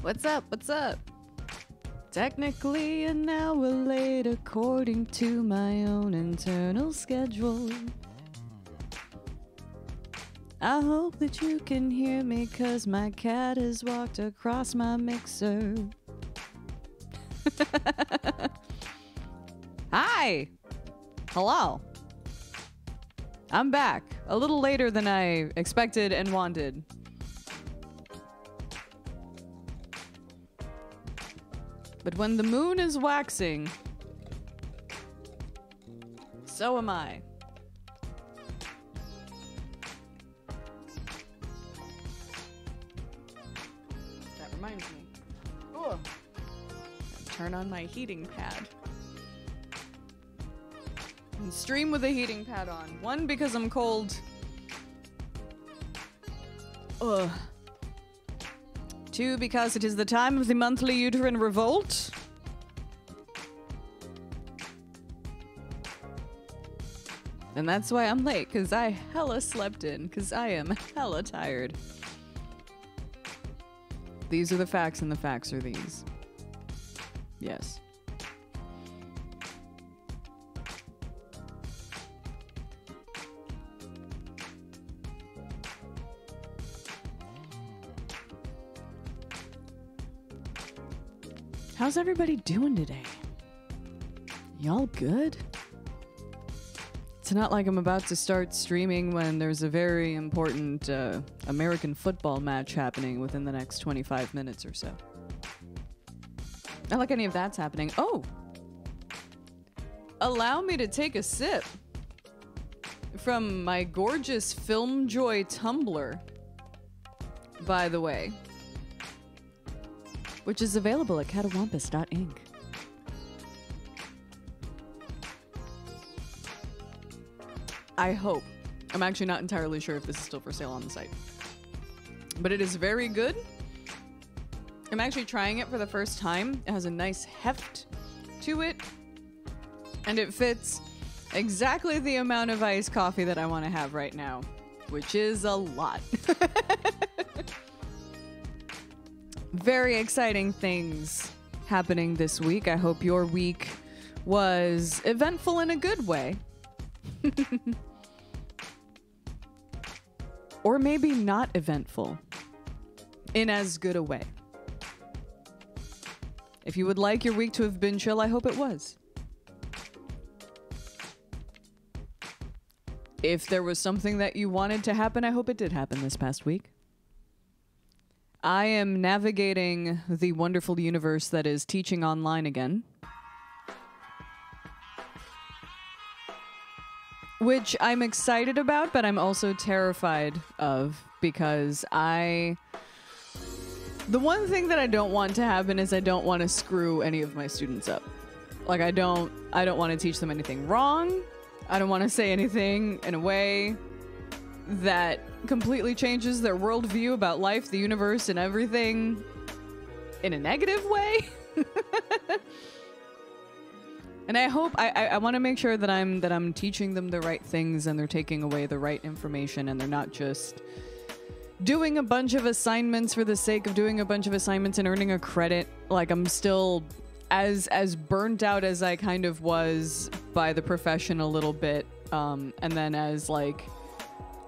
What's up? What's up? Technically an hour late according to my own internal schedule. I hope that you can hear me, 'cause my cat has walked across my mixer. Hi! Hello. I'm back. A little later than I expected and wanted. But when the moon is waxing, so am I. That reminds me. Oh, turn on my heating pad. And stream with the heating pad on. One, because I'm cold. Ugh. Two, because it is the time of the monthly uterine revolt. And that's why I'm late, because I hella slept in, because I am hella tired. These are the facts, and the facts are these. Yes. How's everybody doing today? Y'all good? It's not like I'm about to start streaming when there's a very important American football match happening within the next 25 minutes or so. Not like any of that's happening. Oh! Allow me to take a sip from my gorgeous Film Joy tumbler, by the way, which is available at catawampus.inc. I hope. I'm actually not entirely sure if this is still for sale on the site. But it is very good. I'm actually trying it for the first time. It has a nice heft to it. And it fits exactly the amount of iced coffee that I want to have right now, which is a lot. Very exciting things happening this week. I hope your week was eventful in a good way. Or maybe not eventful in as good a way. If you would like your week to have been chill, I hope it was. If there was something that you wanted to happen, I hope it did happen this past week. I am navigating the wonderful universe that is teaching online again. Which I'm excited about, but I'm also terrified of, because the one thing that I don't want to happen is I don't want to screw any of my students up. Like, I don't want to teach them anything wrong. I don't want to say anything in a way that completely changes their worldview about life, the universe, and everything in a negative way. And I hope I want to make sure that I'm teaching them the right things, and they're taking away the right information, and they're not just doing a bunch of assignments for the sake of doing a bunch of assignments and earning a credit. Like, I'm still as burnt out as I kind of was by the profession a little bit, and then as like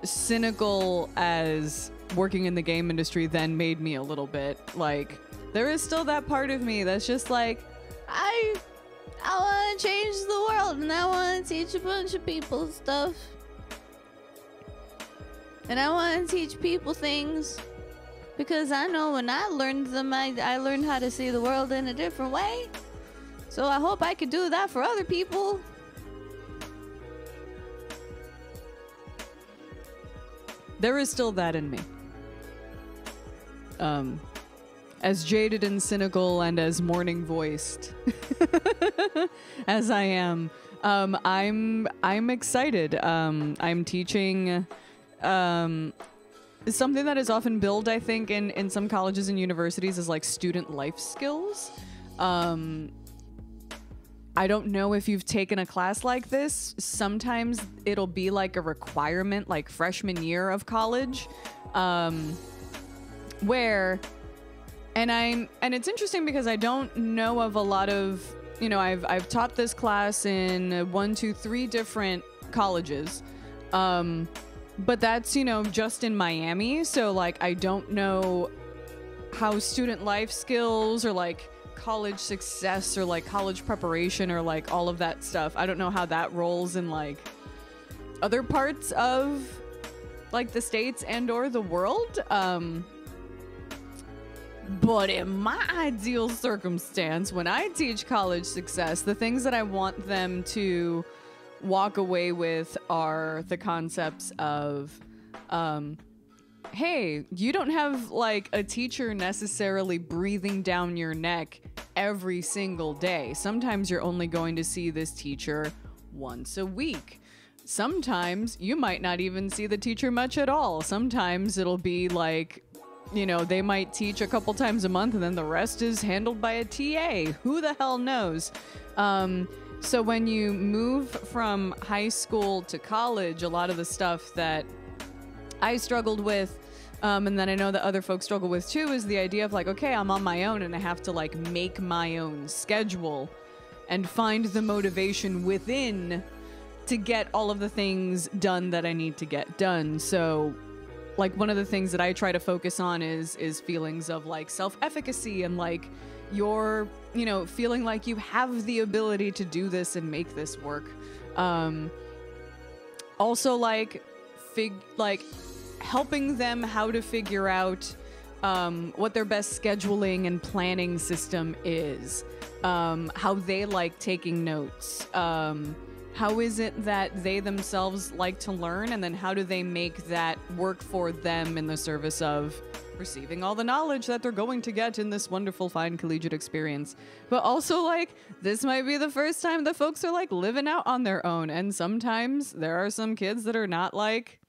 cynical as working in the game industry then made me a little bit. Like, there is still that part of me that's just like, I want to change the world, and I want to teach a bunch of people stuff, and I want to teach people things, because I know when I learned them, I learned how to see the world in a different way. So I hope I could do that for other people. There is still that in me. As jaded and cynical and as mourning voiced as I am, I'm excited. I'm teaching something that is often billed, I think, in some colleges and universities as like student life skills. I don't know if you've taken a class like this. Sometimes it'll be like a requirement, like freshman year of college, where And it's interesting because I don't know of a lot of, you know, I've taught this class in 1, 2, 3 different colleges. But that's, you know, just in Miami. So like, I don't know how student life skills or like college success or like college preparation or like all of that stuff. I don't know how that rolls in like other parts of like the States and or the world. But in my ideal circumstance, when I teach college success, the things that I want them to walk away with are the concepts of, hey, you don't have like a teacher necessarily breathing down your neck every single day. Sometimes you're only going to see this teacher once a week. Sometimes you might not even see the teacher much at all. Sometimes it'll be like, you know, they might teach a couple times a month and then the rest is handled by a TA. Who the hell knows? So when you move from high school to college, a lot of the stuff that I struggled with, and then I know that other folks struggle with too, is the idea of like, okay, I'm on my own and I have to like make my own schedule and find the motivation within to get all of the things done that I need to get done. So like one of the things that I try to focus on is feelings of like self-efficacy and like you're, you know, feeling like you have the ability to do this and make this work. Also like helping them how to figure out what their best scheduling and planning system is, how they like taking notes, how is it that they themselves like to learn, and then how do they make that work for them in the service of receiving all the knowledge that they're going to get in this wonderful, fine collegiate experience. But also, like, this might be the first time that folks are, like, living out on their own, and sometimes there are some kids that are not, like,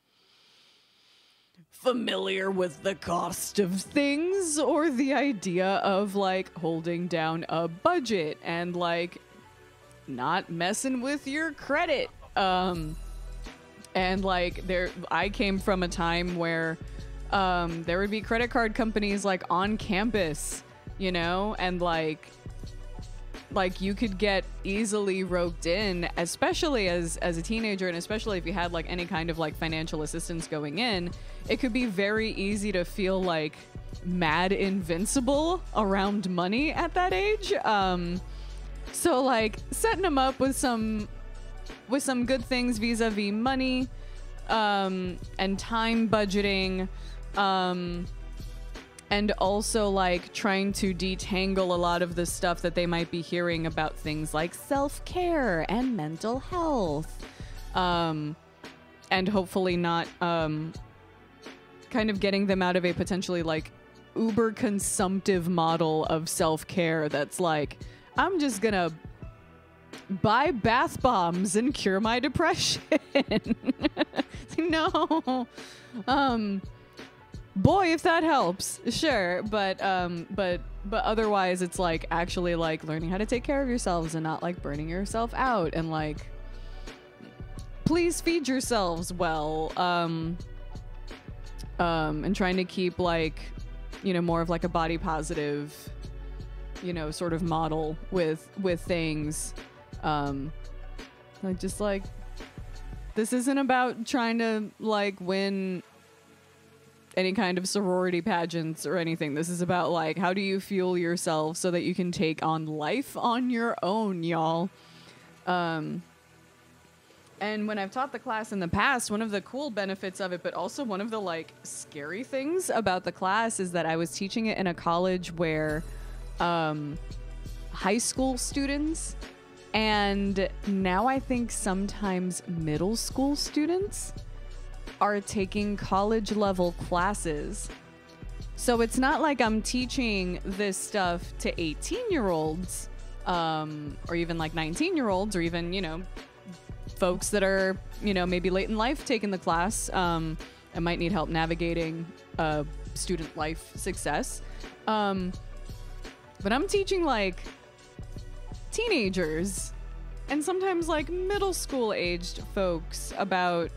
familiar with the cost of things or the idea of, like, holding down a budget and, like, not messing with your credit. And like I came from a time where there would be credit card companies like on campus, you know, and like you could get easily roped in, especially as a teenager, and especially if you had like any kind of like financial assistance going in. It could be very easy to feel like mad invincible around money at that age. So like setting them up with some good things vis-a-vis money, and time budgeting, and also like trying to detangle a lot of the stuff that they might be hearing about things like self-care and mental health, and hopefully not kind of getting them out of a potentially like uber consumptive model of self-care that's like, I'm just gonna buy bath bombs and cure my depression. No. Boy, if that helps, sure. But otherwise it's like actually like learning how to take care of yourselves and not like burning yourself out, and like please feed yourselves well. And trying to keep like, you know, more of like a body positive, you know, sort of model with things. Like just like, this isn't about trying to like win any kind of sorority pageants or anything. This is about like, how do you fuel yourself so that you can take on life on your own, y'all? And when I've taught the class in the past, one of the cool benefits of it, but also one of the like scary things about the class, is that I was teaching it in a college where high school students, and now I think sometimes middle school students, are taking college level classes. So it's not like I'm teaching this stuff to 18-year-olds, or even like 19-year-olds, or even, you know, folks that are, you know, maybe late in life taking the class, and might need help navigating student life success. But I'm teaching like teenagers and sometimes like middle school aged folks about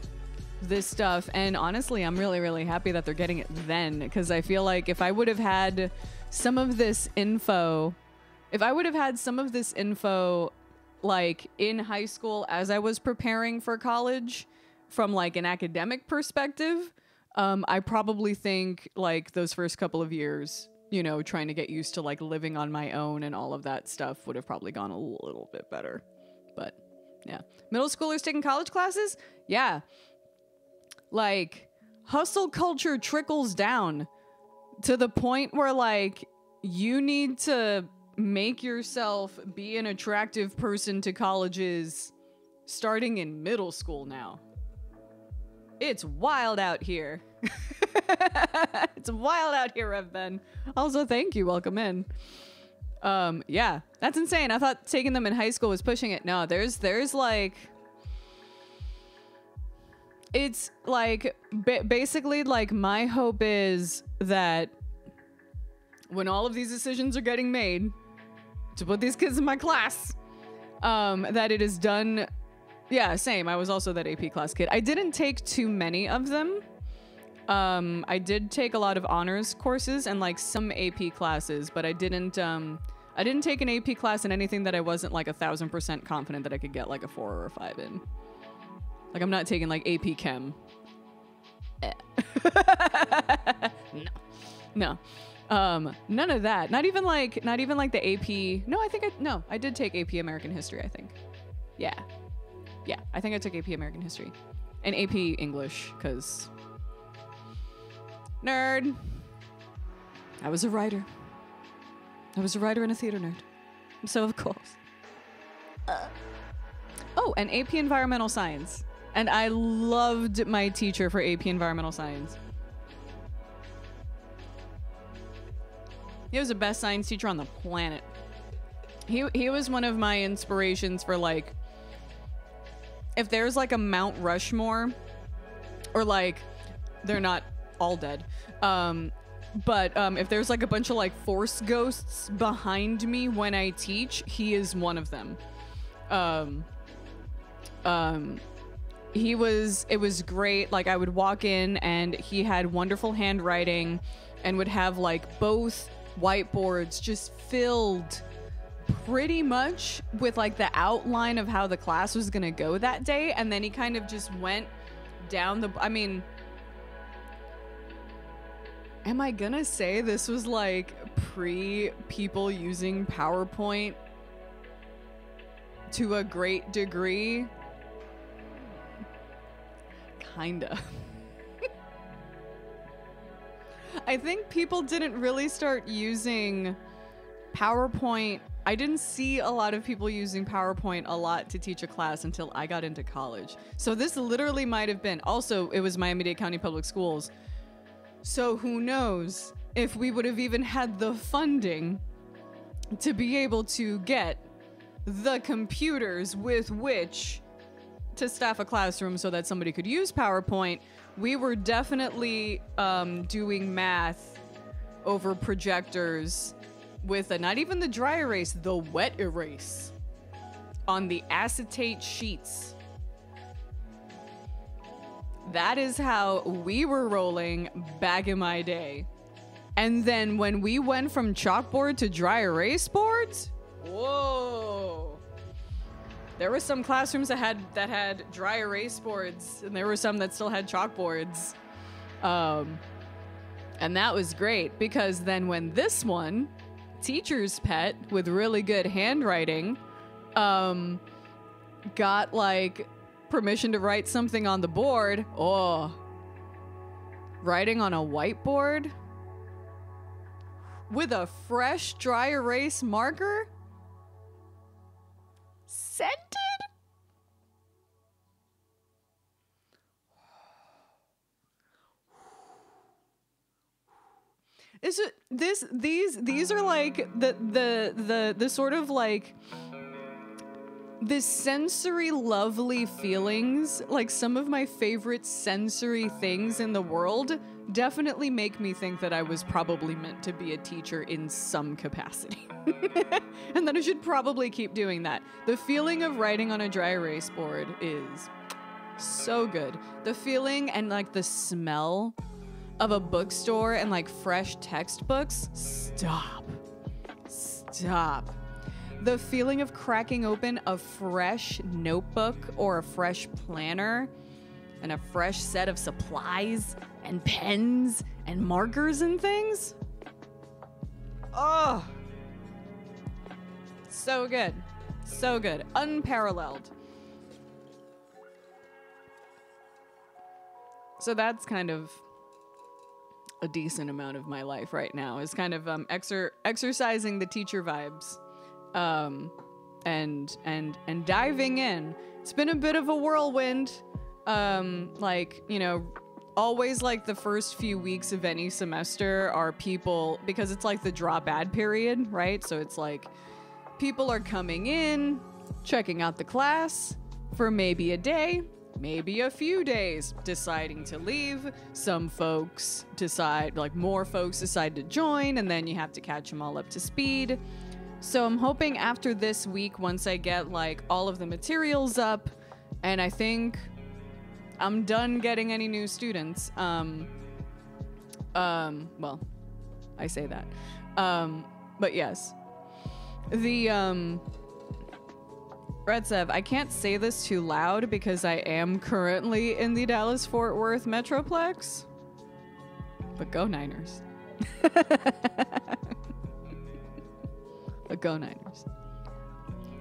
this stuff. And honestly, I'm really, really happy that they're getting it then, because I feel like if I would have had some of this info, like in high school as I was preparing for college from like an academic perspective, I probably think like those first couple of years, you know, trying to get used to like living on my own and all of that stuff would have probably gone a little bit better. But yeah. Middle schoolers taking college classes? Yeah. Like, hustle culture trickles down to the point where like you need to make yourself be an attractive person to colleges starting in middle school now. It's wild out here. It's wild out here, Rev Ben. Also, thank you. Welcome in. Yeah, that's insane. I thought taking them in high school was pushing it. No, there's like, it's like basically like my hope is that when all of these decisions are getting made to put these kids in my class, that it is done. Yeah, same. I was also that AP class kid. I didn't take too many of them. I did take a lot of honors courses and like some AP classes, but I didn't take an AP class in anything that I wasn't like 1,000% confident that I could get like a 4 or a 5 in. Like, I'm not taking like AP Chem. No. None of that. Not even like the AP. No, I did take AP American History, I think. Yeah, I think I took AP American History and AP English, because nerd. I was a writer. I was a writer and a theater nerd. So of course. Oh, and AP Environmental Science. And I loved my teacher for AP Environmental Science. He was the best science teacher on the planet. He was one of my inspirations for like, if there's like a Mount Rushmore, or like, they're not all dead, but if there's like a bunch of like force ghosts behind me when I teach, he is one of them. It was great. Like, I would walk in and he had wonderful handwriting and would have like both whiteboards just filled pretty much with like the outline of how the class was gonna go that day, and then he kind of just went down the, I mean, am I gonna say this was like pre people using PowerPoint to a great degree? Kinda. I think people didn't really start using PowerPoint. I didn't see a lot of people using PowerPoint a lot to teach a class until I got into college. So this literally might have been, also it was Miami-Dade County Public Schools. So who knows if we would have even had the funding to be able to get the computers with which to staff a classroom so that somebody could use PowerPoint. We were definitely doing math over projectors with not even the dry erase, the wet erase on the acetate sheets. That is how we were rolling back in my day. And then when we went from chalkboard to dry erase boards, whoa. There were some classrooms that had dry erase boards, and there were some that still had chalkboards. And that was great, because then when this one, teacher's pet with really good handwriting, got like permission to write something on the board, writing on a whiteboard with a fresh dry erase marker, scented. Is it these are like the sort of like the sensory lovely feelings, like some of my favorite sensory things in the world definitely make me think that I was probably meant to be a teacher in some capacity. And that I should probably keep doing that. The feeling of writing on a dry erase board is So good. The feeling and like the smell of a bookstore and like fresh textbooks. Stop. The feeling of cracking open a fresh notebook or a fresh planner and a fresh set of supplies and pens and markers and things. Oh, so good. So good. Unparalleled. So that's kind of a decent amount of my life right now, is kind of exercising the teacher vibes, and diving in. It's been a bit of a whirlwind, like, you know, always like the first few weeks of any semester are people, because it's like the drop ad period, right? So it's like people are coming in, checking out the class for maybe a day, maybe a few days, deciding to leave. Some folks decide, like more folks decide to join, and then you have to catch them all up to speed. So I'm hoping after this week, once I get like all of the materials up, and I think I'm done getting any new students. Well, I say that. But yes. The, Redsev, I can't say this too loud because I am currently in the Dallas-Fort Worth Metroplex. But go Niners. But go Niners.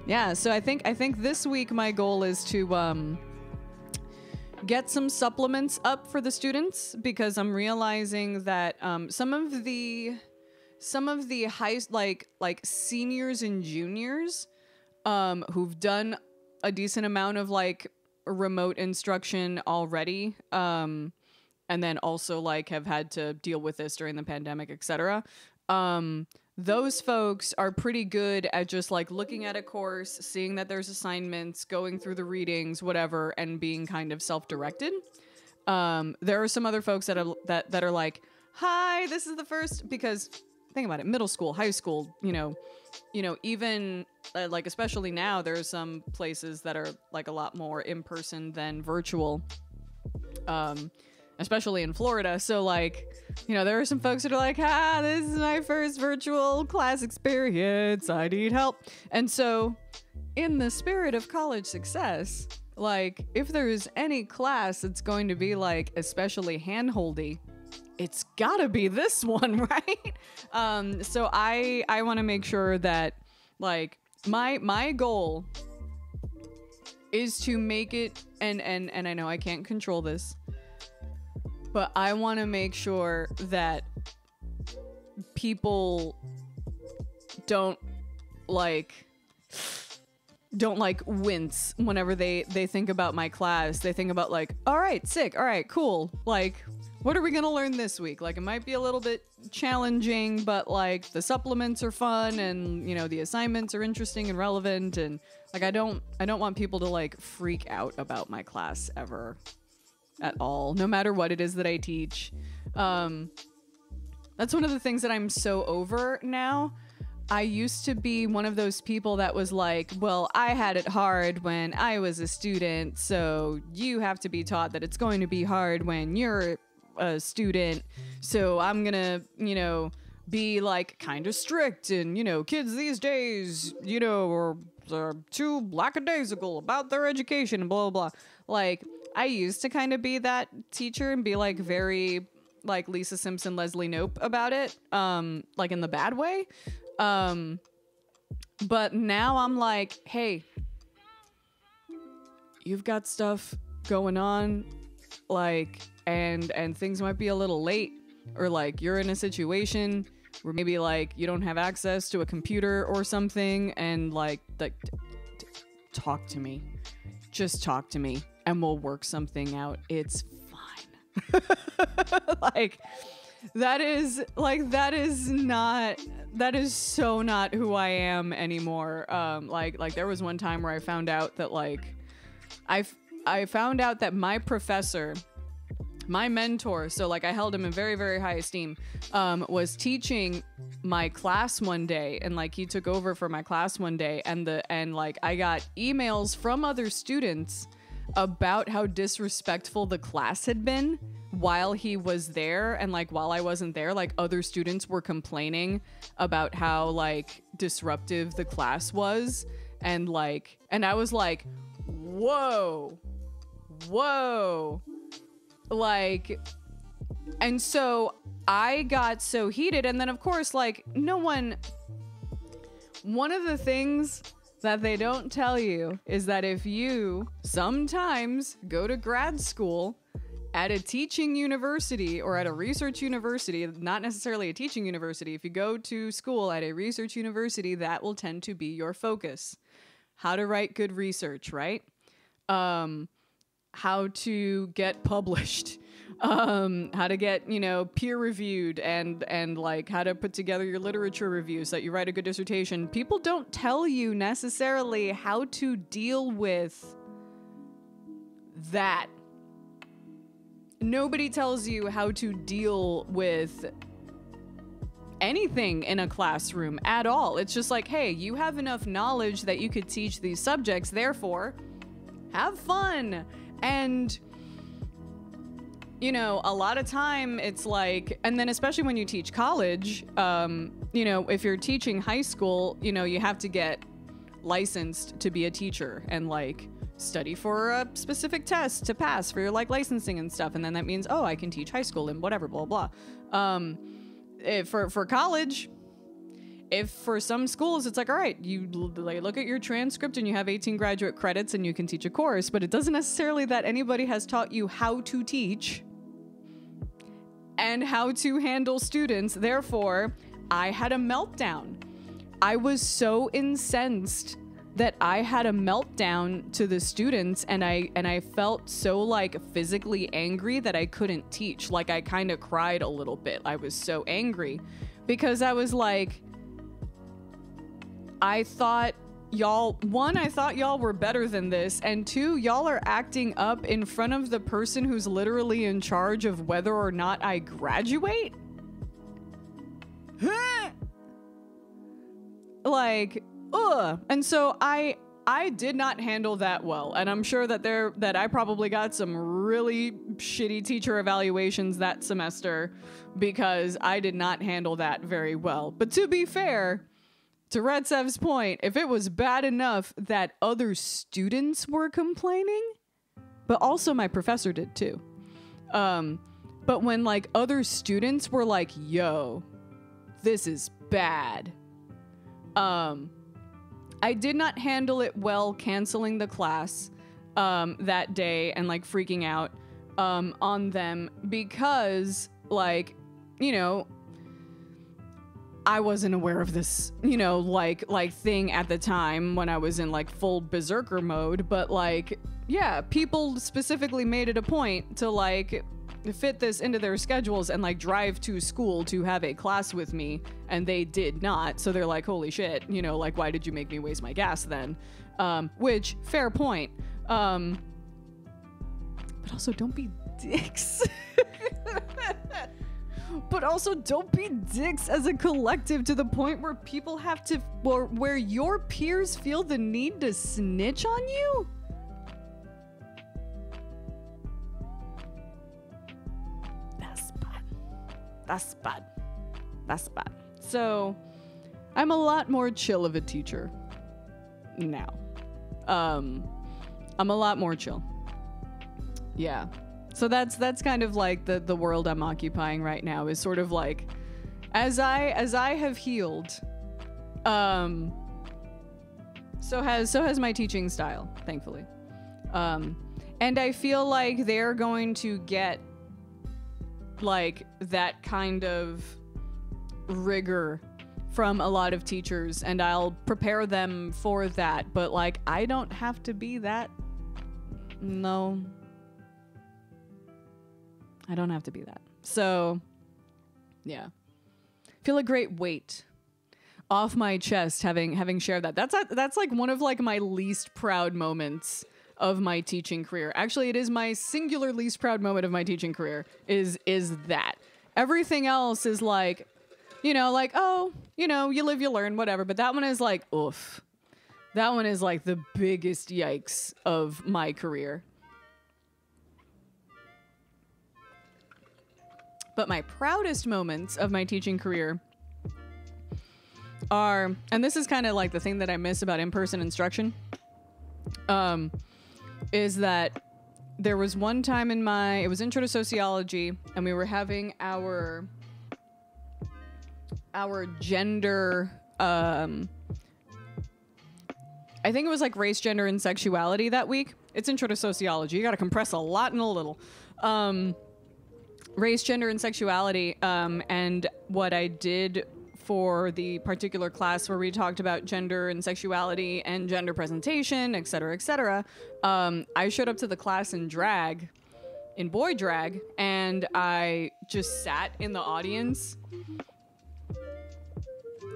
Yeah, so I think this week my goal is to get some supplements up for the students, because I'm realizing that some of the high, like seniors and juniors who've done a decent amount of like remote instruction already, and then also like have had to deal with this during the pandemic, etc. Those folks are pretty good at just like looking at a course, seeing that there's assignments, going through the readings, whatever, and being kind of self-directed. There are some other folks that are like, hi, this is the first, because think about it, middle school, high school, you know, even like, especially now, there are some places that are like a lot more in person than virtual, especially in Florida. So like, you know, there are some folks that are like, this is my first virtual class experience, I need help. And so in the spirit of college success, like if there's any class that's going to be like especially handholdy, it's gotta be this one, right? So I want to make sure that like my goal is to make it, and I know I can't control this, but I want to make sure that people don't wince whenever they think about my class. They think about like, all right, sick, all right, cool, like, what are we gonna learn this week? Like, it might be a little bit challenging, but like the supplements are fun, and you know, the assignments are interesting and relevant, and like I don't want people to like freak out about my class ever at all, no matter what it is that I teach. That's one of the things that I'm so over now. I used to be one of those people that was like, well, I had it hard when I was a student, so you have to be taught that it's going to be hard when you're a student, so I'm gonna, you know, be like kind of strict, and you know, kids these days, you know, are too lackadaisical about their education and blah blah blah. Like, I used to kind of be that teacher and be like very like Lisa Simpson, Leslie Knope about it, like in the bad way. But now I'm like, hey, you've got stuff going on, like, and things might be a little late, or like you're in a situation where maybe like you don't have access to a computer or something, and like talk to me, just talk to me and we'll work something out. It's fine. Like, that is so not who I am anymore. Like there was one time where I found out that like I found out that my professor, my mentor, so like I held him in very, very high esteem, was teaching my class one day, and like he took over for my class one day, and like I got emails from other students about how disrespectful the class had been while he was there, and like while I wasn't there, like other students were complaining about how like disruptive the class was, and I was like, whoa, like, and so I got so heated, and then of course, like, one of the things that they don't tell you is that if you sometimes go to grad school at a teaching university or at a research university, not necessarily a teaching university, if you go to school at a research university, that will tend to be your focus. How to write good research, right? How to get published, how to get, peer reviewed, and like how to put together your literature reviews so that you write a good dissertation. People don't tell you necessarily how to deal with that. Nobody tells you how to deal with anything in a classroom at all. It's just like, hey, you have enough knowledge that you could teach these subjects, therefore, have fun. And, a lot of time it's like, and then especially when you teach college, if you're teaching high school, you have to get licensed to be a teacher and like study for a specific test to pass for your like licensing and stuff. And then that means, oh, I can teach high school and whatever, blah, blah. For college, if for some schools it's like, all right, you look at your transcript and you have 18 graduate credits and you can teach a course, but it doesn't necessarily that anybody has taught you how to teach and how to handle students. Therefore, I had a meltdown. I was so incensed that I had a meltdown to the students, and I felt so like physically angry that I couldn't teach. Like I kind of cried a little bit. I was so angry because I was like, I thought y'all were better than this, and two, y'all are acting up in front of the person who's literally in charge of whether or not I graduate. Like, ugh. And so I did not handle that well, and I'm sure that I probably got some really shitty teacher evaluations that semester because I did not handle that very well. But to be fair, to Retsev's point, if it was bad enough that other students were complaining, but also my professor did too. But when like other students were like, yo, this is bad. I did not handle it well canceling the class that day and like freaking out on them because like, I wasn't aware of this, like thing at the time when I was in like full berserker mode, but like, yeah, people specifically made it a point to like fit this into their schedules and like drive to school to have a class with me, and they did not. So they're like, holy shit, like, why did you make me waste my gas then? Which, fair point. But also don't be dicks. But also don't be dicks as a collective to the point where people have to, or where your peers feel the need to snitch on you. That's bad. So I'm a lot more chill of a teacher now. I'm a lot more chill. Yeah. So that's kind of like the world I'm occupying right now, is sort of like as I have healed, so has my teaching style, thankfully. And I feel like they're going to get like that kind of rigor from a lot of teachers, and I'll prepare them for that, but like I don't have to be that. No, I don't have to be that. So yeah, feel a great weight off my chest having shared that. That's like one of like my least proud moments of my teaching career. Actually, it is my singular least proud moment of my teaching career is that. Everything else is like, like, oh, you live, you learn, whatever. But that one is like, oof. That one is like the biggest yikes of my career. But my proudest moments of my teaching career are, and this is kind of like the thing that I miss about in-person instruction, is that there was one time it was Intro to Sociology, and we were having our gender, I think it was like race, gender, and sexuality that week. It's Intro to Sociology. You got to compress a lot in a little. Race, gender, and sexuality. And what I did for the particular class where we talked about gender and sexuality and gender presentation, et cetera, I showed up to the class in drag, in boy drag, and I just sat in the audience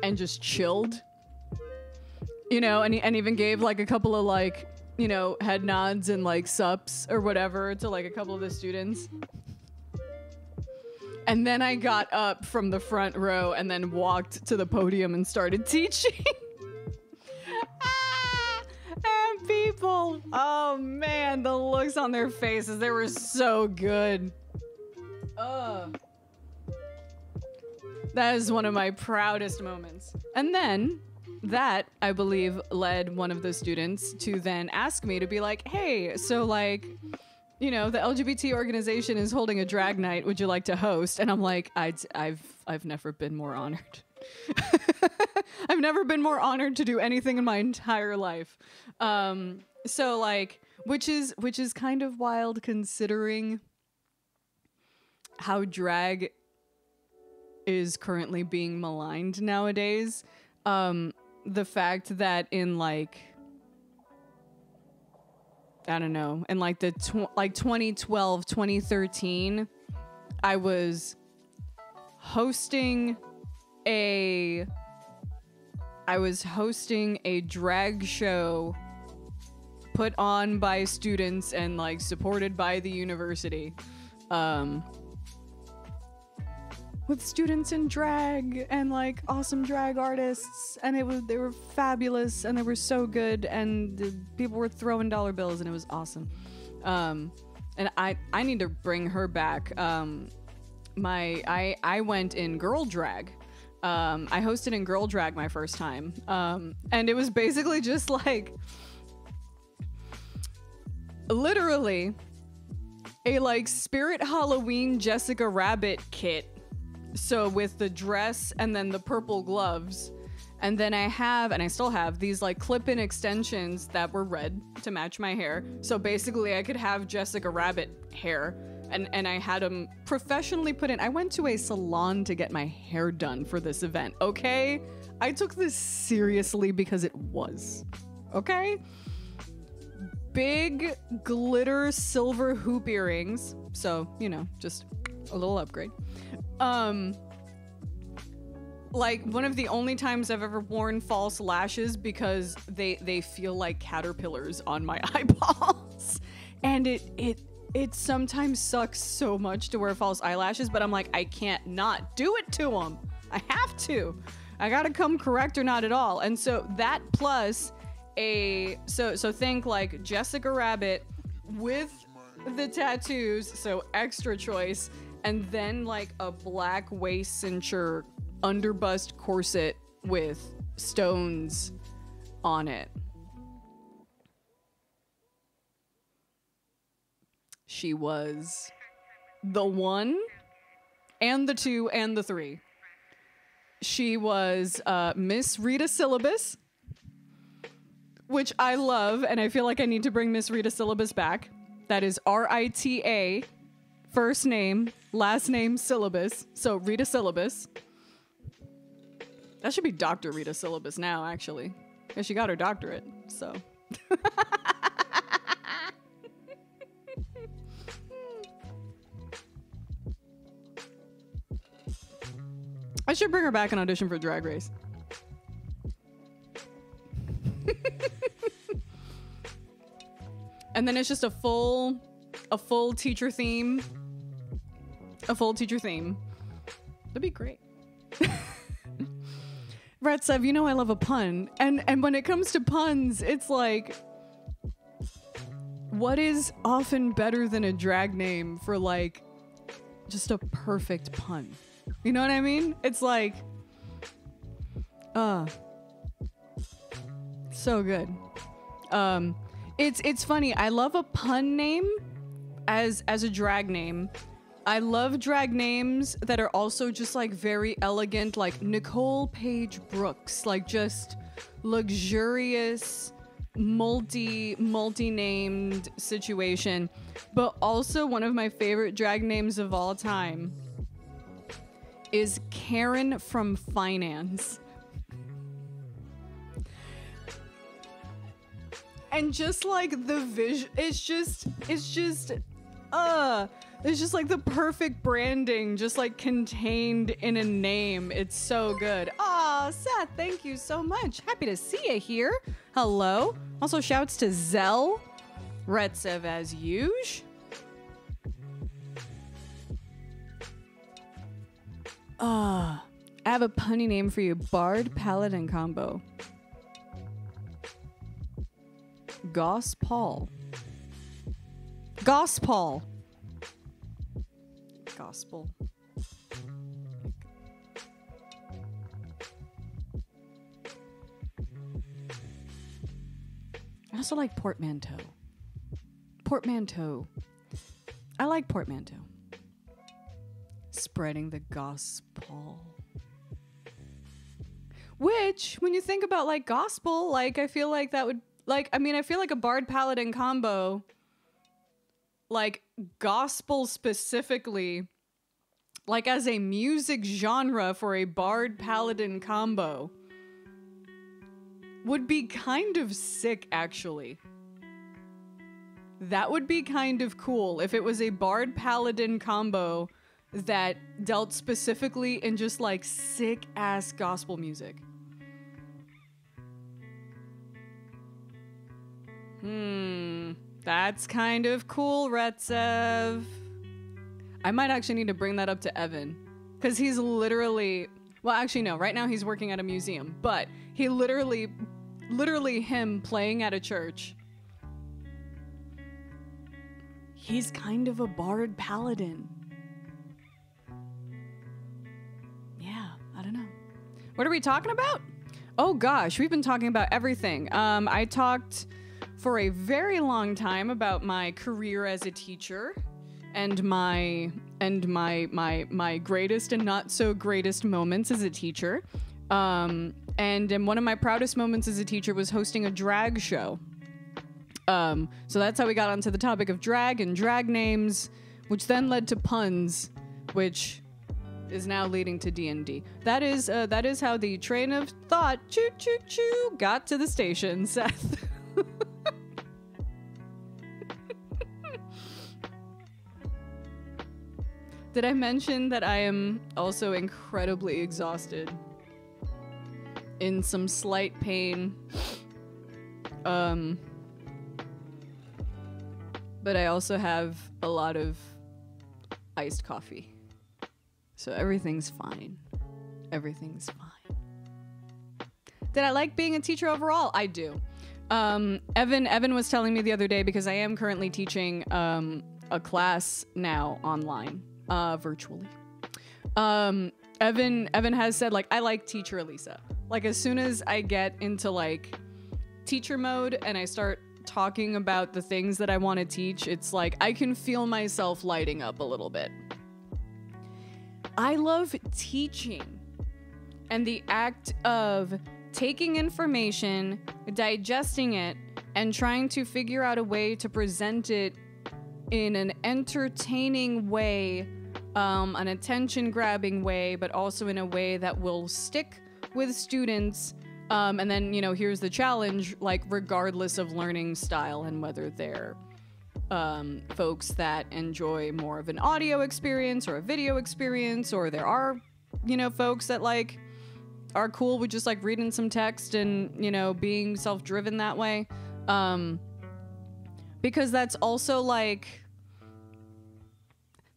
and just chilled, you know, and even gave like a couple of like, you know, head nods and like sups or whatever to like a couple of the students. And then I got up from the front row and then walked to the podium and started teaching. And people, oh man, the looks on their faces, they were so good. That is one of my proudest moments. And then that, I believe, led one of the students to then ask me to be like, hey, so like, you know, the LGBT organization is holding a drag night. Would you like to host? And I'm like, I've never been more honored. I've never been more honored to do anything in my entire life. So like, which is kind of wild considering how drag is currently being maligned nowadays. The fact that in like, I don't know, in like the 2012, 2013, I was hosting a drag show put on by students and like supported by the university, with students in drag and like awesome drag artists, and they were fabulous and they were so good, and people were throwing dollar bills and it was awesome. And I need to bring her back. I went in girl drag. I hosted in girl drag my first time, and it was basically just like literally a like Spirit Halloween Jessica Rabbit kit. So with the dress and then the purple gloves, and then I still have these like clip-in extensions that were red to match my hair. So basically I could have Jessica Rabbit hair, and I had them professionally put in. I went to a salon to get my hair done for this event, okay? I took this seriously because it was, okay? Big glitter silver hoop earrings. So, you know, just a little upgrade. Like one of the only times I've ever worn false lashes because they feel like caterpillars on my eyeballs. And it sometimes sucks so much to wear false eyelashes, but I'm like, I can't not do it to them. I have to. I gotta come correct or not at all. And so that plus so think like Jessica Rabbit with the tattoos, so extra choice, and then like a black waist cincher underbust corset with stones on it. She was the 1 and the 2 and the 3. She was Miss Rita Syllabus, which I love, and I feel like I need to bring Miss Rita Syllabus back. That is Rita, first name, last name, Syllabus. So Rita Syllabus. That should be Dr. Rita Syllabus now, actually. Because she got her doctorate, so. I should bring her back and audition for Drag Race. And then it's just a full teacher theme. A full teacher theme. That'd be great. Retsev, you know I love a pun. And when it comes to puns, it's like, what is often better than a drag name for like just a perfect pun. You know what I mean? It's like, so good. It's funny. I love a pun name as a drag name. I love drag names that are also just like very elegant, like Nicole Page Brooks, like just luxurious, multi-named situation. But also one of my favorite drag names of all time is Karen from Finance. And just like the vision, it's just like the perfect branding, just like contained in a name. It's so good. Aw, Seth, thank you so much. Happy to see you here. Hello. Also shouts to Zell, Retsev as usual. I have a punny name for you. Bard Paladin combo. Gospel. Gospel. Gospel. I also like portmanteau. Portmanteau. I like portmanteau. Spreading the gospel. Which, when you think about like gospel, like I feel like that would I feel like a Bard Paladin combo, like gospel specifically, like as a music genre for a Bard Paladin combo, would be kind of sick, actually. That would be kind of cool if it was a Bard Paladin combo that dealt specifically in just like sick ass gospel music. That's kind of cool, Retsev. I might actually need to bring that up to Evan, because he's literally, well, actually no, right now he's working at a museum, but he literally him playing at a church. He's kind of a Bard Paladin. Yeah, I don't know. What are we talking about? Oh gosh, we've been talking about everything. I talked for a very long time about my career as a teacher and my greatest and not so greatest moments as a teacher. And one of my proudest moments as a teacher was hosting a drag show. So that's how we got onto the topic of drag and drag names, which then led to puns, which is now leading to D&D. That is how the train of thought, choo choo choo, got to the station, Seth. Did I mention that I am also incredibly exhausted? In some slight pain. But I also have a lot of iced coffee. So everything's fine. Everything's fine. Did I like being a teacher overall? I do. Evan was telling me the other day, because I am currently teaching a class now online. Virtually. Evan has said, like, I like teacher Elisa. Like, as soon as I get into like teacher mode and I start talking about the things that I want to teach, it's like I can feel myself lighting up a little bit. I love teaching and the act of taking information, digesting it, and trying to figure out a way to present it in an entertaining way, an attention-grabbing way, but also in a way that will stick with students. And then, you know, here's the challenge, like, regardless of learning style and whether they're folks that enjoy more of an audio experience or a video experience, or there are, you know, folks that, like, are cool with just, like, reading some text and, you know, being self-driven that way. Because that's also, like...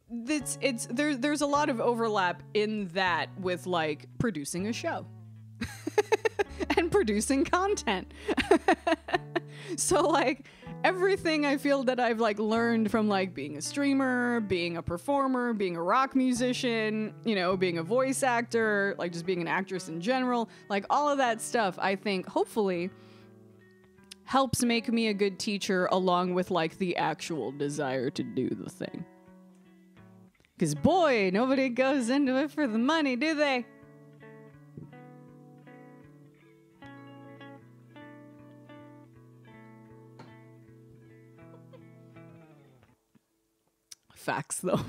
there's a lot of overlap in that with like producing a show and producing content. So like everything I feel that I've like learned from like being a streamer, being a performer, being a rock musician, you know, being a voice actor, like just being an actress in general, like all of that stuff, I think hopefully helps make me a good teacher along with like the actual desire to do the thing. Because boy, nobody goes into it for the money, do they? Facts though.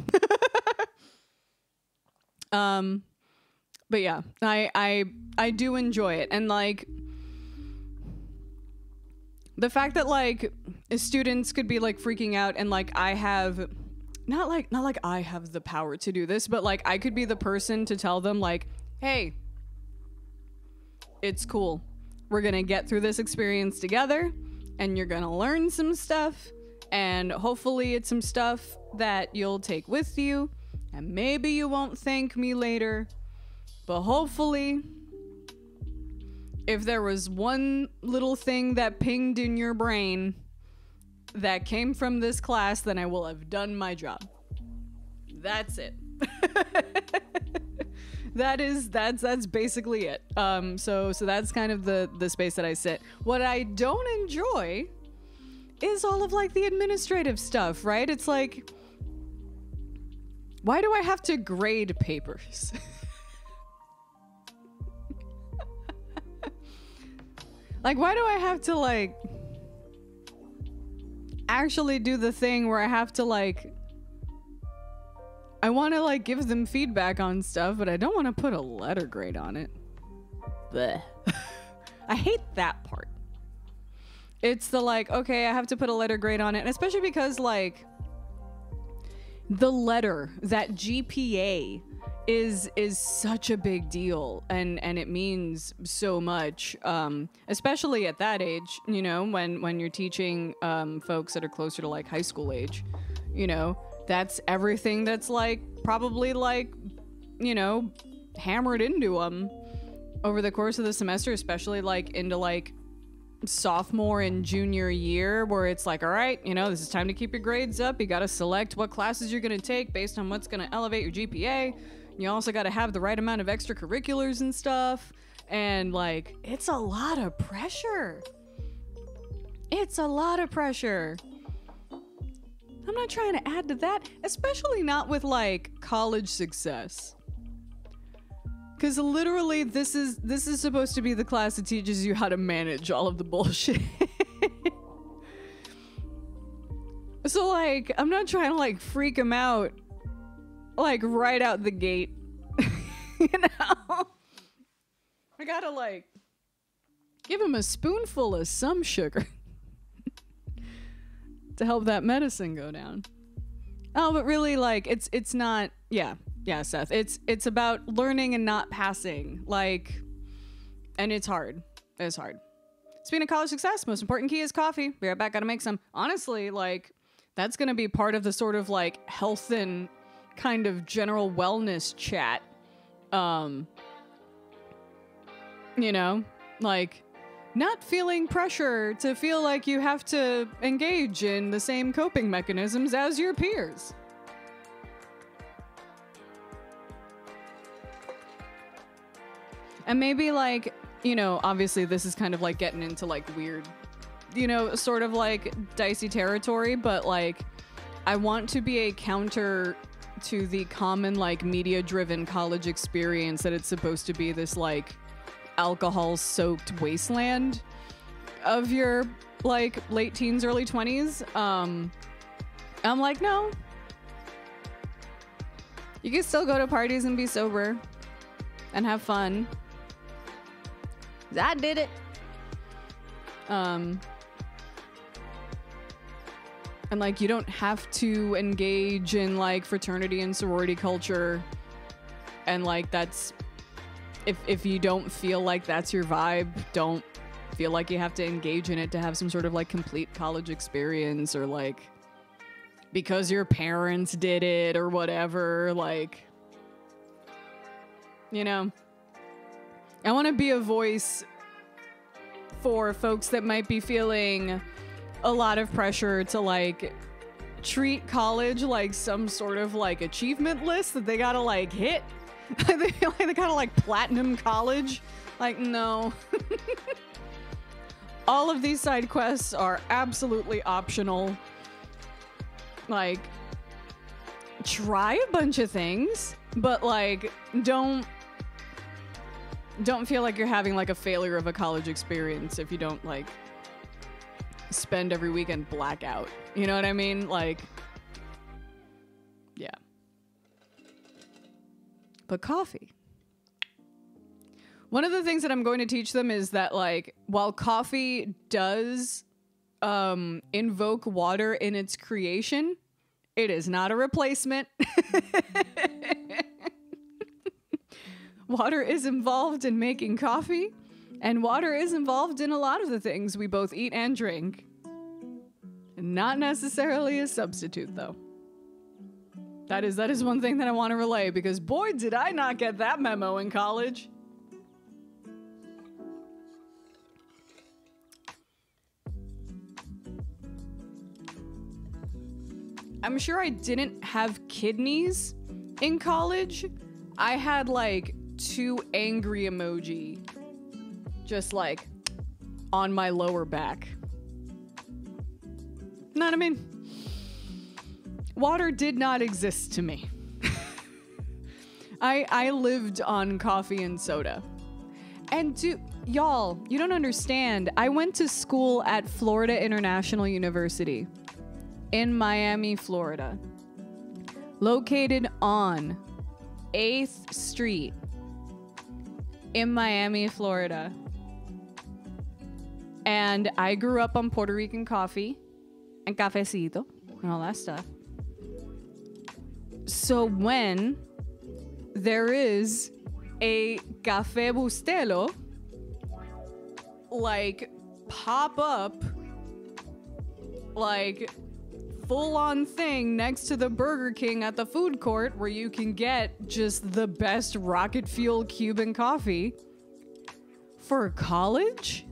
But yeah, I do enjoy it. And like the fact that like students could be like freaking out and like I have not like I have the power to do this, but like I could be the person to tell them like, hey, it's cool. We're gonna get through this experience together and you're gonna learn some stuff. And hopefully it's some stuff that you'll take with you. And maybe you won't thank me later. But hopefully, if there was one little thing that pinged in your brain that came from this class, then I will have done my job. That's it. That's basically it. So that's kind of the space that I sit. What I don't enjoy is all of like the administrative stuff, right? It's like, why do I have to grade papers? Like, why do I have to like actually do the thing where I have to like, I want to like give them feedback on stuff, but I don't want to put a letter grade on it. Blech. I hate that part. It's the like, okay, I have to put a letter grade on it. And especially because like the letter, that GPA is such a big deal and it means so much, especially at that age, you know, when you're teaching folks that are closer to like high school age, you know, that's everything that's like probably like, you know, hammered into them over the course of the semester, especially like into like sophomore and junior year, where it's like, all right, you know, this is time to keep your grades up. You got to select what classes you're going to take based on what's going to elevate your GPA. You also got to have the right amount of extracurriculars and stuff. And like, it's a lot of pressure. It's a lot of pressure. I'm not trying to add to that, especially not with like college success. Because literally, this is supposed to be the class that teaches you how to manage all of the bullshit. So, like, I'm not trying to, like, freak them out, like, right out the gate. You know? I gotta, like, give them a spoonful of some sugar to help that medicine go down. Oh, but really, like, it's not, yeah. Yeah, Seth. It's about learning and not passing. Like, and it's hard. It's hard. Speaking of college success, most important key is coffee. Be right back, gotta make some. Honestly, like, that's gonna be part of the sort of like health and kind of general wellness chat. You know, like not feeling pressure to feel like you have to engage in the same coping mechanisms as your peers. And maybe like, you know, obviously this is kind of like getting into like weird, you know, sort of like dicey territory, but like I want to be a counter to the common like media driven college experience that it's supposed to be this like alcohol soaked wasteland of your like late teens, early 20s. I'm like, no, you can still go to parties and be sober and have fun. I did it. And like you don't have to engage in like fraternity and sorority culture, and like that's if you don't feel like that's your vibe, don't feel like you have to engage in it to have some sort of like complete college experience, or like because your parents did it or whatever. Like, you know, I want to be a voice for folks that might be feeling a lot of pressure to like treat college like some sort of like achievement list that they gotta like hit. They feel like they gotta like platinum college. Like, no. All of these side quests are absolutely optional. Like, try a bunch of things, but like, don't feel like you're having like a failure of a college experience if you don't like spend every weekend blackout. You know what I mean? Like, yeah. But coffee. One of the things that I'm going to teach them is that, like, while coffee does invoke water in its creation, it is not a replacement. Water is involved in making coffee, and water is involved in a lot of the things we both eat and drink. Not necessarily a substitute, though. That is one thing that I want to relay, because boy, did I not get that memo in college. I'm sure I didn't have kidneys in college. I had like 2 angry emoji just like on my lower back. Know what I mean? Water did not exist to me. I lived on coffee and soda. And y'all, you don't understand. I went to school at Florida International University in Miami, Florida. Located on 8th Street in Miami, Florida. And I grew up on Puerto Rican coffee and cafecito and all that stuff. So when there is a Café Bustelo like pop up like full-on thing next to the Burger King at the food court where you can get just the best rocket fuel Cuban coffee for college?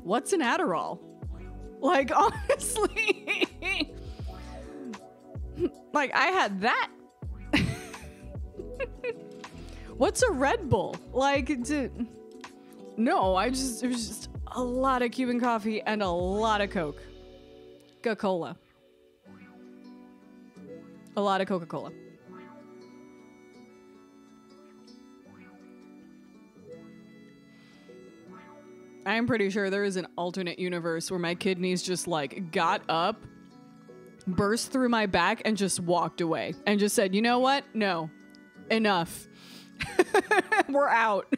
What's an Adderall? Like, honestly. Like, I had that. What's a Red Bull? Like, no, it was just a lot of Cuban coffee and a lot of Coke. Coca-Cola. A lot of Coca-Cola. I'm pretty sure there is an alternate universe where my kidneys just like got up, burst through my back, and just walked away and just said, you know what? No, enough. We're out.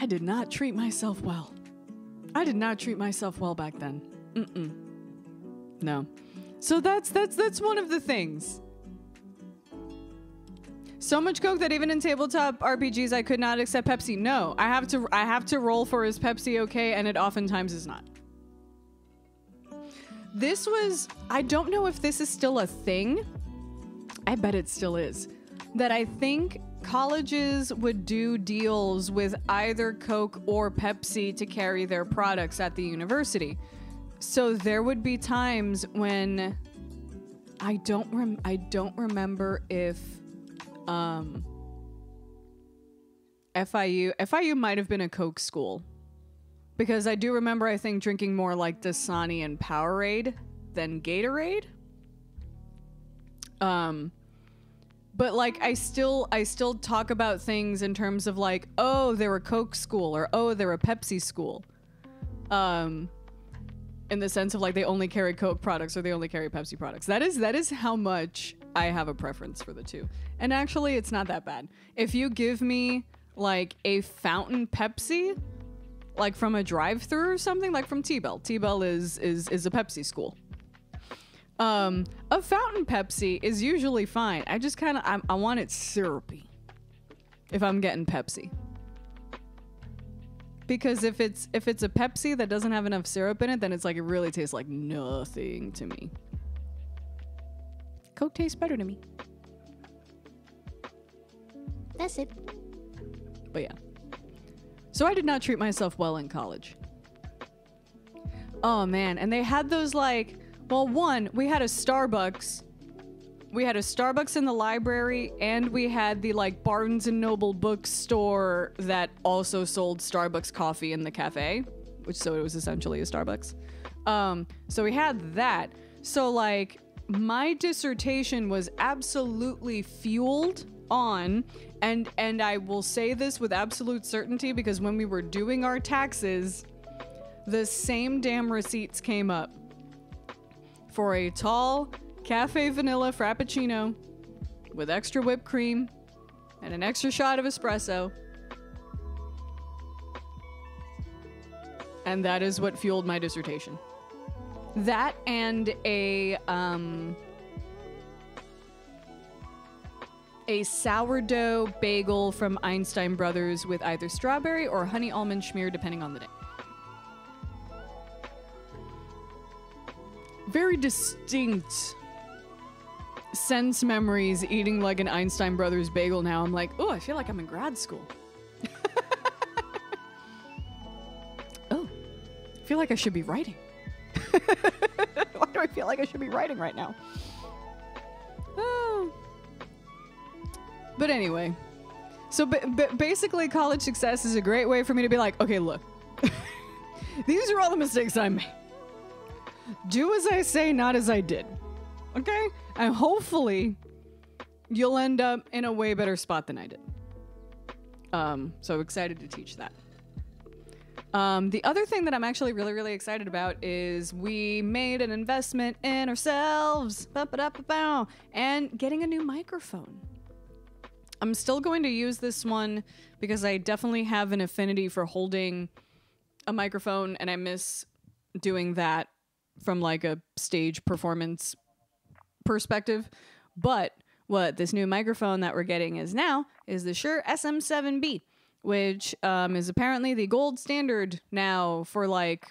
I did not treat myself well. I did not treat myself well back then. No. So that's one of the things. So much Coke that even in tabletop RPGs I could not accept Pepsi. No, I have to roll for is Pepsi okay, and it oftentimes is not. This was, I don't know if this is still a thing. I bet it still is. That I think colleges would do deals with either Coke or Pepsi to carry their products at the university. So there would be times when I don't remember if FIU might have been a Coke school, because I do remember, I think, drinking more like Dasani and Powerade than Gatorade. But like I still talk about things in terms of like, oh, they're a Coke school, or oh, they're a Pepsi school. In the sense of like they only carry Coke products or they only carry Pepsi products. That is how much I have a preference for the two. And actually, it's not that bad. If you give me like a fountain Pepsi, like from a drive-thru or something, like from T-Bell. T-Bell is a Pepsi school. A fountain Pepsi is usually fine. I just kind of I want it syrupy if I'm getting Pepsi. Because if it's a Pepsi that doesn't have enough syrup in it, then it's like it really tastes like nothing to me. Coke tastes better to me. That's it. But yeah. So I did not treat myself well in college. Oh man, and they had those like, well, one, we had a Starbucks. We had a Starbucks in the library, and we had the like Barnes and Noble bookstore that also sold Starbucks coffee in the cafe, which so it was essentially a Starbucks. So we had that. So like my dissertation was absolutely fueled on, and I will say this with absolute certainty because when we were doing our taxes, the same damn receipts came up for a tall cafe vanilla frappuccino with extra whipped cream and an extra shot of espresso. And that is what fueled my dissertation. That and a sourdough bagel from Einstein Brothers with either strawberry or honey almond schmear, depending on the day. Very distinct sense memories eating like an Einstein Brothers bagel now. I'm like, oh, I feel like I'm in grad school. Oh, I feel like I should be writing. Why do I feel like I should be writing right now? Oh. But anyway, so basically college success is a great way for me to be like, okay, look, these are all the mistakes I made. Do as I say, not as I did. Okay? And hopefully you'll end up in a way better spot than I did. So excited to teach that. The other thing that I'm actually really, really excited about is we made an investment in ourselves. And getting a new microphone. I'm still going to use this one because I definitely have an affinity for holding a microphone, and I miss doing that from like a stage performance perspective. But what this new microphone that we're getting is now is the Shure SM7B, which is apparently the gold standard now for like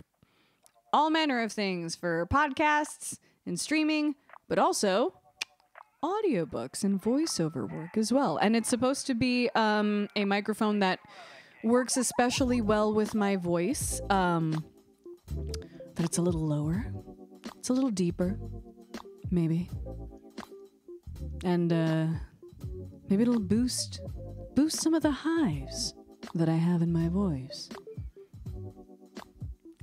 all manner of things for podcasts and streaming, but also audiobooks and voiceover work as well. And it's supposed to be a microphone that works especially well with my voice. That it's a little lower. It's a little deeper. Maybe. And maybe it'll boost some of the highs that I have in my voice.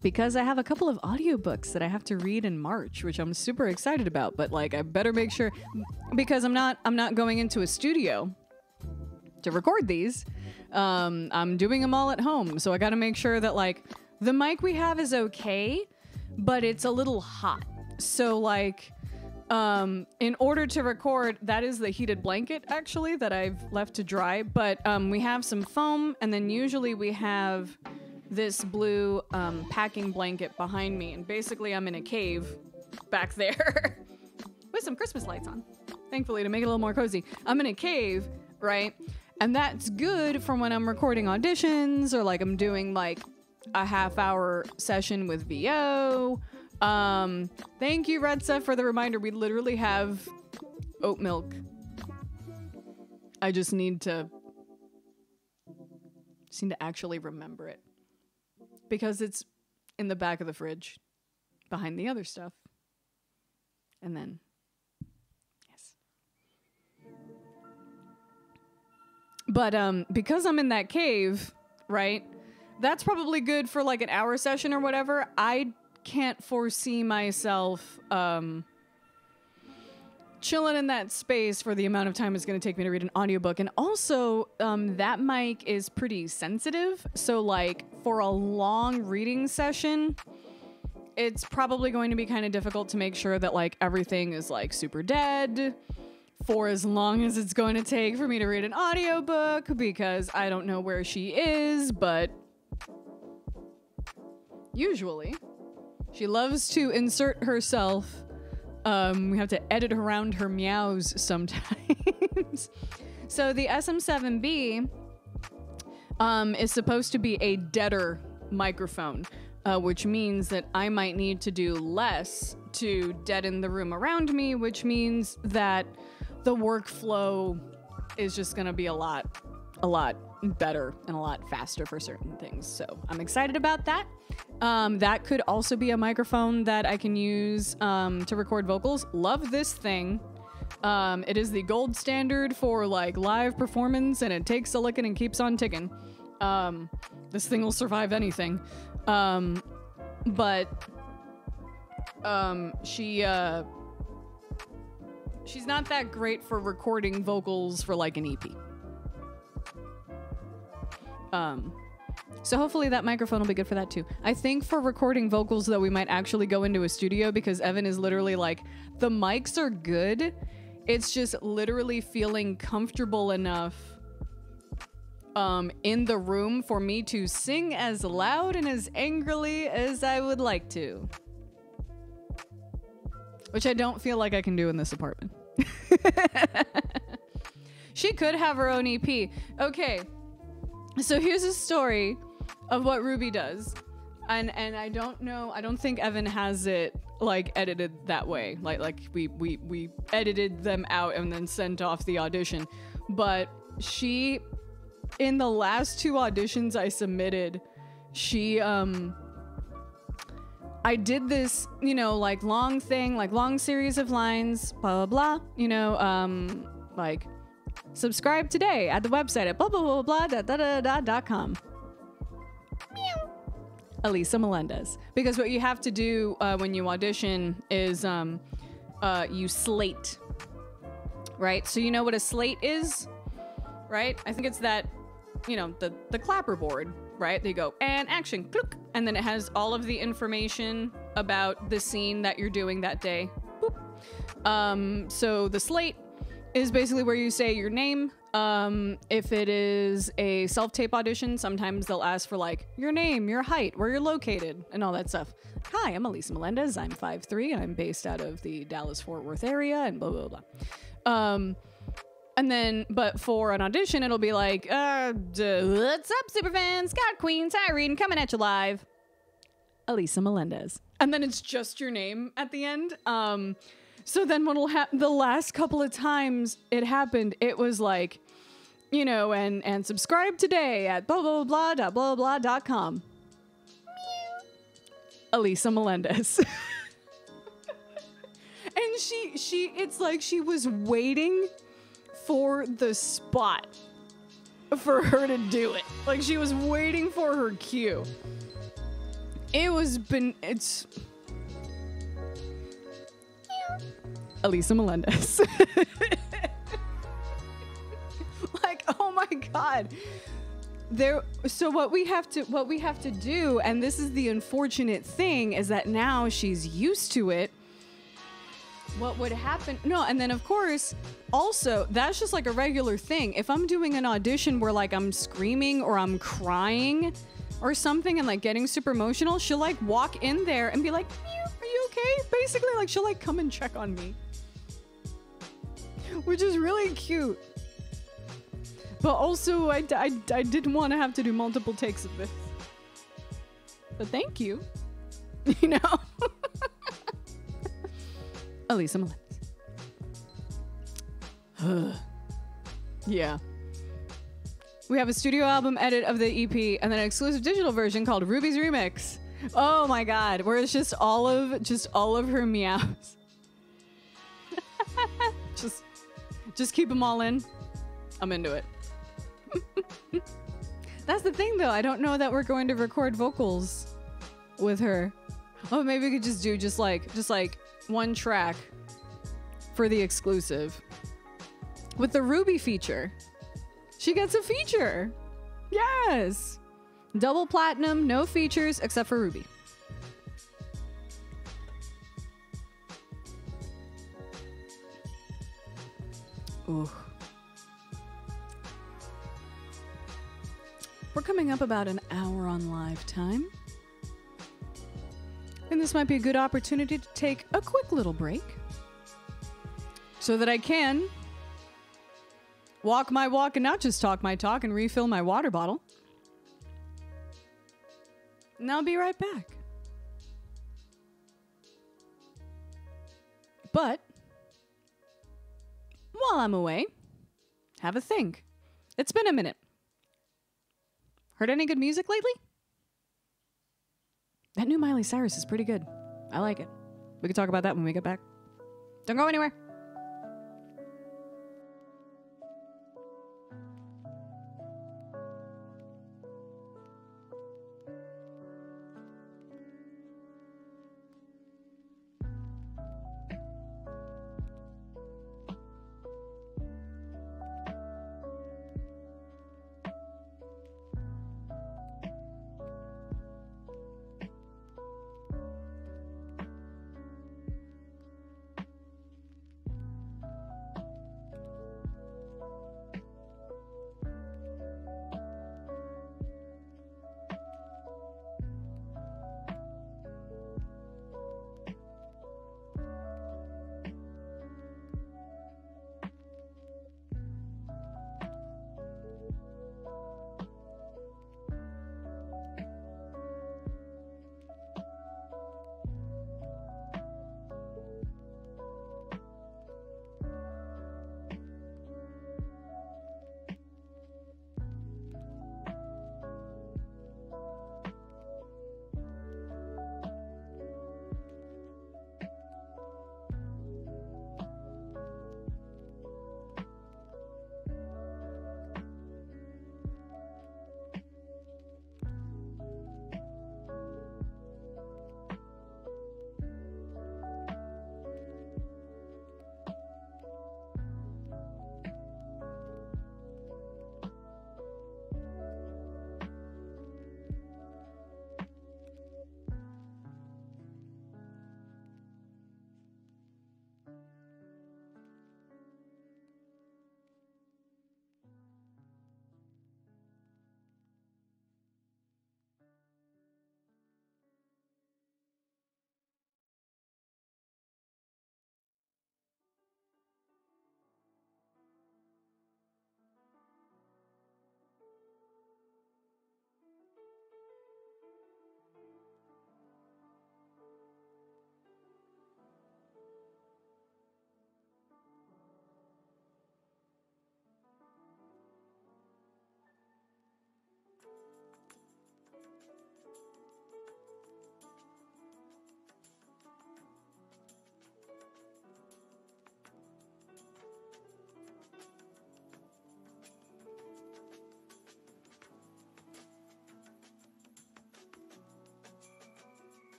Because I have a couple of audiobooks that I have to read in March, which I'm super excited about, but like I better make sure, because I'm not going into a studio to record these. I'm doing them all at home, so I got to make sure that like the mic we have is okay, but it's a little hot. So like in order to record, that is the heated blanket actually that I've left to dry, but we have some foam, and then usually we have this blue packing blanket behind me, and basically I'm in a cave back there with some Christmas lights on, thankfully, to make it a little more cozy. I'm in a cave, right? And that's good for when I'm recording auditions, or like I'm doing like a half-hour session with VO. Thank you, Redsa, for the reminder. We literally have oat milk. I just need to actually remember it, because it's in the back of the fridge behind the other stuff. And then, yes. But because I'm in that cave, right? That's probably good for like an hour session or whatever. I can't foresee myself chilling in that space for the amount of time it's going to take me to read an audiobook. And also, that mic is pretty sensitive. So like for a long reading session, it's probably going to be kind of difficult to make sure that like everything is like super dead for as long as it's going to take for me to read an audiobook, because I don't know where she is, but usually she loves to insert herself. We have to edit around her meows sometimes. So the SM7B is supposed to be a deader microphone, which means that I might need to do less to deaden the room around me, which means that the workflow is just going to be a lot a lot better and a lot faster for certain things. So I'm excited about that. That could also be a microphone that I can use to record vocals. Love this thing. It is the gold standard for like live performance, and it takes a licking and keeps on ticking. This thing will survive anything. She's not that great for recording vocals for like an EP. So hopefully that microphone will be good for that too. I think for recording vocals though, we might actually go into a studio, because Evan is literally like, the mics are good. It's just literally feeling comfortable enough in the room for me to sing as loud and as angrily as I would like to. Which I don't feel like I can do in this apartment. She could have her own EP. Okay, so here's a story of what Ruby does. And I don't know, I don't think Evan has it like edited that way. Like we edited them out and then sent off the audition. But she, in the last 2 auditions I submitted, she I did this, you know, like long thing, like long series of lines, blah, blah, blah, you know, like subscribe today at the website at blah, blah, blah, blah, .com. Meow. Elisa Melendez. Because what you have to do when you audition is you slate, right? So you know what a slate is, right? I think it's that, you know, the clapperboard, right? They go, and action, click, and then it has all of the information about the scene that you're doing that day. Boop. So the slate is basically where you say your name. If it is a self-tape audition, sometimes they'll ask for like your name, your height, where you're located, and all that stuff. Hi, I'm Elisa Melendez. I'm 5'3", and I'm based out of the Dallas-Fort Worth area, and blah, blah, blah. And then, but for an audition, it'll be like, what's up, superfans? Scott Queen, Tyrene, coming at you live. Elisa Melendez. And then it's just your name at the end. So then what'll happen, the last couple of times it happened, it was like, you know, and subscribe today at blah, blah, blah, blah, blah, blah, .com. Elisa Melendez. And it's like she was waiting for the spot for her to do it. Like she was waiting for her cue. It's Elisa Melendez. Like, oh my God. So what we have to do, and this is the unfortunate thing, is that now she's used to it. What would happen? No, and then of course, also, that's just like a regular thing. If I'm doing an audition where like I'm screaming or I'm crying or something and like getting super emotional, she'll like walk in there and be like, are you okay? Basically, like she'll like come and check on me. Which is really cute. But also, I didn't want to have to do multiple takes of this. But thank you. You know? Elisa Melendez. Yeah. We have a studio album edit of the EP and then an exclusive digital version called Ruby's Remix. Oh my God, where it's just all of her meows. just keep them all in. I'm into it. That's the thing though, I don't know that we're going to record vocals with her. Oh, maybe we could just do just like one track for the exclusive. With the Ruby feature. She gets a feature. Yes. Double platinum, no features except for Ruby. Ooh. We're coming up about an hour on live time. And this might be a good opportunity to take a quick little break so that I can walk my walk and not just talk my talk and refill my water bottle. And I'll be right back. But while I'm away, have a think. It's been a minute. Heard any good music lately? That new Miley Cyrus is pretty good. I like it. We can talk about that when we get back. Don't go anywhere.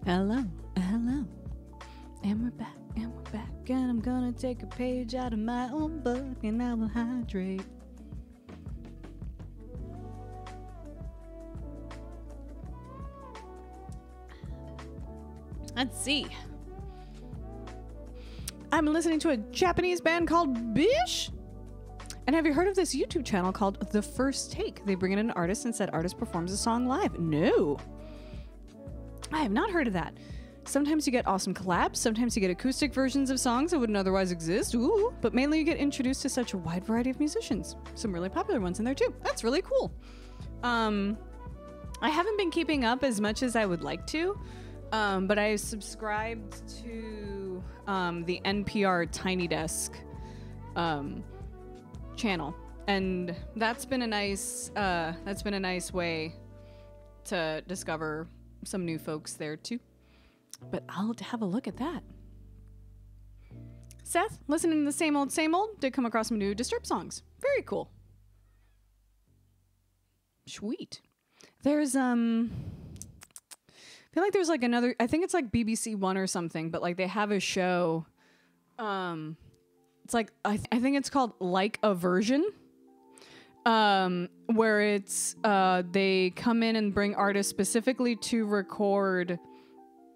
Hello, hello. And we're back, and we're back. And I'm gonna take a page out of my own book and I will hydrate. Let's see. I'm listening to a Japanese band called Bish. And have you heard of this YouTube channel called The First Take? They bring in an artist and said artist performs a song live. No. I have not heard of that. Sometimes you get awesome collabs. Sometimes you get acoustic versions of songs that wouldn't otherwise exist. Ooh. But mainly you get introduced to such a wide variety of musicians. Some really popular ones in there too. That's really cool. I haven't been keeping up as much as I would like to. But I subscribed to the NPR Tiny Desk channel. And that's been a nice way to discover some new folks there too. But I'll have a look at that. Seth, listening to the same old, did come across some new Disturbed songs. Very cool. Sweet. There's I feel like there's like another, I think it's like BBC One or something, but like they have a show. It's like I think it's called Like a Version. Where it's they come in and bring artists specifically to record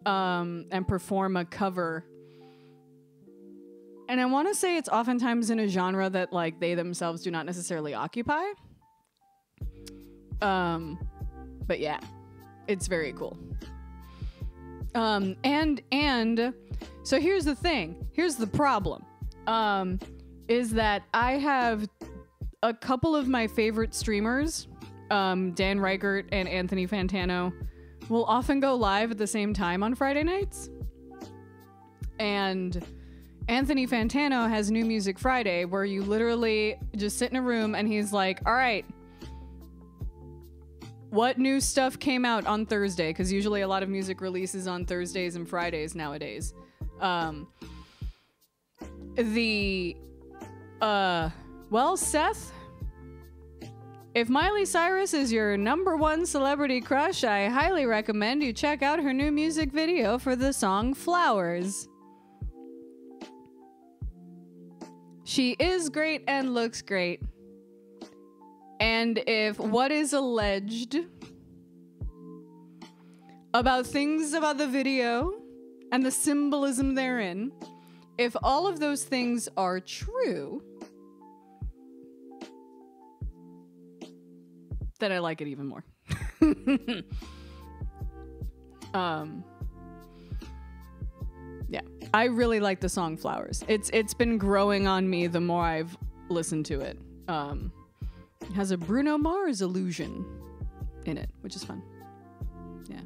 and perform a cover. And I want to say it's oftentimes in a genre that like they themselves do not necessarily occupy. But yeah, it's very cool. And so here's the thing. Here's the problem. Is that I have a couple of my favorite streamers, Dan Reichert and Anthony Fantano, will often go live at the same time on Friday nights. And Anthony Fantano has New Music Friday, where you literally just sit in a room and he's like, all right, what new stuff came out on Thursday? Because usually a lot of music releases on Thursdays and Fridays nowadays. Well, Seth, if Miley Cyrus is your #1 celebrity crush, I highly recommend you check out her new music video for the song Flowers. She is great and looks great. And if what is alleged about things about the video and the symbolism therein, if all of those things are true, then I like it even more. Yeah, I really like the song Flowers. It's been growing on me the more I've listened to it. It has a Bruno Mars illusion in it, which is fun. Yeah.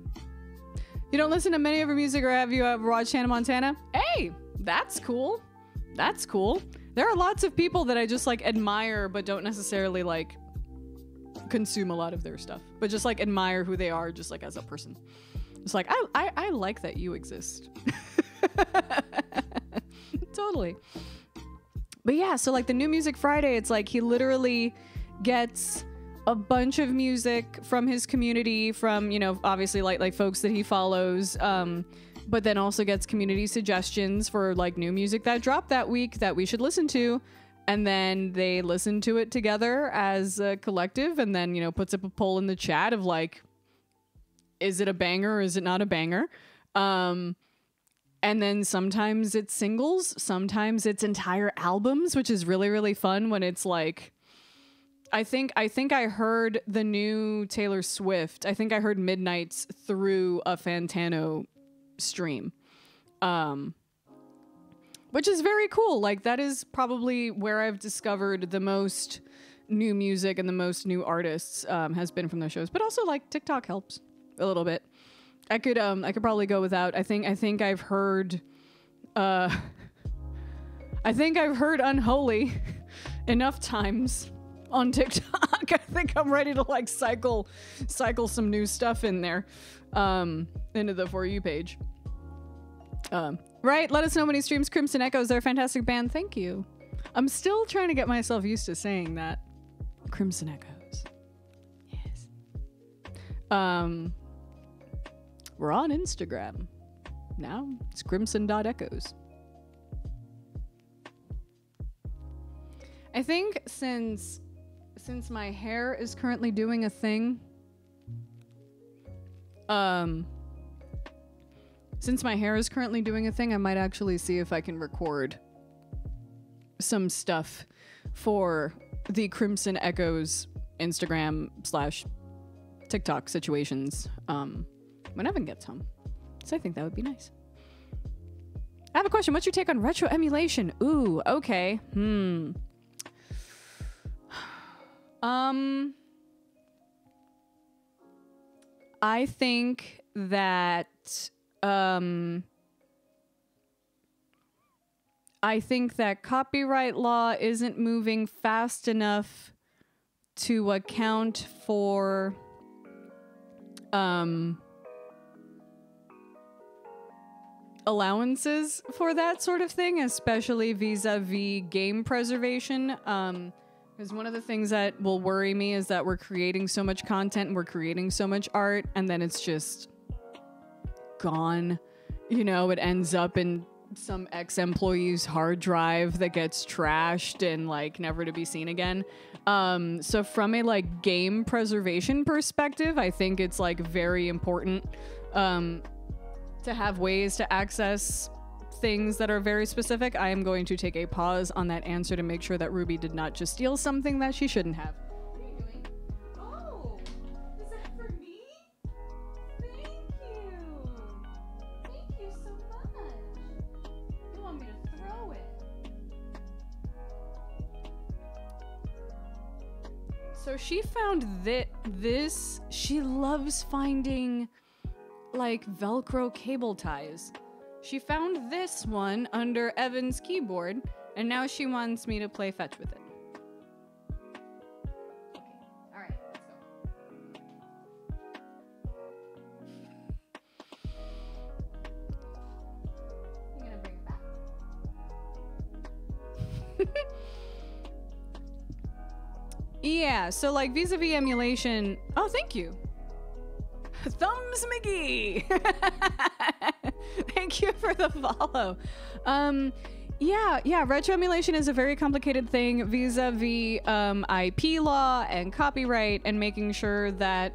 You don't listen to many of her music, or have you ever watched Hannah Montana? Hey, that's cool. That's cool. There are lots of people that I just like admire, but don't necessarily like consume a lot of their stuff, but just like admire who they are, just like as a person. It's like, I like that you exist. Totally. But yeah, so like the New Music Friday, it's like he literally gets a bunch of music from his community, from, you know, obviously like folks that he follows, but then also gets community suggestions for like new music that dropped that week that we should listen to. And then they listen to it together as a collective, and then, you know, puts up a poll in the chat of like, is it a banger or is it not a banger? And then sometimes it's singles, sometimes it's entire albums, which is really, really fun when it's like, I think I heard the new Taylor Swift. I think I heard Midnights through a Fantano stream. Which is very cool. Like, that is probably where I've discovered the most new music and the most new artists, has been from those shows. But also, like, TikTok helps a little bit. I could probably go without. I think I've heard, I think I've heard Unholy enough times on TikTok. I think I'm ready to like cycle some new stuff in there, into the For You page. Right? Let us know when he streams Crimson Echoes. They're a fantastic band. Thank you. I'm still trying to get myself used to saying that. Crimson Echoes. Yes. We're on Instagram. Now it's crimson.echoes. I think since my hair is currently doing a thing, since my hair is currently doing a thing, I might actually see if I can record some stuff for the Crimson Echoes Instagram / TikTok situations when Evan gets home. So I think that would be nice. I have a question. What's your take on retro emulation? Ooh, okay. I think that copyright law isn't moving fast enough to account for allowances for that sort of thing, especially vis-a-vis game preservation. Because one of the things that will worry me is that we're creating so much content and we're creating so much art, and then it's just gone. You know, it ends up in some ex-employee's hard drive that gets trashed and like never to be seen again. So from a like game preservation perspective, I think it's like very important to have ways to access things that are very specific, I am going to take a pause on that answer to make sure that Ruby did not just steal something that she shouldn't have. What are you doing? Oh, is that for me? Thank you. Thank you so much. You want me to throw it? So she found this. She loves finding like Velcro cable ties. She found this one under Evan's keyboard, and now she wants me to play fetch with it. Okay. All right, let's go. I'm gonna bring it back. Yeah, so like vis-a-vis emulation. Oh, thank you. Thumbs McGee. Thank you for the follow. Yeah, retro emulation is a very complicated thing vis-a-vis IP law and copyright, and making sure that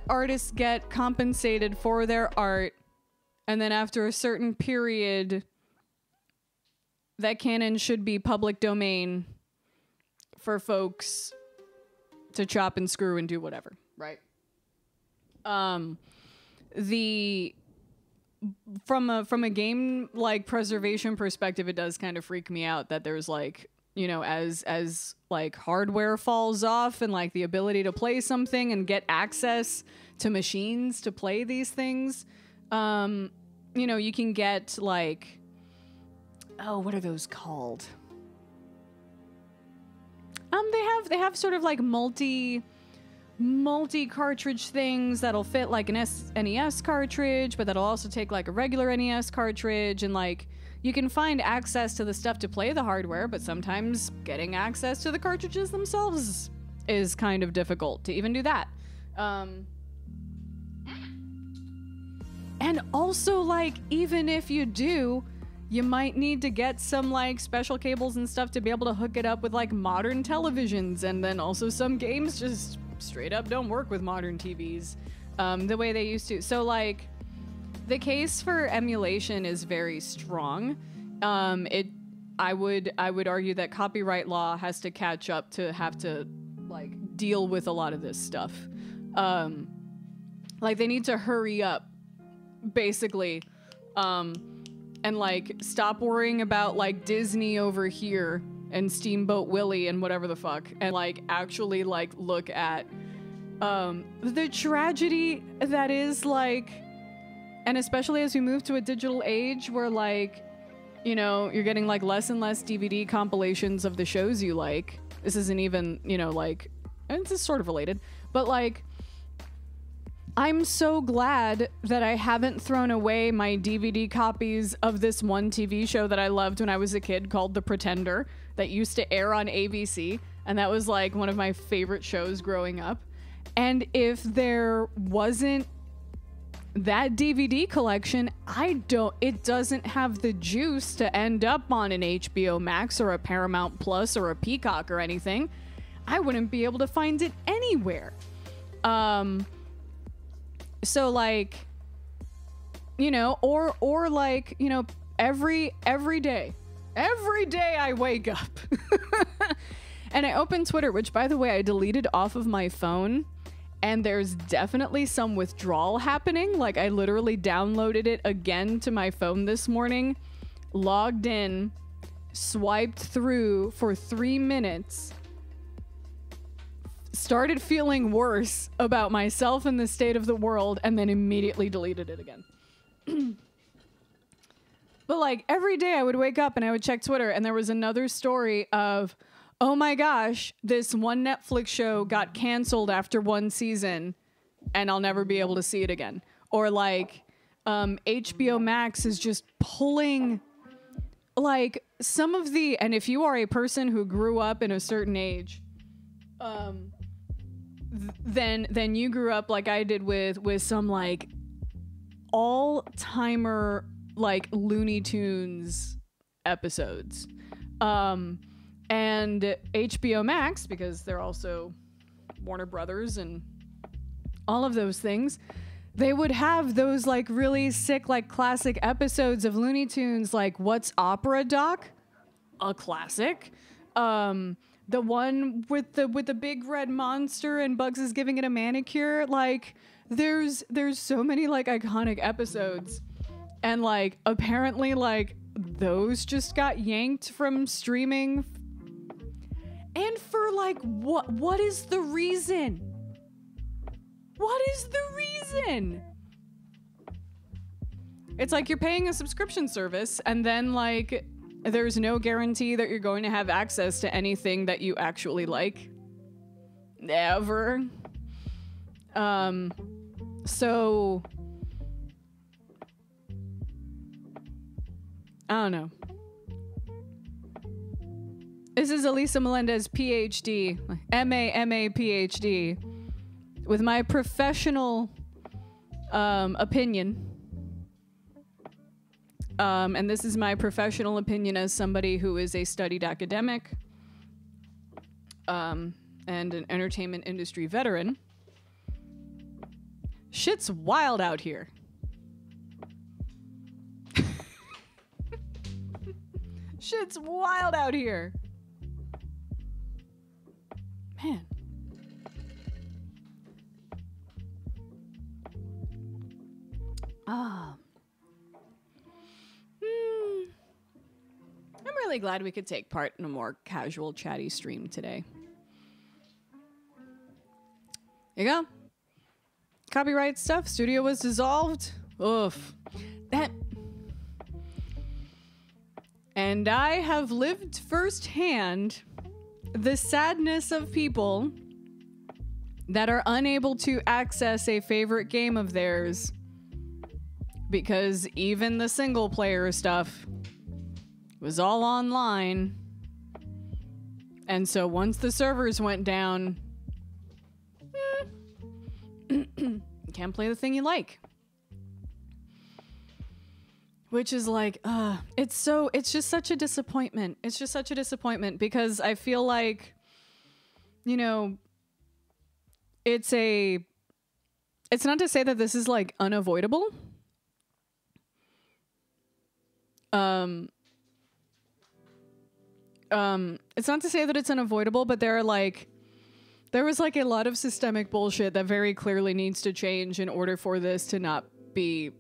artists get compensated for their art, and then after a certain period that canon should be public domain for folks to chop and screw and do whatever, right? From a game like preservation perspective, it does kind of freak me out that there's like, you know, as like hardware falls off and like the ability to play something and get access to machines to play these things, you know, you can get like, oh, what are those called? They have sort of like multi cartridge things that'll fit like an NES cartridge, but that'll also take like a regular NES cartridge, and like you can find access to the stuff to play the hardware, but sometimes getting access to the cartridges themselves is kind of difficult to even do that. And also, like, even if you do, you might need to get some like special cables and stuff to be able to hook it up with like modern televisions, and then also some games just straight up don't work with modern TVs the way they used to. So like the case for emulation is very strong. I would argue that copyright law has to catch up to have to like deal with a lot of this stuff. Like they need to hurry up basically, and like stop worrying about like Disney over here and Steamboat Willie and whatever the fuck, and like actually like look at the tragedy that is like, and especially as we move to a digital age where like, you know, you're getting like less and less DVD compilations of the shows you like. This isn't even, you know, like, and it's sort of related, but like I'm so glad that I haven't thrown away my DVD copies of this one TV show that I loved when I was a kid called The Pretender that used to air on ABC, and that was like one of my favorite shows growing up. And if there wasn't that DVD collection, it doesn't have the juice to end up on an HBO Max or a Paramount Plus or a Peacock or anything. I wouldn't be able to find it anywhere. So like, you know, or like, you know, every day I wake up and I open Twitter, which by the way, I deleted off of my phone, and there's definitely some withdrawal happening. Like I literally downloaded it again to my phone this morning, logged in, swiped through for 3 minutes, started feeling worse about myself and the state of the world, and then immediately deleted it again. But like every day I would wake up and I would check Twitter, and there was another story of, oh my gosh, this one Netflix show got canceled after one season and I'll never be able to see it again. Or like HBO Max is just pulling like some of the, and if you are a person who grew up in a certain age, then you grew up like I did with some like all-timer like Looney Tunes episodes. And HBO Max, because they're also Warner Brothers and all of those things, they would have those like really sick, like classic episodes of Looney Tunes, like What's Opera Doc? A classic. The one with the big red monster and Bugs is giving it a manicure. Like there's so many like iconic episodes. And like apparently like those just got yanked from streaming. And for like what is the reason? What is the reason? It's like you're paying a subscription service and then like there's no guarantee that you're going to have access to anything that you actually like. Ever. So I don't know. This is Elisa Melendez, PhD, MA, PhD, with my professional opinion. And this is my professional opinion as somebody who is a studied academic and an entertainment industry veteran. Shit's wild out here. Shit's wild out here. Man. I'm really glad we could take part in a more casual, chatty stream today. There you go. Copyright stuff. Studio was dissolved. Oof. And I have lived firsthand the sadness of people that are unable to access a favorite game of theirs because even the single player stuff was all online. And so once the servers went down, you can't play the thing you like. Which is like, it's just such a disappointment. It's just such a disappointment because I feel like, you know, it's not to say that this is like unavoidable. It's not to say that it's unavoidable, but there was like a lot of systemic bullshit that very clearly needs to change in order for this to not be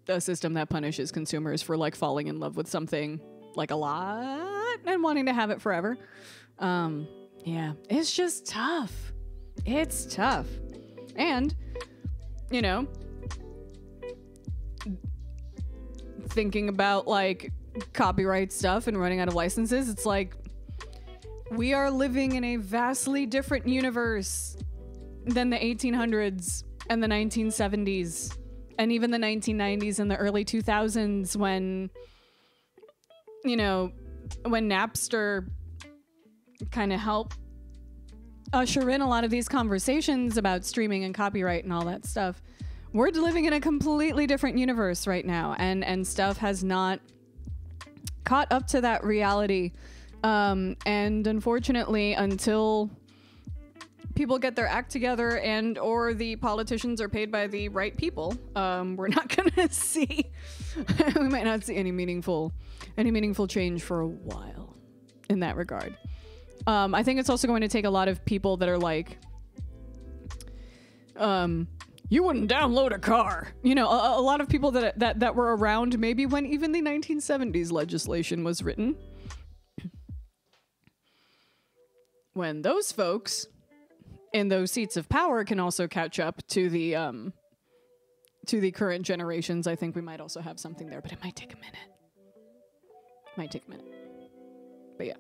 a system that punishes consumers for like falling in love with something like a lot and wanting to have it forever. Yeah, it's just tough. It's tough. And, you know, thinking about like copyright stuff and running out of licenses, it's like we are living in a vastly different universe than the 1800s and the 1970s and even the 1990s and the early 2000s when, you know, when Napster kind of helped usher in a lot of these conversations about streaming and copyright and all that stuff. We're living in a completely different universe right now, and stuff has not caught up to that reality. And unfortunately, until people get their act together and or the politicians are paid by the right people, we're not gonna see we might not see any meaningful change for a while in that regard. I think it's also going to take a lot of people that are like, you wouldn't download a car. You know, a lot of people that were around maybe when even the 1970s legislation was written. When those folks in those seats of power can also catch up to the current generations, I think we might also have something there, but it might take a minute. Might take a minute. But yeah.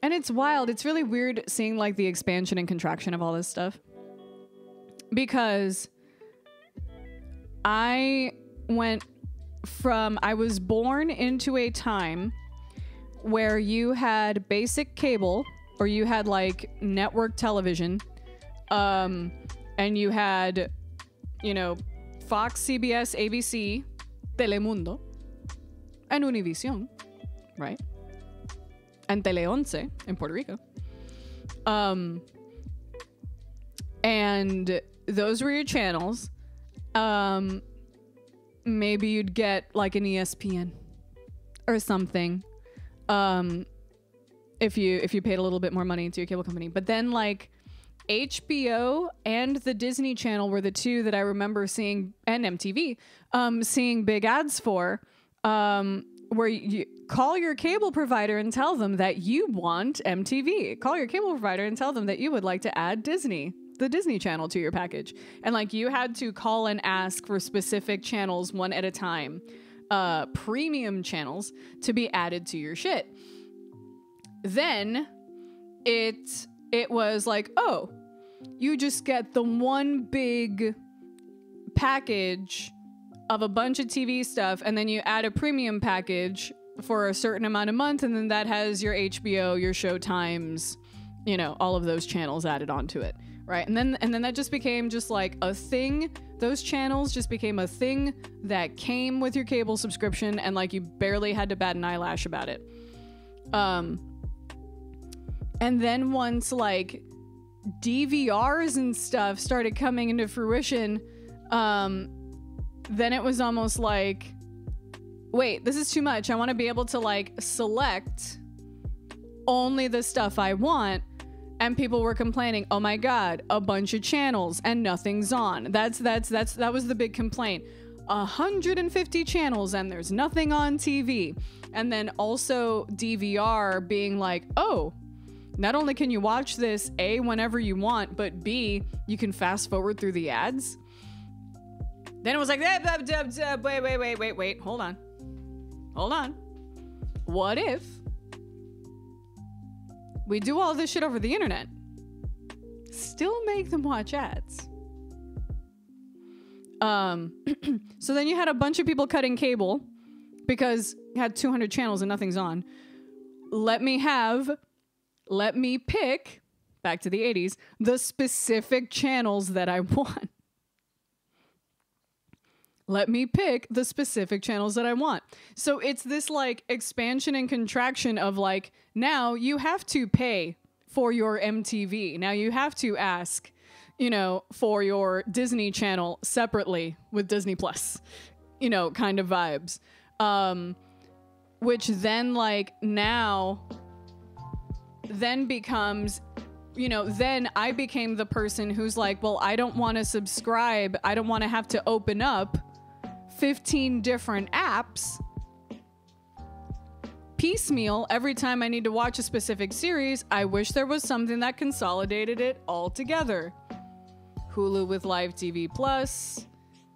And it's wild. It's really weird seeing like the expansion and contraction of all this stuff. Because I was born into a time where you had basic cable, or you had like network television, and you had, you know, Fox, CBS, ABC, Telemundo, and Univision, right? And Tele 11 in Puerto Rico. And those were your channels. Maybe you'd get like an ESPN or something. If you paid a little bit more money to your cable company. But then like HBO and the Disney Channel were the two that I remember seeing, and MTV, seeing big ads for, where you call your cable provider and tell them that you want MTV. Call your cable provider and tell them that you would like to add Disney, the Disney Channel, to your package. And like you had to call and ask for specific channels one at a time, premium channels to be added to your shit. Then it was like, oh, you just get the one big package of a bunch of TV stuff, and then you add a premium package for a certain amount a month, and then that has your HBO, your Showtimes, you know, all of those channels added onto it, right? And then that just became just like a thing. Those channels just became a thing that came with your cable subscription, and like you barely had to bat an eyelash about it. And then once like DVRs and stuff started coming into fruition, then it was almost like, wait, this is too much. I want to be able to like select only the stuff I want. And people were complaining, oh my God, a bunch of channels and nothing's on. That was the big complaint. 150 channels and there's nothing on TV. And then also DVR being like, oh, not only can you watch this A, whenever you want, but B, you can fast forward through the ads. Then it was like, wait, hold on. What if we do all this shit over the internet, still make them watch ads? So then you had a bunch of people cutting cable because you had 200 channels and nothing's on. Let me pick, back to the 80s, the specific channels that I want. Let me pick the specific channels that I want. So it's this like expansion and contraction of like, now you have to pay for your MTV. Now you have to ask, you know, for your Disney Channel separately with Disney Plus, you know, kind of vibes. Which then like now then becomes, you know, then I became the person who's like, well, I don't want to subscribe. I don't want to have to open up 15 different apps piecemeal every time I need to watch a specific series. I wish there was something that consolidated it all together. Hulu with Live TV Plus.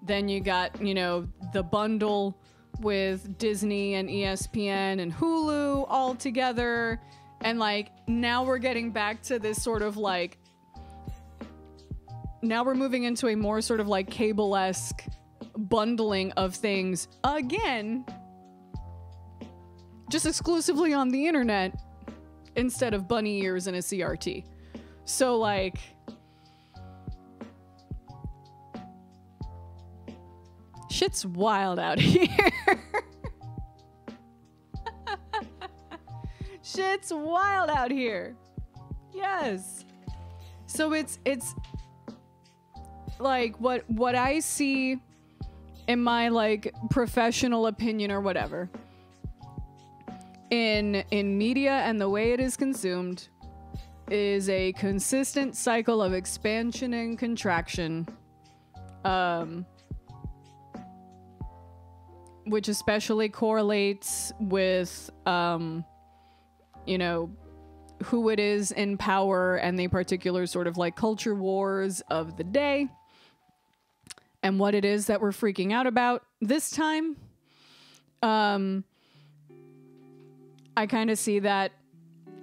Then you got, you know, the bundle with Disney and ESPN and Hulu all together. And like, now we're getting back to this sort of like, now we're moving into a more sort of like cable-esque bundling of things again, just exclusively on the internet instead of bunny ears and a CRT. So like, shit's wild out here. Shit's wild out here. Yes. So it's like what I see in my like professional opinion or whatever in media and the way it is consumed is a consistent cycle of expansion and contraction, which especially correlates with you know, who it is in power and the particular sort of like culture wars of the day and what it is that we're freaking out about this time. I kind of see that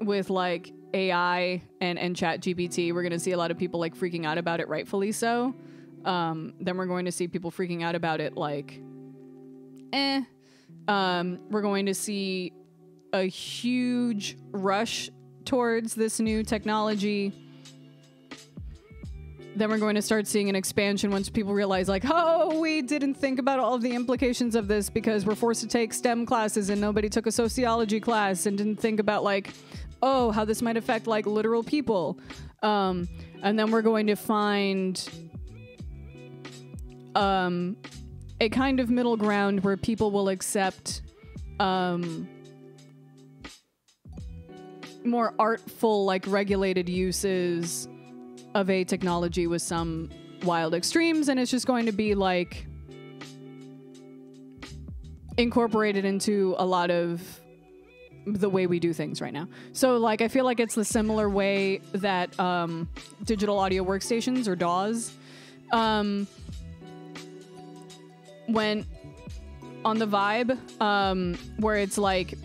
with like AI and chat GPT. We're going to see a lot of people like freaking out about it, rightfully so. Then we're going to see people freaking out about it like, we're going to see a huge rush towards this new technology. Then we're going to start seeing an expansion once people realize like, oh, we didn't think about all of the implications of this because we're forced to take STEM classes and nobody took a sociology class and didn't think about like, oh, how this might affect like literal people. And then we're going to find a kind of middle ground where people will accept more artful, like regulated uses of a technology with some wild extremes, and it's just going to be like incorporated into a lot of the way we do things right now. So like I feel like it's the similar way that digital audio workstations, or DAWs, went on the vibe, where it's like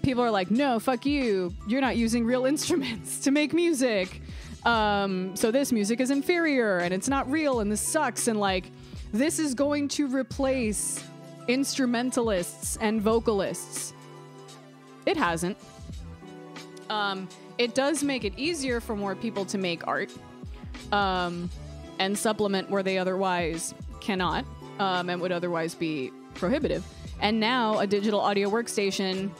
people are like, no, fuck you, you're not using real instruments to make music, so this music is inferior and it's not real and this sucks, and like this is going to replace instrumentalists and vocalists. It hasn't. It does make it easier for more people to make art, and supplement where they otherwise cannot, and would otherwise be prohibitive. And now a digital audio workstation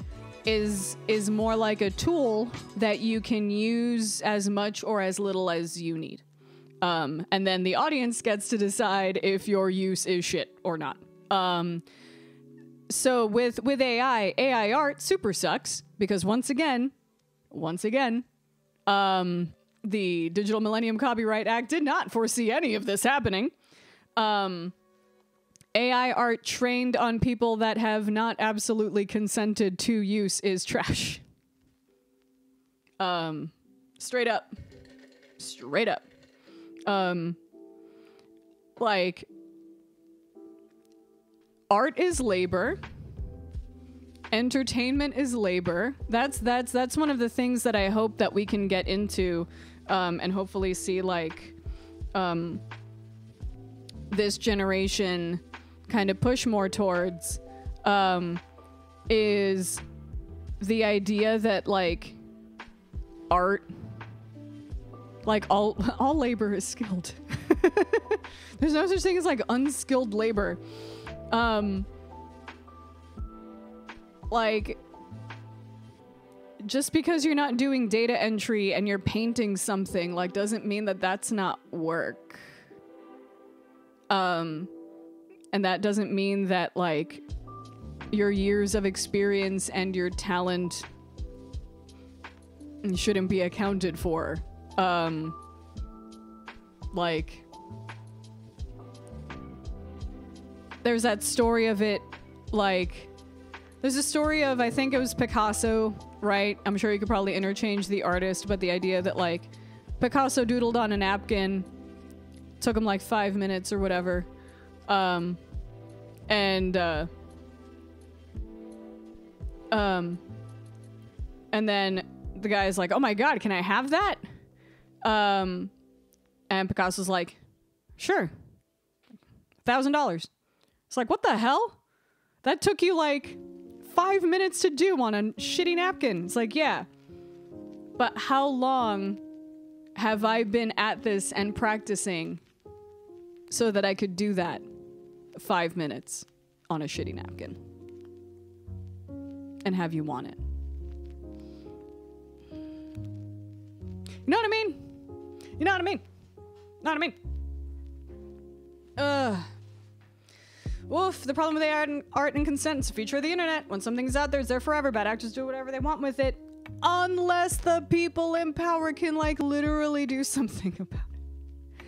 is more like a tool that you can use as much or as little as you need. And then the audience gets to decide if your use is shit or not. So with AI art super sucks, because once again, the Digital Millennium Copyright Act did not foresee any of this happening. AI art trained on people that have not absolutely consented to use is trash. Straight up. Like, art is labor. Entertainment is labor. That's one of the things that I hope that we can get into, and hopefully see like this generation kind of push more towards, is the idea that like art, like all labor is skilled. There's no such thing as like unskilled labor. Like, just because you're not doing data entry and you're painting something, like, doesn't mean that that's not work. And that doesn't mean that, like, your years of experience and your talent shouldn't be accounted for. Like, there's that story of it, like, there's a story of, I think it was Picasso, right? I'm sure you could probably interchange the artist, but the idea that, like, Picasso doodled on a napkin, took him like 5 minutes or whatever, and then the guy's like, oh my god, can I have that? And Picasso's like, sure, $1,000. It's like, what the hell? That took you like 5 minutes to do on a shitty napkin. It's like, yeah, but how long have I been at this and practicing so that I could do that 5 minutes on a shitty napkin and have you want it? You know what I mean? You know what I mean? Know what I mean? Woof, the problem with art and consent is a feature of the internet. When something's out there, it's there forever. Bad actors do whatever they want with it. Unless the people in power can, like, literally do something about it.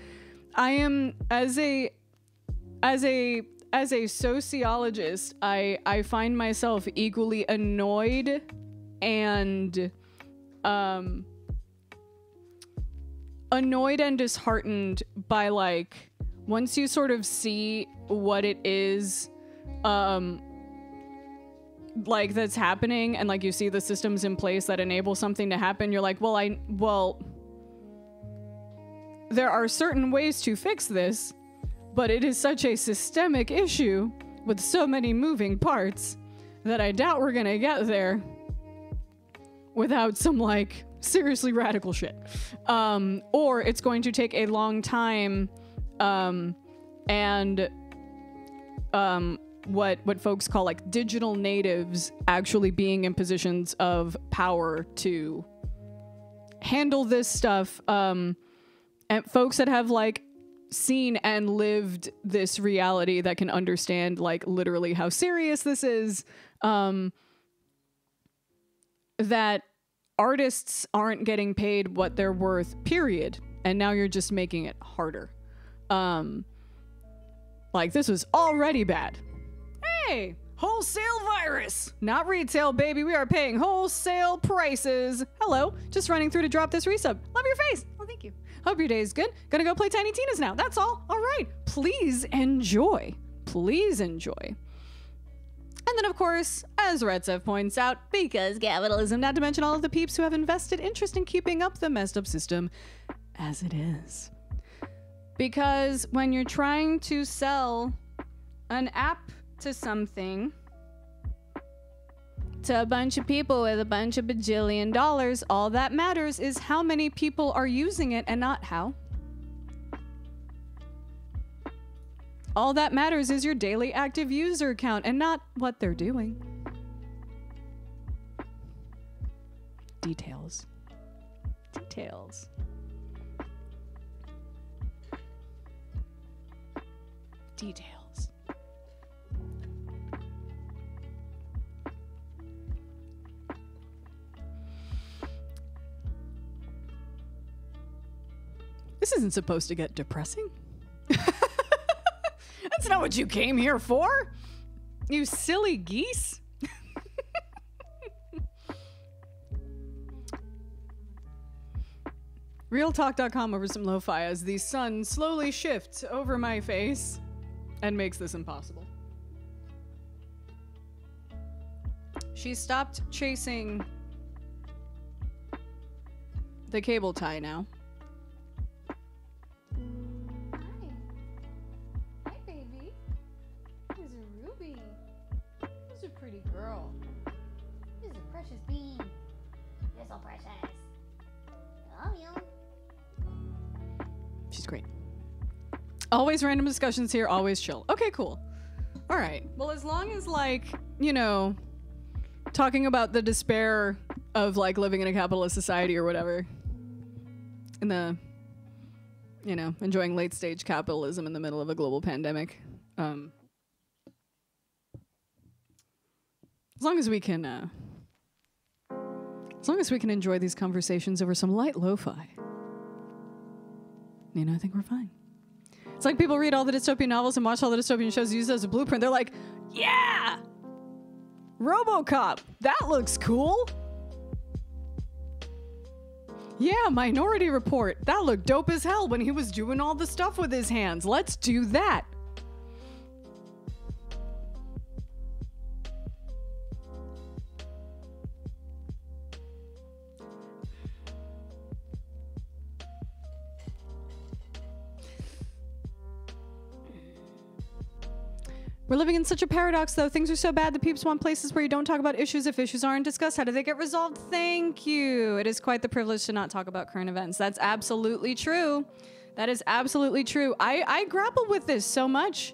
I am, as a sociologist, I find myself equally annoyed and disheartened by, like, once you sort of see what it is, like, that's happening, and, like, you see the systems in place that enable something to happen, you're like, well, there are certain ways to fix this, but it is such a systemic issue with so many moving parts that I doubt we're gonna get there without some, like, seriously radical shit. Or it's going to take a long time, and what folks call, like, digital natives actually being in positions of power to handle this stuff, and folks that have like seen and lived this reality that can understand like literally how serious this is, that artists aren't getting paid what they're worth, period. And now you're just making it harder. Like, this was already bad. Hey, wholesale virus. Not retail, baby. We are paying wholesale prices. Hello, just running through to drop this resub. Love your face. Oh, thank you. Hope your day is good. Gonna go play Tiny Tina's now. That's all. All right. Please enjoy. Please enjoy. And then, of course, as Retsev points out, because capitalism, not to mention all of the peeps who have invested interest in keeping up the messed up system as it is. Because when you're trying to sell an app to something to a bunch of people with a bunch of bajillion dollars, all that matters is how many people are using it and not how. All that matters is your daily active user count and not what they're doing. Details. Details. Details. This isn't supposed to get depressing. That's not what you came here for, you silly geese. Realtalk.com over some lo-fi as the sun slowly shifts over my face and makes this impossible. She stopped chasing the cable tie now. Hi, baby. Who's a Ruby? Who's a pretty girl? Who's a precious bean? You're so precious. Love you. She's great. Always random discussions here, always chill. Okay, cool. All right. Well, as long as, like, you know, talking about the despair of, like, living in a capitalist society or whatever, in the, you know, enjoying late stage capitalism in the middle of a global pandemic. As long as we can enjoy these conversations over some light lo-fi, you know, I think we're fine. It's like people read all the dystopian novels and watch all the dystopian shows used as a blueprint. They're like, yeah, RoboCop, that looks cool. Yeah, Minority Report, that looked dope as hell when he was doing all the stuff with his hands. Let's do that. We're living in such a paradox, though. Things are so bad, the peeps want places where you don't talk about issues if issues aren't discussed. How do they get resolved? Thank you. It is quite the privilege to not talk about current events. That's absolutely true. That is absolutely true. I grapple with this so much.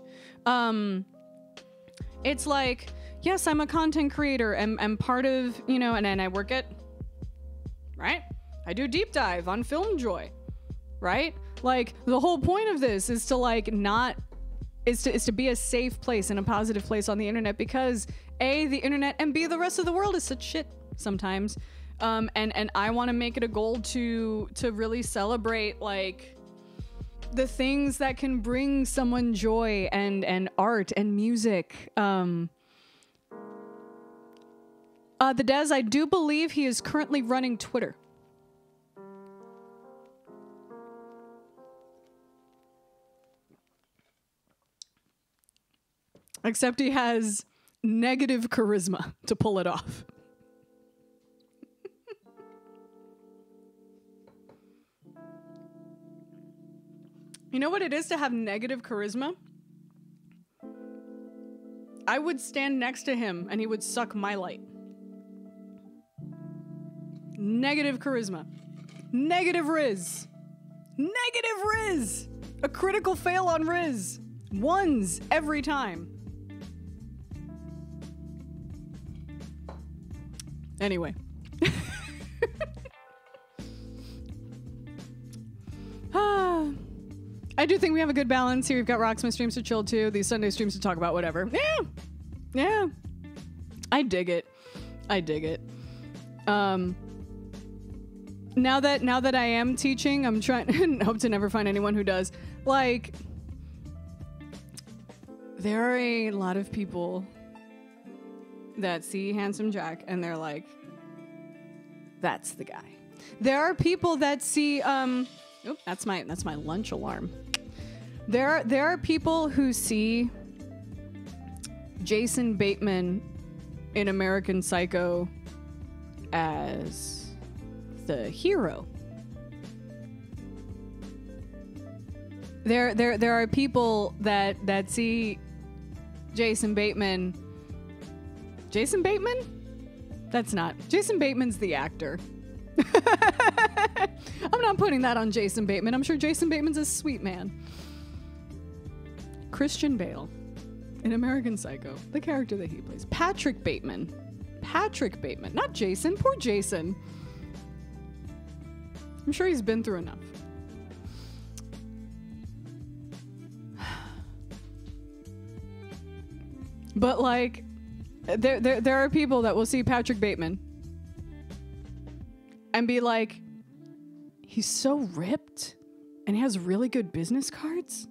It's like, yes, I'm a content creator and part of, you know, and I work at, right? I do deep dive on FilmJoy, right? Like, the whole point of this is to, like, not... is to be a safe place and a positive place on the internet, because A, the internet, and B, the rest of the world is such shit sometimes. And I want to make it a goal to really celebrate, like, the things that can bring someone joy and art and music. The Dez, I do believe he is currently running Twitter. Except he has negative charisma to pull it off. You know what it is to have negative charisma? I would stand next to him and he would suck my light. Negative charisma. Negative Riz. Negative Riz. A critical fail on Riz. Ones every time. I do think we have a good balance here. We've got Rocksmith streams to chill too. These Sunday streams to talk about whatever. Yeah. Yeah. I dig it. I dig it. Now that I am teaching, I'm trying hope to never find anyone who does. Like, there are a lot of people that see Handsome Jack and they're like, that's the guy. There are people that see that's my lunch alarm. There are people who see Jason Bateman in American Psycho as the hero. There are people that see Jason Bateman. Jason Bateman? That's not. Jason Bateman's the actor. I'm not putting that on Jason Bateman. I'm sure Jason Bateman's a sweet man. Christian Bale in American Psycho, the character that he plays. Patrick Bateman. Patrick Bateman, not Jason. Poor Jason. I'm sure he's been through enough. But like, there are people that will see Patrick Bateman and be like, he's so ripped and he has really good business cards.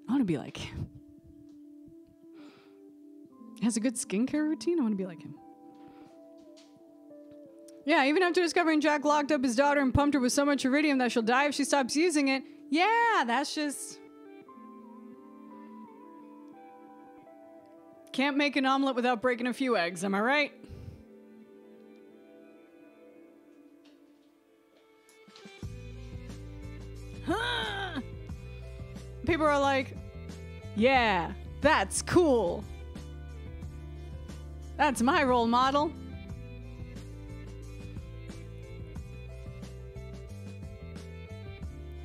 I want to be like him. He has a good skincare routine. I want to be like him. Yeah, even after discovering Jack locked up his daughter and pumped her with so much iridium that she'll die if she stops using it. Yeah, that's just... Can't make an omelet without breaking a few eggs, am I right? Huh. People are like, yeah, that's cool. That's my role model.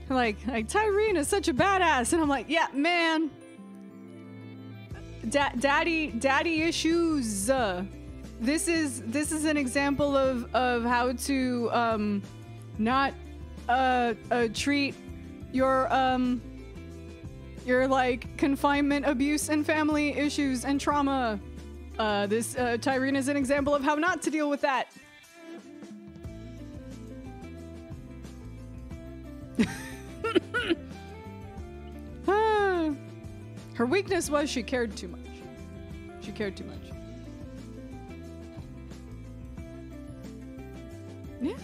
Like Tyrene is such a badass, and I'm like, yeah, man. Daddy issues. This is an example of how to not treat your like confinement, abuse, and family issues and trauma. This Tyrene is an example of how not to deal with that. Her weakness was she cared too much. She cared too much. Yeah.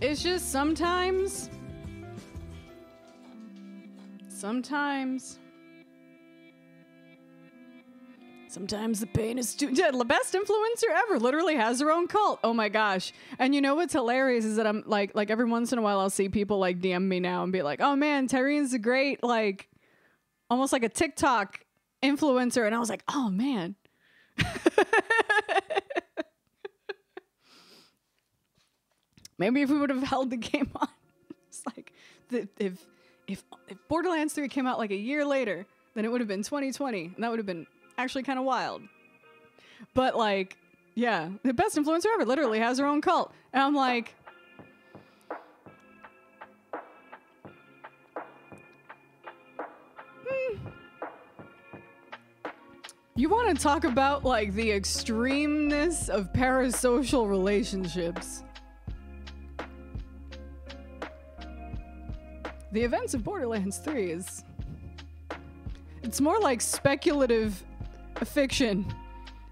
It's just sometimes the pain is too... Yeah, the best influencer ever literally has her own cult. Oh my gosh. And you know what's hilarious is that I'm like every once in a while I'll see people like DM me now and be like, oh man, Tyrene's a great, like, almost like a TikTok influencer. And I was like, oh man. Maybe if we would have held the game on. It's like, if Borderlands 3 came out like a year later, then it would have been 2020. And that would have been actually kind of wild. But like, yeah, the best influencer ever literally has her own cult. And I'm like, you want to talk about like the extremeness of parasocial relationships? The events of Borderlands 3 is... It's more like speculative fiction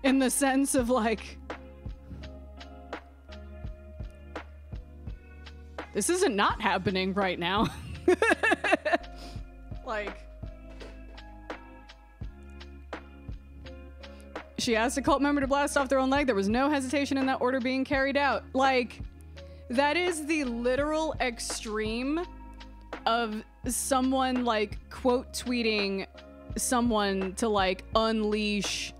in the sense of like... This isn't not happening right now. Like... She asked a cult member to blast off their own leg. There was no hesitation in that order being carried out. Like, that is the literal extreme of someone like quote tweeting someone to like unleash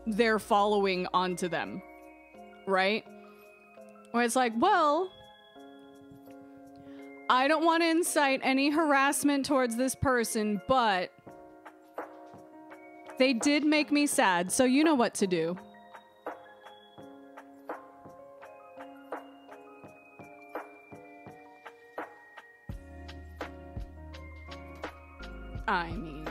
their following onto them, right? Where it's like, well, I don't want to incite any harassment towards this person, but they did make me sad, so you know what to do. I mean,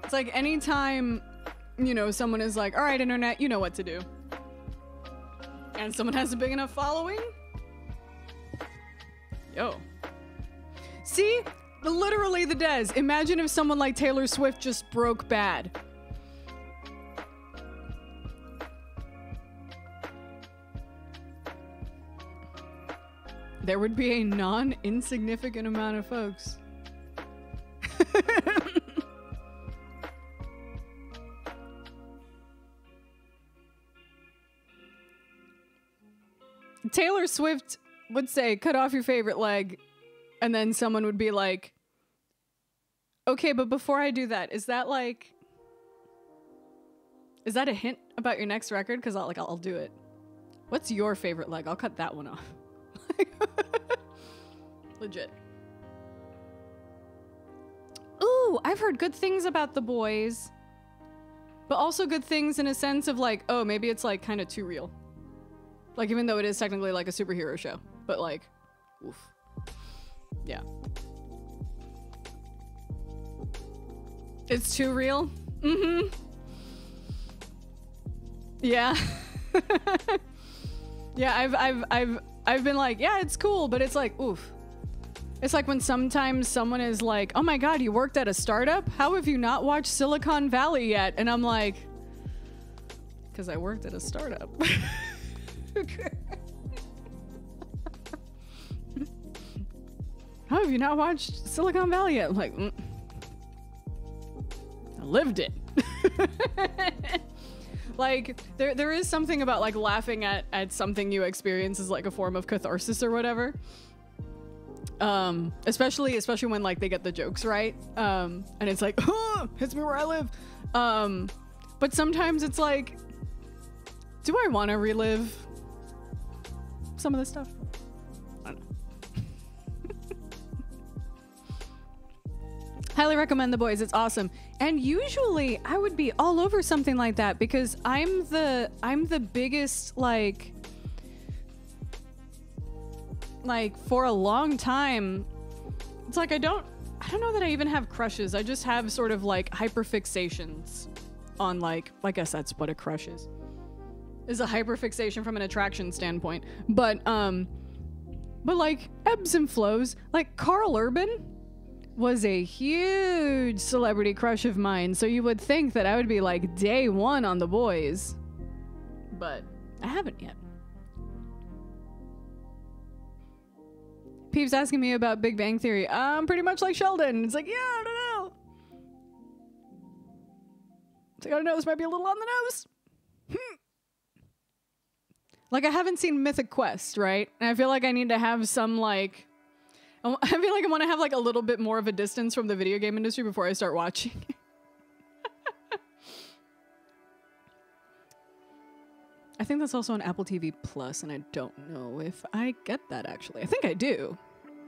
it's like anytime, you know, someone is like, all right, internet, you know what to do. And someone has a big enough following. Yo. See? Literally the Des. Imagine if someone like Taylor Swift just broke bad. There would be a non-insignificant amount of folks. Taylor Swift would say, cut off your favorite leg, and then someone would be like, okay, but before I do that, is that a hint about your next record? Because I'll do it. What's your favorite leg? I'll cut that one off. Legit. Ooh, I've heard good things about The Boys, but also good things in a sense of like, oh, maybe it's like kind of too real. Like, even though it is technically like a superhero show, but like, oof. Yeah. It's too real? Mm-hmm. Yeah. Yeah, I've been like, yeah, it's cool, but it's like, oof. It's like when sometimes someone is like, oh my god, you worked at a startup? How have you not watched Silicon Valley yet? And I'm like, because I worked at a startup. How have you not watched Silicon Valley yet? I'm like, I lived it. Like, there is something about like laughing at something you experience as like a form of catharsis or whatever. Especially when like they get the jokes right. And it's like, hits me where I live. But sometimes it's like, do I want to relive some of this stuff? I don't know. Highly recommend The Boys. It's awesome. And usually I would be all over something like that because I'm the biggest like for a long time, it's like I don't know that I even have crushes. I just have sort of like hyperfixations on like, I guess that's what a crush is a hyperfixation from an attraction standpoint. But like ebbs and flows. Like Carl Urban was a huge celebrity crush of mine, so you would think that I would be like day one on The Boys, but I haven't yet. Peeps asking me about Big Bang Theory. I'm pretty much like Sheldon. It's like, yeah, I don't know. It's like, I don't know, this might be a little on the nose. Like, I haven't seen Mythic Quest, right? And I feel like I need to have some, like, I feel like I want to have, like, a little bit more of a distance from the video game industry before I start watching. I think that's also on Apple TV Plus, and I don't know if I get that, actually. I think I do,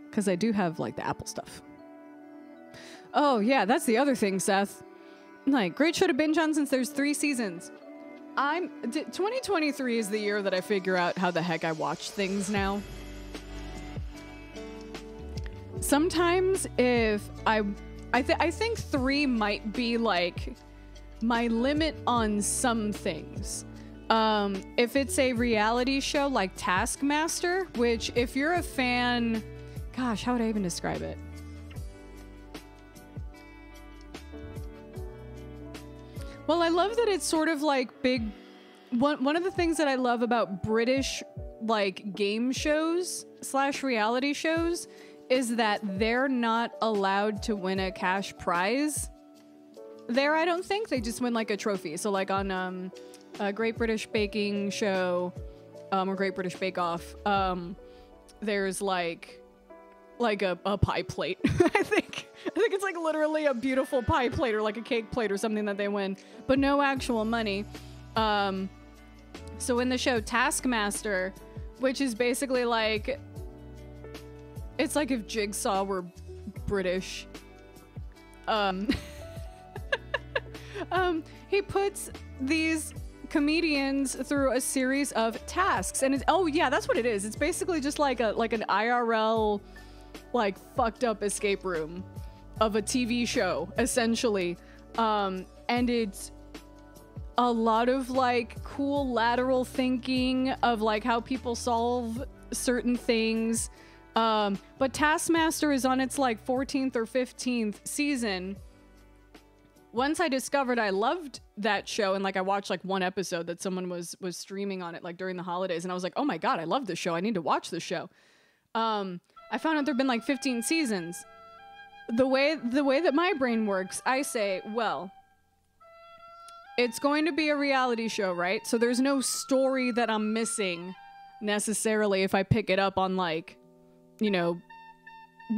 because I do have, like, the Apple stuff. Oh, yeah, that's the other thing, Seth. Like, great show to binge on since there's 3 seasons. 2023 is the year that I figure out how the heck I watch things now. Sometimes if I think 3 might be like my limit on some things. If it's a reality show like Taskmaster, which if you're a fan, gosh, how would I even describe it? Well, I love that it's sort of like big. One of the things that I love about British like game shows / reality shows is that they're not allowed to win a cash prize. There, I don't think they just win like a trophy. So like on a Great British Baking Show or Great British Bake Off, there's like a pie plate. I think it's like literally a beautiful pie plate or like a cake plate or something that they win, but no actual money. So in the show Taskmaster, which is basically like, it's like if Jigsaw were British. He puts these comedians through a series of tasks. And oh yeah, that's what it is. It's basically just like an IRL, like, fucked up escape room of a TV show, essentially. And it's a lot of like cool lateral thinking of like how people solve certain things. But Taskmaster is on its like 14th or 15th season. Once I discovered I loved that show, and like I watched like one episode that someone was streaming on it like during the holidays, and I was like, oh my god, I love this show. I need to watch this show. I found out there've been like 15 seasons. The way that my brain works, I say, well, it's going to be a reality show, right? So there's no story that I'm missing necessarily if I pick it up on like, you know,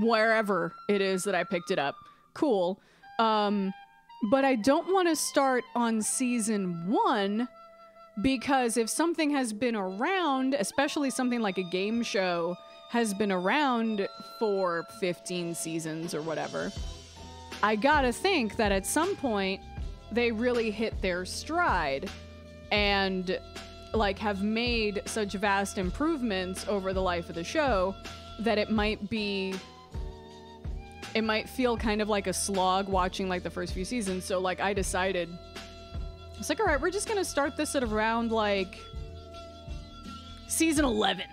wherever it is that I picked it up. Cool. But I don't want to start on season 1 because if something has been around, especially something like a game show has been around for 15 seasons or whatever, I gotta think that at some point they really hit their stride and like have made such vast improvements over the life of the show that it might feel kind of like a slog watching like the first few seasons. So like I decided, it's like, all right, we're just gonna start this at around like season 11,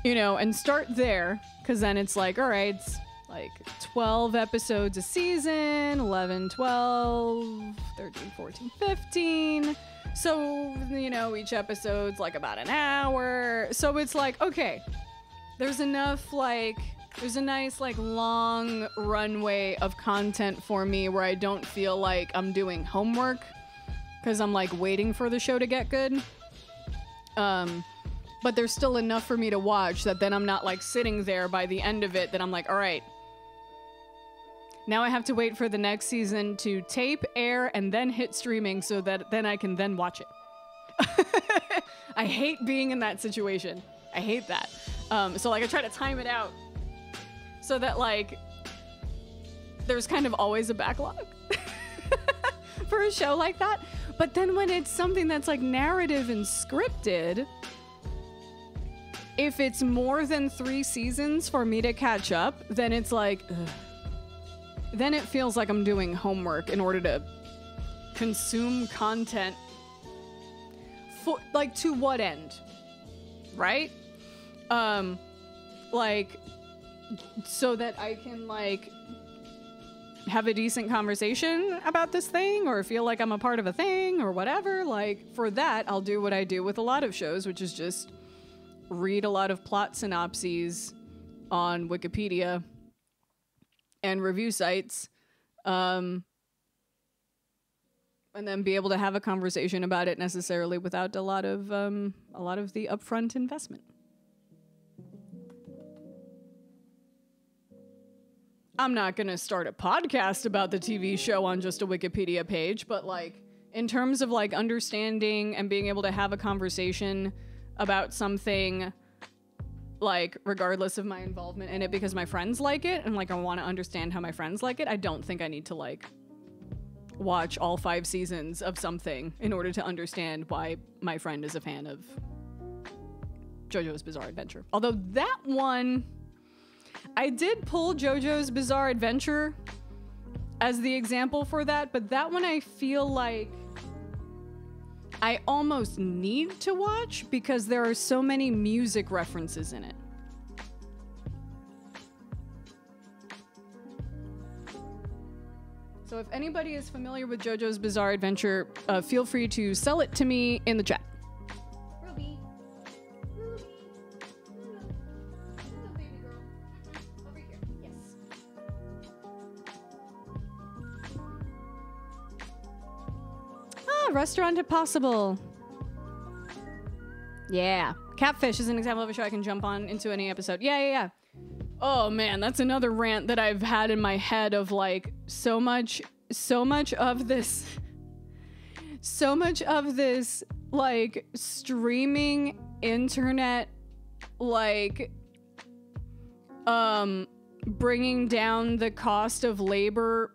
you know, and start there, because then it's like, all right, it's like 12 episodes a season, 11, 12, 13, 14, 15. So, you know, each episode's like about an hour. So it's like, okay, there's enough, like, there's a nice, like, long runway of content for me where I don't feel like I'm doing homework because I'm, like, waiting for the show to get good. But there's still enough for me to watch that then I'm not, like, sitting there by the end of it that I'm like, all right, now I have to wait for the next season to tape, air, and then hit streaming so that then I can then watch it. I hate being in that situation. I hate that. So, like, I try to time it out so that, like, there's kind of always a backlog for a show like that. But then when it's something that's, like, narrative and scripted, if it's more than 3 seasons for me to catch up, then it's like, ugh. Then it feels like I'm doing homework in order to consume content for, like, to what end? Right? Like, so that I can, like, have a decent conversation about this thing or feel like I'm a part of a thing or whatever. Like, for that, I'll do what I do with a lot of shows, which is just read a lot of plot synopses on Wikipedia and review sites, and then be able to have a conversation about it necessarily without a lot of the upfront investment. I'm not gonna start a podcast about the TV show on just a Wikipedia page, but like in terms of like understanding and being able to have a conversation about something, like, regardless of my involvement in it, because my friends like it, and, like, I want to understand how my friends like it, I don't think I need to, like, watch all 5 seasons of something in order to understand why my friend is a fan of JoJo's Bizarre Adventure. Although that one, I did pull JoJo's Bizarre Adventure as the example for that, but that one I feel like I almost need to watch because there are so many music references in it. So if anybody is familiar with JoJo's Bizarre Adventure, feel free to sell it to me in the chat. Ruby. Ruby. Hello, baby girl. Over here. Yes. Restaurant Impossible. Yeah. Catfish is an example of a show I can jump on into any episode. Yeah. Oh man, that's another rant that I've had in my head of like so much of this like streaming internet, like bringing down the cost of labor,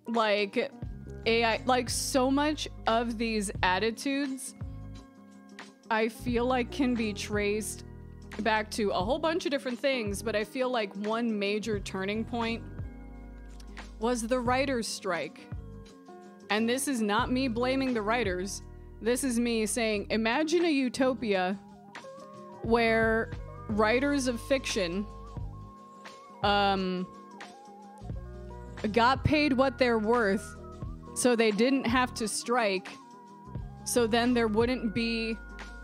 like AI, like so much of these attitudes, I feel like can be traced back to a whole bunch of different things, but I feel like one major turning point was the writers' strike. And this is not me blaming the writers. This is me saying, imagine a utopia where writers of fiction got paid what they're worth so they didn't have to strike, so then there wouldn't be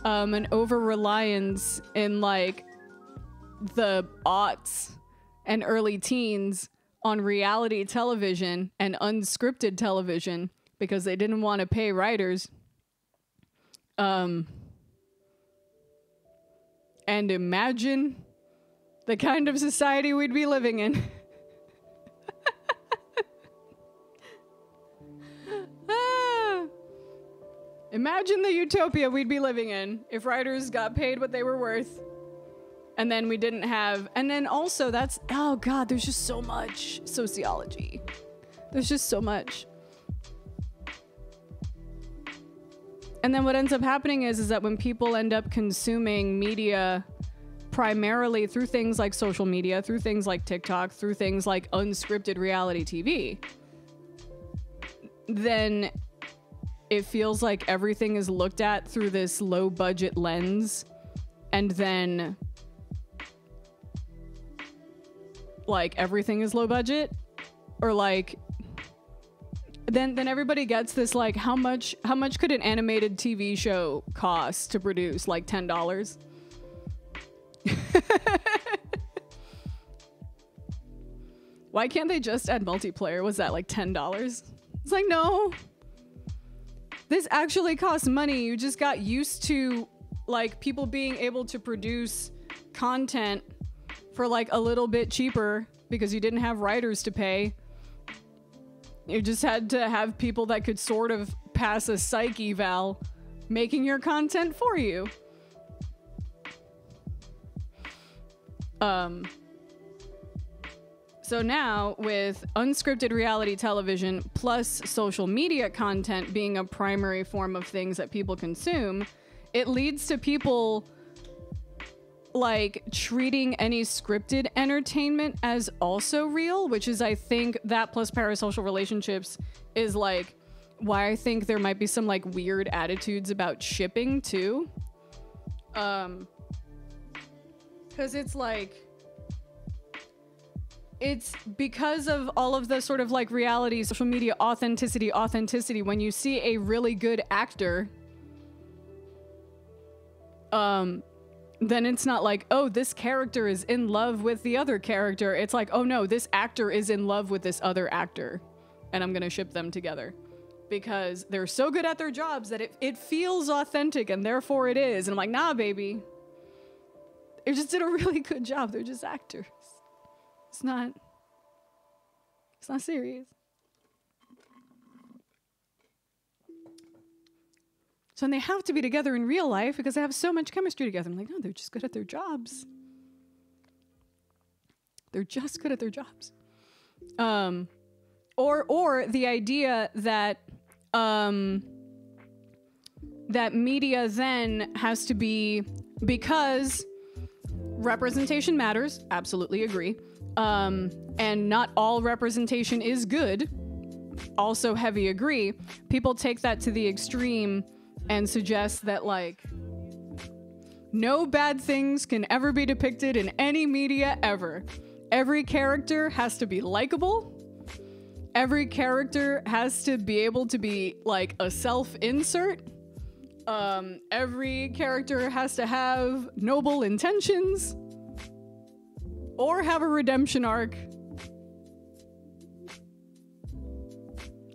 an over-reliance in like the aughts and early teens on reality television and unscripted television because they didn't want to pay writers. And imagine the kind of society we'd be living in. Imagine the utopia we'd be living in if writers got paid what they were worth. And then we didn't have, and then also that's, oh God, there's just so much sociology. There's just so much. And then what ends up happening is that when people end up consuming media primarily through things like social media, through things like TikTok, through things like unscripted reality TV, then it feels like everything is looked at through this low budget lens, and then like everything is low budget, or like then everybody gets this like how much could an animated TV show cost to produce? Like $10. Why can't they just add multiplayer? Was that like $10? It's like, no. This actually costs money. You just got used to like people being able to produce content for like a little bit cheaper because you didn't have writers to pay. You just had to have people that could sort of pass a psych eval making your content for you. So now, with unscripted reality television plus social media content being a primary form of things that people consume, it leads to people like treating any scripted entertainment as also real, which is, I think, that plus parasocial relationships is like why I think there might be some like weird attitudes about shipping too. 'Cause it's like, it's because of all of the sort of like reality, social media authenticity. When you see a really good actor, then it's not like, oh, this character is in love with the other character. It's like, oh no, this actor is in love with this other actor, and I'm gonna ship them together because they're so good at their jobs that it feels authentic, and therefore it is. And I'm like, nah, baby. They just did a really good job. They're just actors. It's not serious. So and they have to be together in real life because they have so much chemistry together. I'm like, no, they're just good at their jobs. They're just good at their jobs. Or the idea that that media then has to be, because representation matters, absolutely agree. And not all representation is good, also heavy agree. People take that to the extreme and suggest that like no bad things can ever be depicted in any media ever. Every character has to be likable. Every character has to be able to be like a self-insert. Every character has to have noble intentions or have a redemption arc.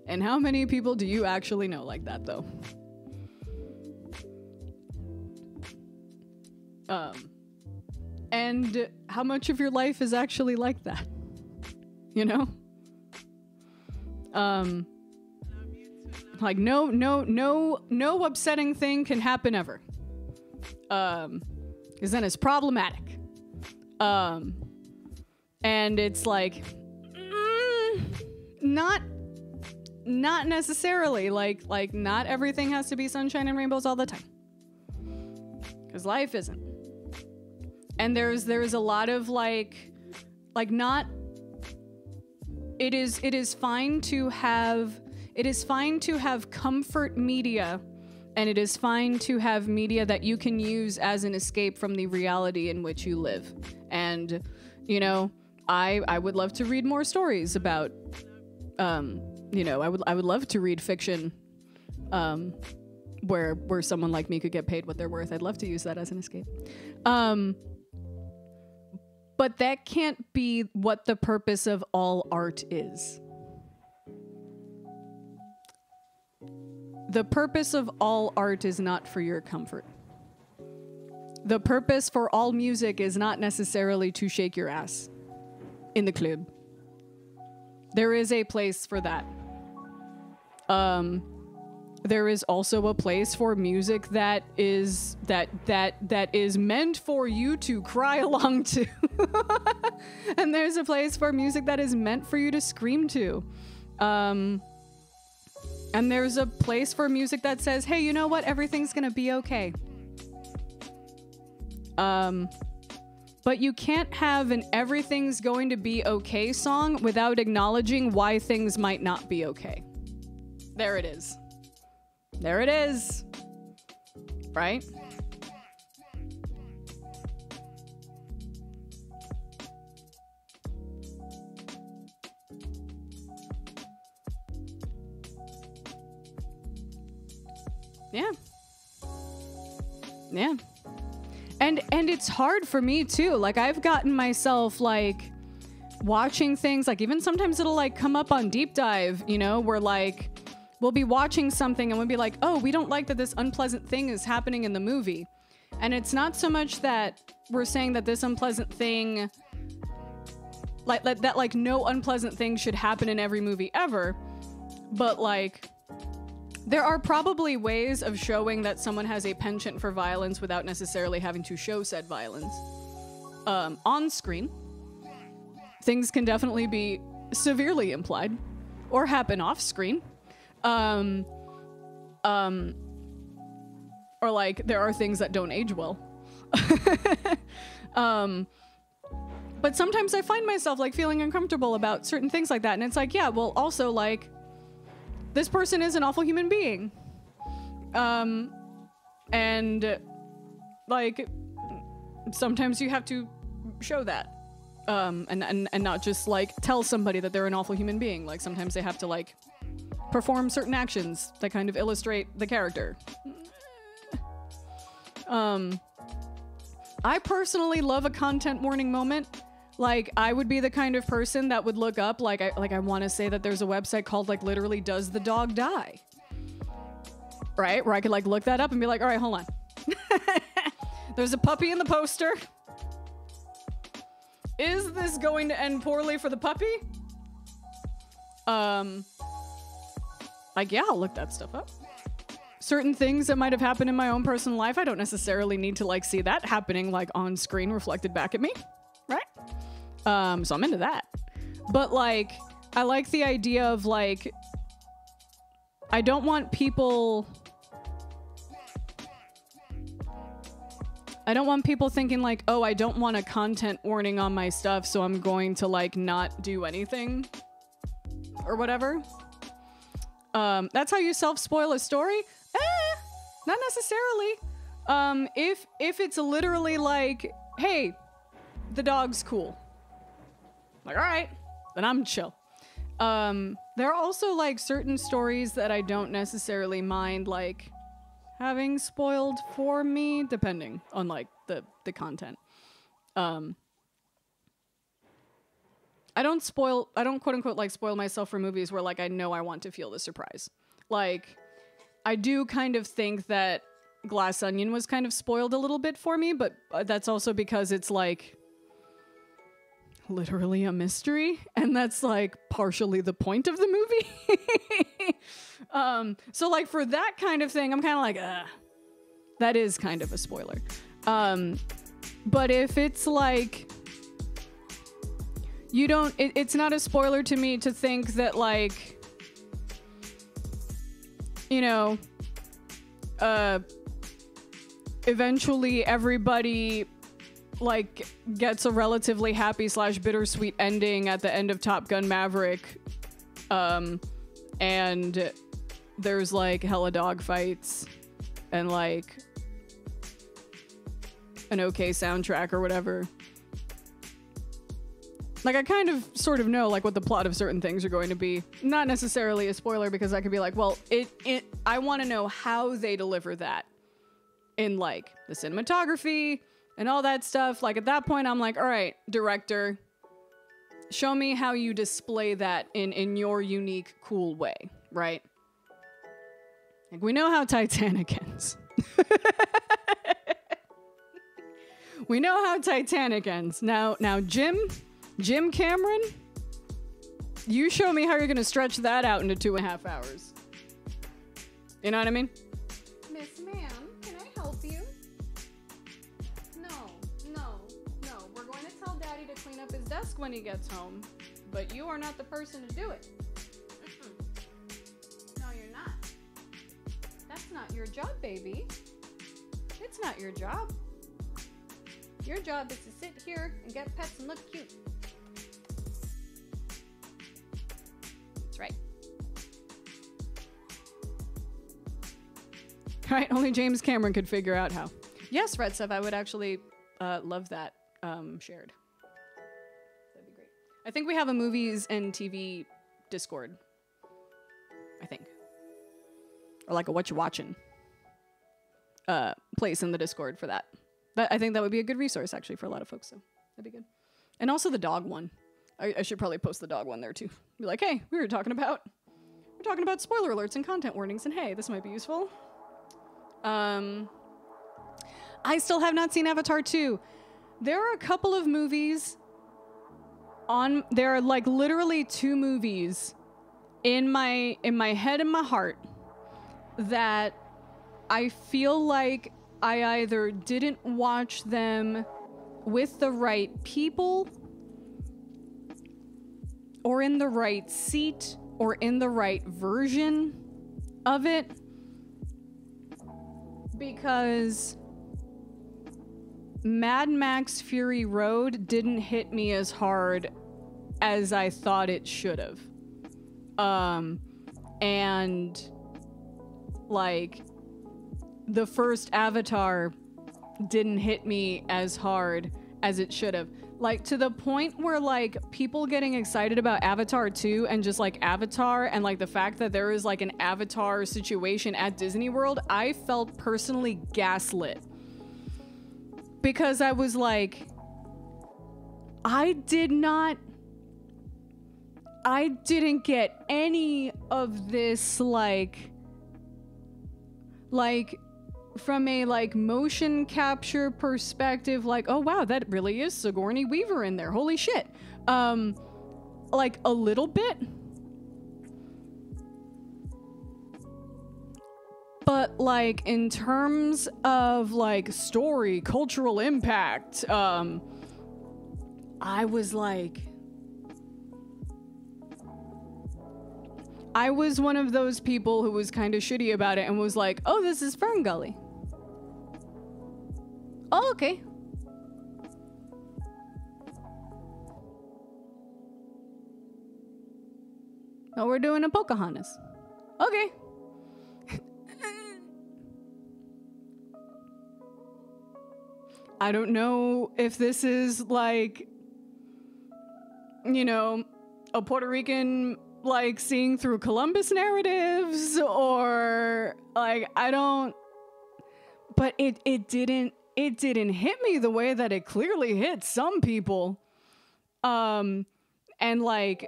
And how many people do you actually know like that, though? And how much of your life is actually like that? You know? Like no upsetting thing can happen ever. 'Cause then it's problematic. And it's like, not not necessarily. Like not everything has to be sunshine and rainbows all the time. Because life isn't. And there's a lot of like not. It is fine to have comfort media, and it is fine to have media that you can use as an escape from the reality in which you live. And you know, I would love to read more stories about you know, I would love to read fiction where someone like me could get paid what they're worth. I'd love to use that as an escape. But that can't be what the purpose of all art is. The purpose of all art is not for your comfort. The purpose for all music is not necessarily to shake your ass in the club. There is a place for that. There is also a place for music that is meant for you to cry along to. And there's a place for music that is meant for you to scream to. And there's a place for music that says, hey, you know what? Everything's gonna be okay. But you can't have an everything's going to be okay song without acknowledging why things might not be okay. There it is. There it is. Right? Yeah. Yeah. And it's hard for me too. Like I've gotten myself like watching things, like even sometimes it'll like come up on Deep Dive, you know, where like we'll be watching something and we'll be like, oh, we don't like that this unpleasant thing is happening in the movie. And it's not so much that we're saying that this unpleasant thing, like no unpleasant thing should happen in every movie ever, but like there are probably ways of showing that someone has a penchant for violence without necessarily having to show said violence. On screen, things can definitely be severely implied or happen off screen. Or like there are things that don't age well. But sometimes I find myself like feeling uncomfortable about certain things like that. And it's like, yeah, well also like this person is an awful human being. And like sometimes you have to show that. And not just like tell somebody that they're an awful human being. Like sometimes they have to like perform certain actions that kind of illustrate the character. I personally love a content warning moment. Like I would be the kind of person that would look up I want to say that there's a website called like literally Does the Dog Die? Right? Where I could like look that up and be like, all right, hold on. There's a puppy in the poster. Is this going to end poorly for the puppy? Like, yeah, I'll look that stuff up. Certain things that might have happened in my own personal life, I don't necessarily need to like see that happening like on screen reflected back at me, right? So I'm into that. But like, I like the idea of like, I don't want people thinking like, oh, I don't want a content warning on my stuff, so I'm going to like not do anything or whatever. That's how you self-spoil a story? Not necessarily. If it's literally like, hey, the dog's cool. Like, all right, then I'm chill. There are also like certain stories that I don't necessarily mind like having spoiled for me, depending on like the content. I don't quote unquote like spoil myself for movies where like I know I want to feel the surprise. Like I do kind of think that Glass Onion was kind of spoiled a little bit for me, but that's also because it's like literally a mystery, and that's like partially the point of the movie. So like for that kind of thing, I'm kind of like, that is kind of a spoiler. But if it's like, it's not a spoiler to me to think that like you know, eventually everybody like gets a relatively happy / bittersweet ending at the end of Top Gun Maverick. And there's like hella dog fights and like an okay soundtrack or whatever. Like I kind of sort of know like what the plot of certain things are going to be. Not necessarily a spoiler because I could be like, well, I want to know how they deliver that in like the cinematography and all that stuff. Like at that point I'm like, all right, director, show me how you display that in your unique, cool way, right? Like we know how Titanic ends. We know how Titanic ends. Now Jim Cameron, you show me how you're gonna stretch that out into 2.5 hours. You know what I mean? Miss Ma'am, can I help you? No. We're going to tell Daddy to clean up his desk when he gets home, but you are not the person to do it. No, you're not. That's not your job, baby. It's not your job. Your job is to sit here and get pets and look cute. That's right. Right, only James Cameron could figure out how. Yes, Red Stuff, I would actually love that shared. That'd be great. I think we have a movies and TV Discord. I think. Or like a what you watching place in the Discord for that. I think that would be a good resource actually for a lot of folks, so that'd be good. And also the dog one. I should probably post the dog one there too. Be like, hey, we're talking about spoiler alerts and content warnings, and hey, this might be useful. I still have not seen Avatar 2. There are a couple of movies there are like literally 2 movies in my head and my heart that I feel like I either didn't watch them with the right people or in the right seat or in the right version of it, because Mad Max Fury Road didn't hit me as hard as I thought it should have. And like the first Avatar didn't hit me as hard as it should have. Like to the point where like people getting excited about Avatar 2 and just like Avatar and like the fact that there is like an Avatar situation at Disney World, I felt personally gaslit. Because I was like, I didn't get any of this like from a like motion capture perspective, like, oh wow, that really is Sigourney Weaver in there. Holy shit. Like a little bit. But like in terms of like story, cultural impact, I was like, I was one of those people who was kind of shitty about it and was like, oh, this is Fern Gully. Oh, okay. Oh, we're doing a Pocahontas. Okay. I don't know if this is like, you know, a Puerto Rican like seeing through Columbus narratives or like, I don't, but it didn't hit me the way that it clearly hit some people. And like,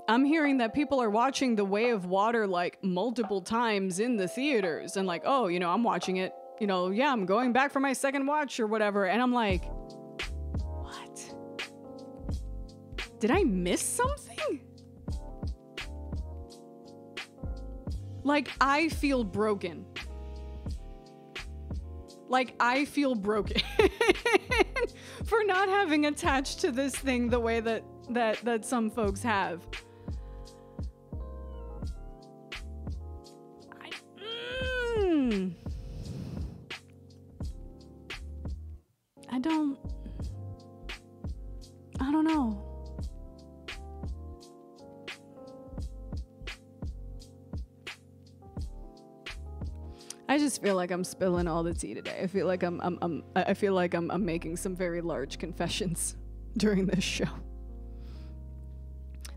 I'm hearing that people are watching The Way of Water like multiple times in the theaters and like, oh, you know, I'm watching it, you know, yeah, I'm going back for my second watch or whatever. And I'm like, what? Did I miss something? Like, I feel broken. Like, I feel broken for not having attached to this thing the way that some folks have. I don't know. I just feel like I'm spilling all the tea today. I feel like I'm making some very large confessions during this show.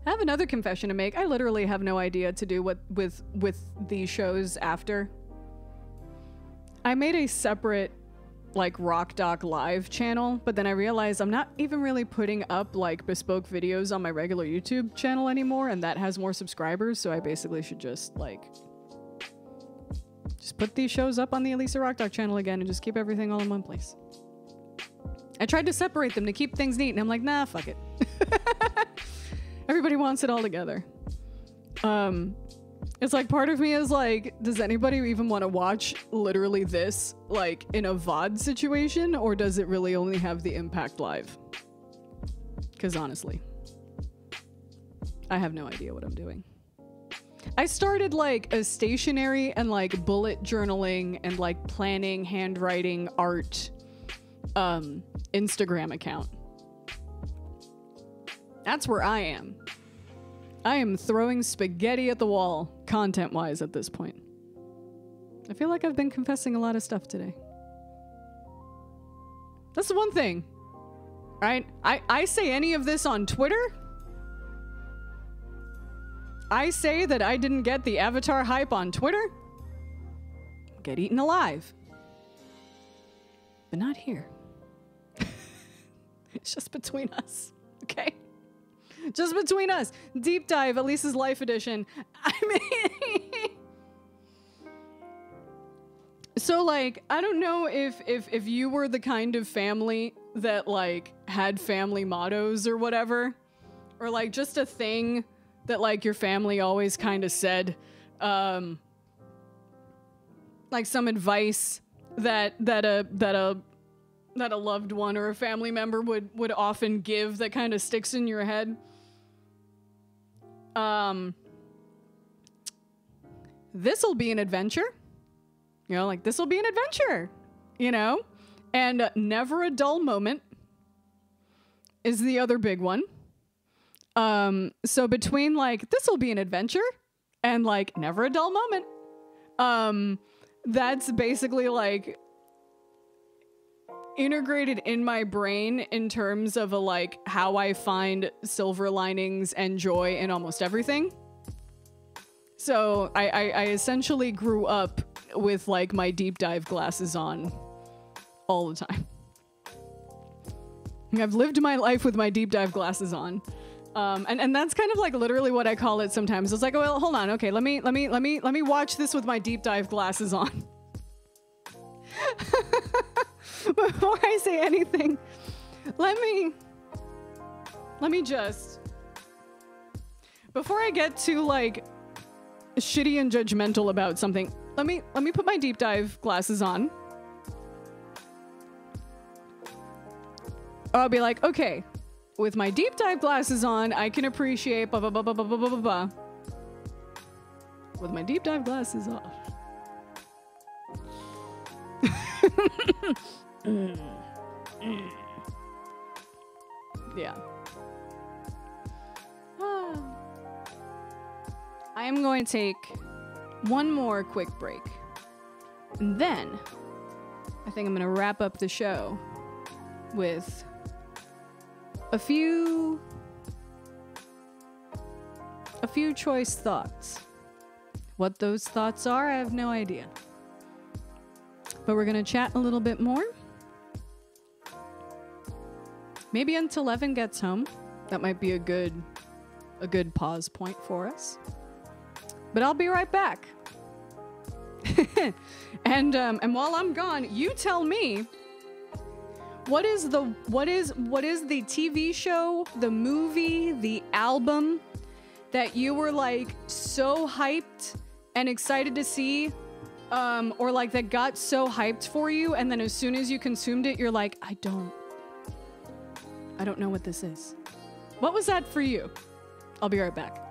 I have another confession to make. I literally have no idea to do what with these shows after. I made a separate like RockDoc live channel, but then I realized I'm not even really putting up like bespoke videos on my regular YouTube channel anymore, and that has more subscribers, so I basically should just put these shows up on the ElisaRockDoc channel again and just keep everything all in one place. I tried to separate them to keep things neat, and I'm like, nah, fuck it. Everybody wants it all together. It's like part of me is like, does anybody even want to watch literally this like in a VOD situation, or does it really only have the impact live? Because honestly, I have no idea what I'm doing. I started like a stationery and like bullet journaling and like planning, handwriting, art, Instagram account. That's where I am. I am throwing spaghetti at the wall, content-wise, at this point. I feel like I've been confessing a lot of stuff today. That's the one thing, right? I say any of this on Twitter. I say that I didn't get the Avatar hype on Twitter. Get eaten alive. But not here. It's just between us, okay? Just between us. Deep dive, Elisa's Life Edition. I mean... So, like, I don't know if you were the kind of family that, like, had family mottos or whatever. Or, like, just a thing that, like, your family always kind of said. Like, some advice that a loved one or a family member would often give that kind of sticks in your head. This'll be an adventure. You know, like, this'll be an adventure, you know? And never a dull moment is the other big one. So between, like, this'll be an adventure and, like, never a dull moment, that's basically, like, integrated in my brain in terms of like how I find silver linings and joy in almost everything. So I essentially grew up with like my deep dive glasses on all the time. I've lived my life with my deep dive glasses on. And that's kind of like literally what I call it sometimes. It's like, oh, well, hold on. Okay, let me watch this with my deep dive glasses on. Before I say anything, let me just, before I get too like shitty and judgmental about something, let me put my deep dive glasses on. I'll be like, okay, with my deep dive glasses on, I can appreciate blah blah blah blah blah blah blah blah. With my deep dive glasses off. Yeah. I am going to take one more quick break. And then I think I'm going to wrap up the show with a few choice thoughts. What those thoughts are, I have no idea. But we're going to chat a little bit more. Maybe until Evan gets home. That might be a good pause point for us. But I'll be right back. And while I'm gone, you tell me, what is the TV show, the movie, the album that you were like so hyped and excited to see, or like that got so hyped for you, and then as soon as you consumed it, you're like, I don't know what this is. What was that for you? I'll be right back.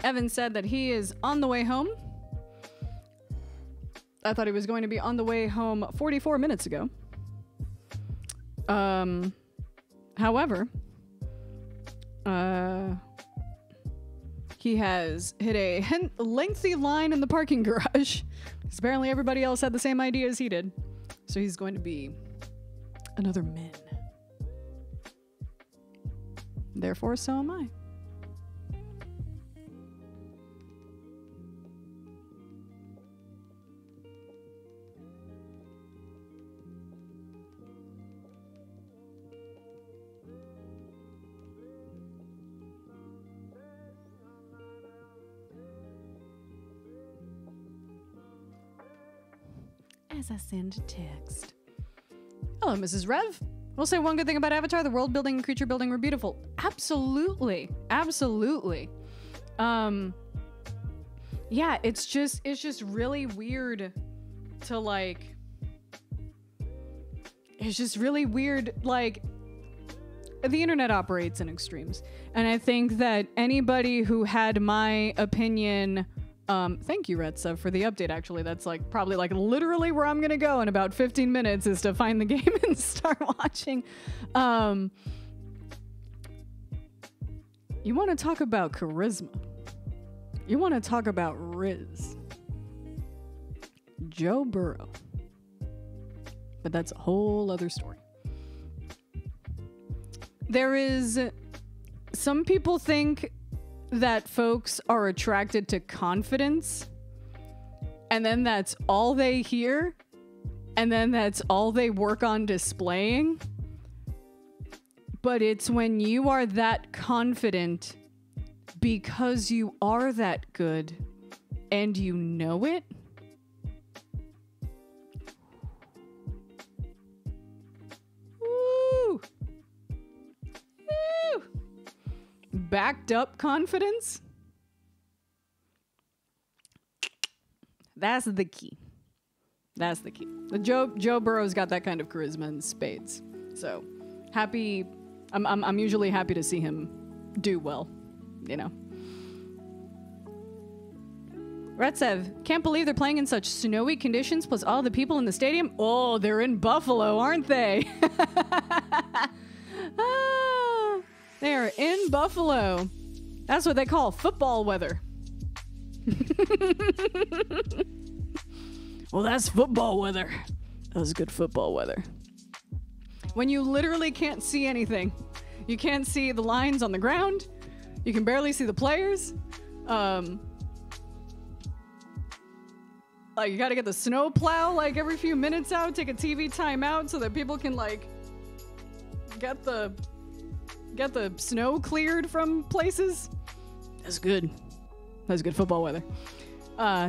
Evan said that he is on the way home. I thought he was going to be on the way home 44 minutes ago. However, he has hit a lengthy line in the parking garage. Because apparently everybody else had the same idea as he did. So he's going to be another min. Therefore, so am I. As I send a text. Hello, Mrs. Rev. We'll say one good thing about Avatar: the world building and creature building were beautiful. Absolutely. Absolutely. Yeah, it's just really weird to like, it's just really weird, like, the internet operates in extremes. And I think that anybody who had my opinion, thank you, Retsa, for the update, actually. That's like probably like literally where I'm gonna go in about 15 minutes is to find the game and start watching. You want to talk about charisma. You want to talk about Riz. Joe Burrow. But that's a whole other story. There is... Some people think that folks are attracted to confidence, and then that's all they hear, and then that's all they work on displaying. But it's when you are that confident because you are that good and you know it. Woo! Woo! Backed up confidence. That's the key. That's the key. The Joe Burrow's got that kind of charisma in spades. So happy. I'm usually happy to see him do well, you know. Retsev, can't believe they're playing in such snowy conditions plus all the people in the stadium. Oh, they're in Buffalo, aren't they? They are in Buffalo. That's what they call football weather. Well, that's football weather. That was good football weather. When you literally can't see anything. You can't see the lines on the ground. You can barely see the players. Like, you gotta get the snow plow like every few minutes out, take a TV timeout so that people can like get the snow cleared from places. That's good. That's good football weather.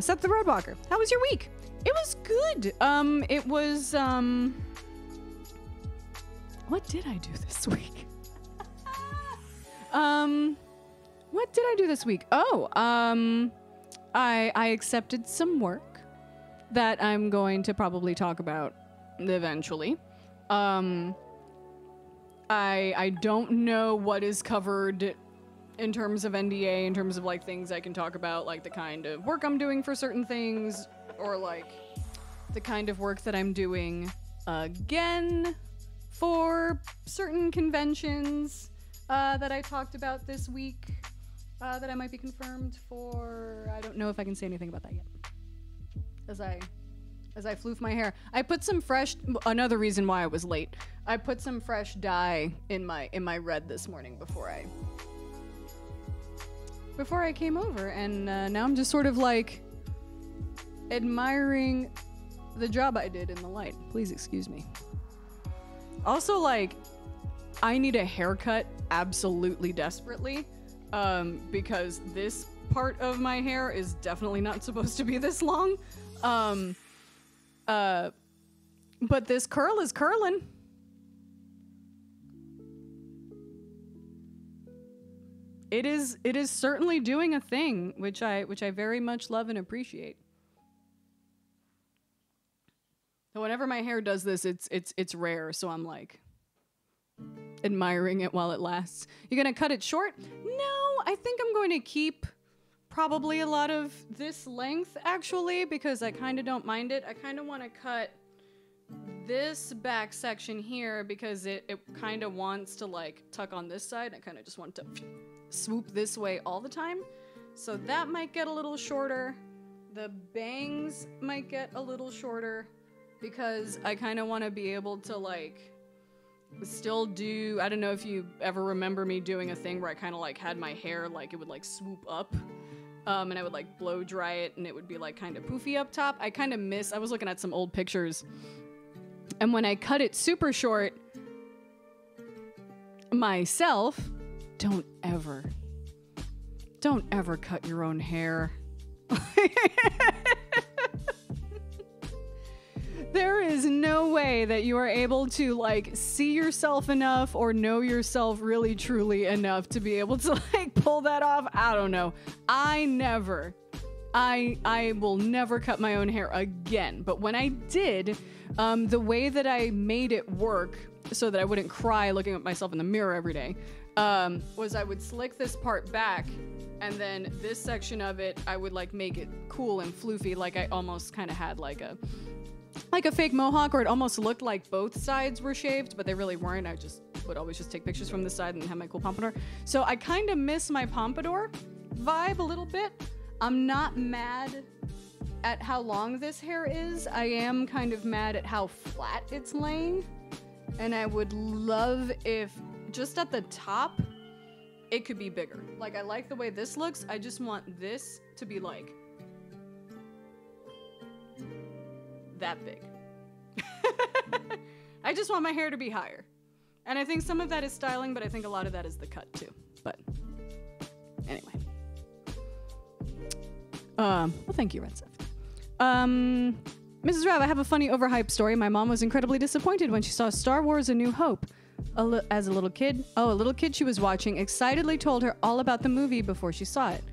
Seth the Roadwalker, how was your week? It was good. It was what did I do this week? What did I do this week? Oh, I accepted some work that I'm going to probably talk about eventually. I don't know what is covered in terms of NDA, in terms of like things I can talk about, like the kind of work I'm doing for certain things, or like the kind of work that I'm doing again for certain conventions that I talked about this week that I might be confirmed for. I don't know if I can say anything about that yet. As I floof my hair, I put some fresh. Another reason why I was late. I put some fresh dye in my red this morning before I came over, and now I'm just sort of like admiring the job I did in the light. Please excuse me. Also, like, I need a haircut absolutely desperately, because this part of my hair is definitely not supposed to be this long. But this curl is curling. It is certainly doing a thing, which I very much love and appreciate. So whenever my hair does this, it's rare, so I'm like admiring it while it lasts. You're gonna cut it short? No, I think I'm going to keep probably a lot of this length, actually, because I kind of don't mind it. I kind of want to cut this back section here because it kind of wants to, like, tuck on this side. I kind of just want to swoop this way all the time. So that might get a little shorter. The bangs might get a little shorter because I kind of want to be able to, like, still do, I don't know if you ever remember me doing a thing where I kind of, like, had my hair, like, it would, like, swoop up. And I would, like, blow dry it and it would be, like, kind of poofy up top. I kind of I was looking at some old pictures, and when I cut it super short myself, don't ever cut your own hair. There is no way that you are able to, like, see yourself enough or know yourself really truly enough to be able to, like, pull that off. I don't know. I will never cut my own hair again. But when I did, the way that I made it work so that I wouldn't cry looking at myself in the mirror every day, was I would slick this part back, and then this section of it, I would, like, make it cool and floofy, like I almost kind of had like a fake mohawk, or it almost looked like both sides were shaved, but they really weren't. I would always just take pictures from this side and have my cool pompadour. So I kind of miss my pompadour vibe a little bit. I'm not mad at how long this hair is. I am kind of mad at how flat it's laying. And I would love if just at the top, it could be bigger. Like, I like the way this looks. I just want this to be, like, that big. I just want my hair to be higher. And I think some of that is styling, but I think a lot of that is the cut too. But anyway. Well, thank you, Red Seth. Mrs. Rav, I have a funny overhyped story. My mom was incredibly disappointed when she saw Star Wars A New Hope. As a little kid, she was watching excitedly told her all about the movie before she saw it.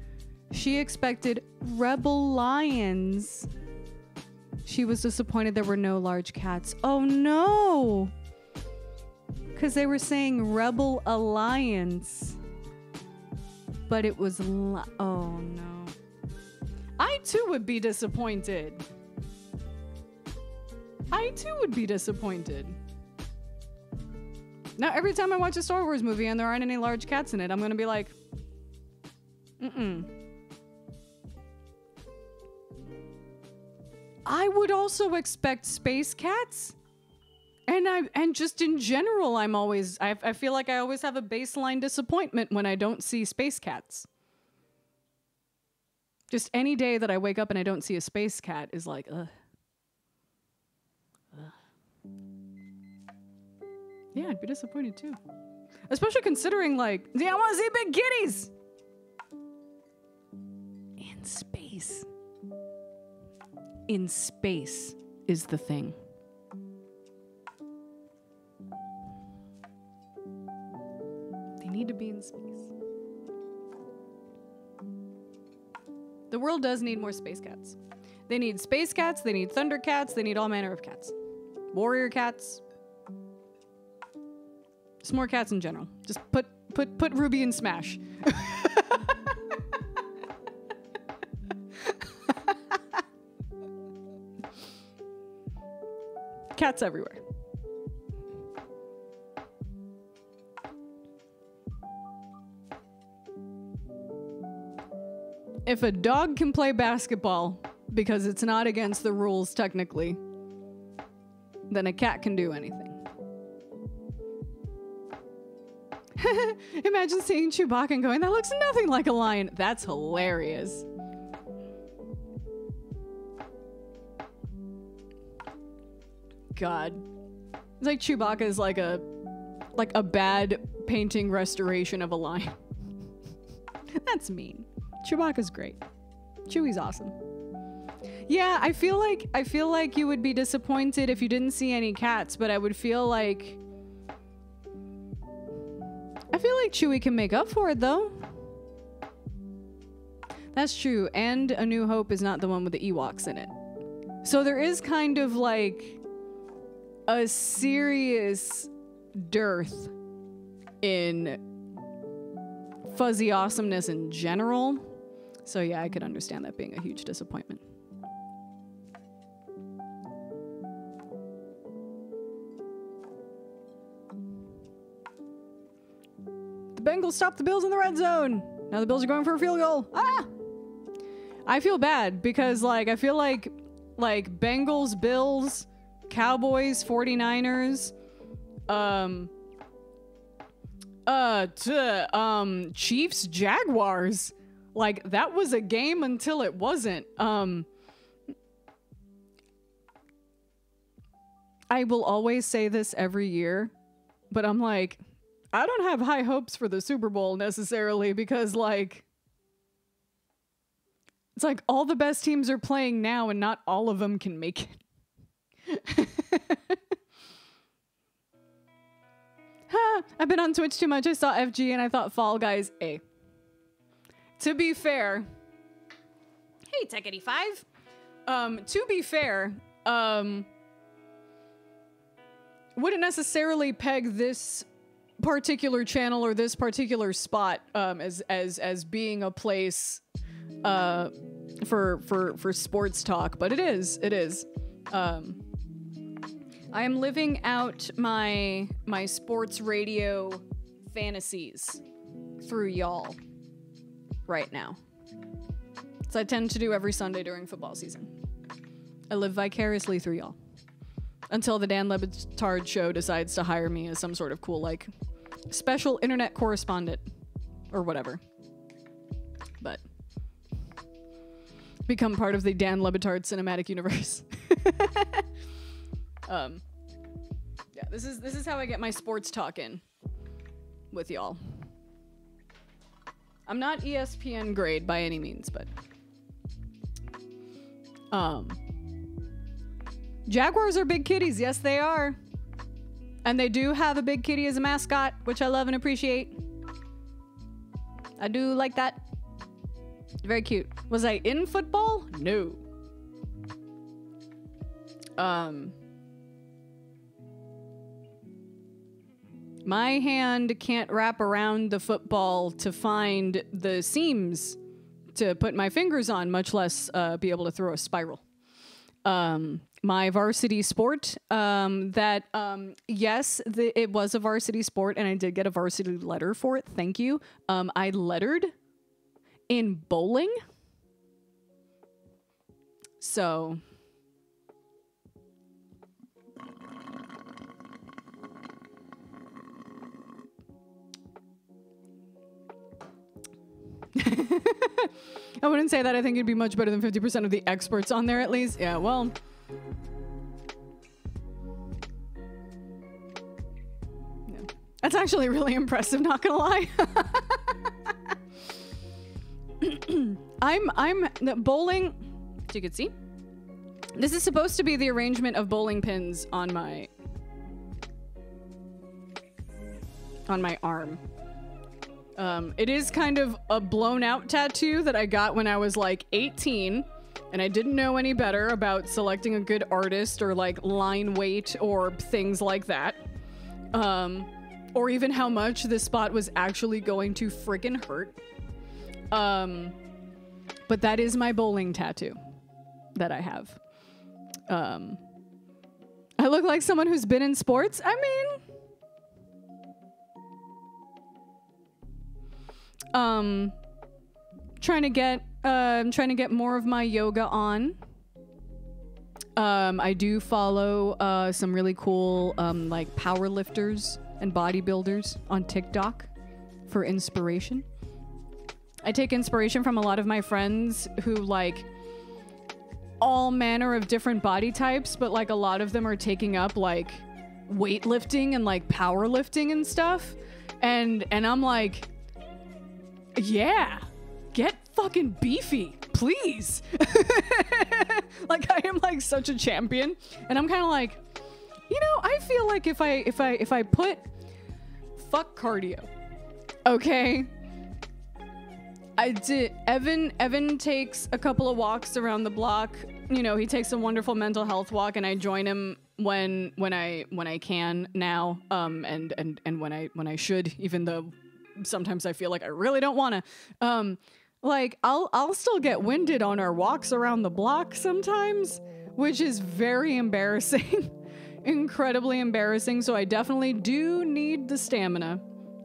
She expected rebel lions. She was disappointed there were no large cats. Oh no! Because they were saying Rebel Alliance. But it was oh no. I too would be disappointed. Now, every time I watch a Star Wars movie and there aren't any large cats in it, I'm gonna be like, I would also expect space cats. And just in general, I feel like I always have a baseline disappointment when I don't see space cats. Just any day that I wake up and I don't see a space cat is like, ugh. Yeah, I'd be disappointed too. Especially considering, like, I want to see big kitties! In space. In space is the thing. They need to be in space. The world does need more space cats. They need space cats, they need thunder cats, they need all manner of cats. Warrior cats. Just more cats in general. Just put Ruby in Smash. Cats everywhere. If a dog can play basketball because it's not against the rules technically, then a cat can do anything. Imagine seeing Chewbacca and going, that looks nothing like a lion. That's hilarious. God. It's like Chewbacca is like a bad painting restoration of a lion. That's mean. Chewbacca's great. Chewie's awesome. Yeah, I feel like you would be disappointed if you didn't see any cats, but I feel like Chewie can make up for it though. That's true, and A New Hope is not the one with the Ewoks in it. So there is kind of like a serious dearth in fuzzy awesomeness in general. So yeah, I could understand that being a huge disappointment. The Bengals stopped the Bills in the red zone. Now the Bills are going for a field goal. Ah! I feel bad because, like, I feel like Bengals, Bills, Cowboys, 49ers, Chiefs, Jaguars. Like, that was a game until it wasn't. I will always say this every year, but I'm like, I don't have high hopes for the Super Bowl necessarily because, like, it's like all the best teams are playing now and not all of them can make it. I've been on Twitch too much. I saw FG and I thought Fall Guys A. To be fair, hey Tech85. To be fair, wouldn't necessarily peg this particular channel or this particular spot as being a place for sports talk, but it is. I am living out my sports radio fantasies through y'all right now. So I tend to do every Sunday during football season. I live vicariously through y'all. Until the Dan Le Batard show decides to hire me as some sort of cool, like, special internet correspondent or whatever. But become part of the Dan Le Batard cinematic universe. Yeah, this is how I get my sports talk in with y'all. I'm not ESPN grade by any means, but Jaguars are big kitties. Yes, they are. And they do have a big kitty as a mascot, which I love and appreciate. I do like that. Very cute. Was I in football? No. My hand can't wrap around the football to find the seams to put my fingers on, much less be able to throw a spiral. My varsity sport, yes, it was a varsity sport, and I did get a varsity letter for it. Thank you. I lettered in bowling. So... I wouldn't say that. I think it'd be much better than 50% of the experts on there, at least. Yeah, well... Yeah. That's actually really impressive, not gonna lie. I'm bowling... So you can see. This is supposed to be the arrangement of bowling pins on my arm. It is kind of a blown out tattoo that I got when I was like 18, and I didn't know any better about selecting a good artist or like line weight or things like that. Or even how much this spot was actually going to friggin' hurt. But that is my bowling tattoo that I have. I look like someone who's been in sports. I mean... trying to get more of my yoga on. I do follow some really cool like power lifters and bodybuilders on TikTok for inspiration. I take inspiration from a lot of my friends who like all manner of different body types, but like a lot of them are taking up like weightlifting and like powerlifting and stuff. And I'm like, yeah, get fucking beefy, please. Like I am like such a champion, and I'm kind of like, you know, I feel like if I put fuck cardio, okay. I did. Evan takes a couple of walks around the block. You know, he takes a wonderful mental health walk, and I join him when I can now. And when I should, even though sometimes I feel like I really don't want to. Like, I'll still get winded on our walks around the block sometimes, which is very embarrassing. Incredibly embarrassing. So I definitely do need the stamina,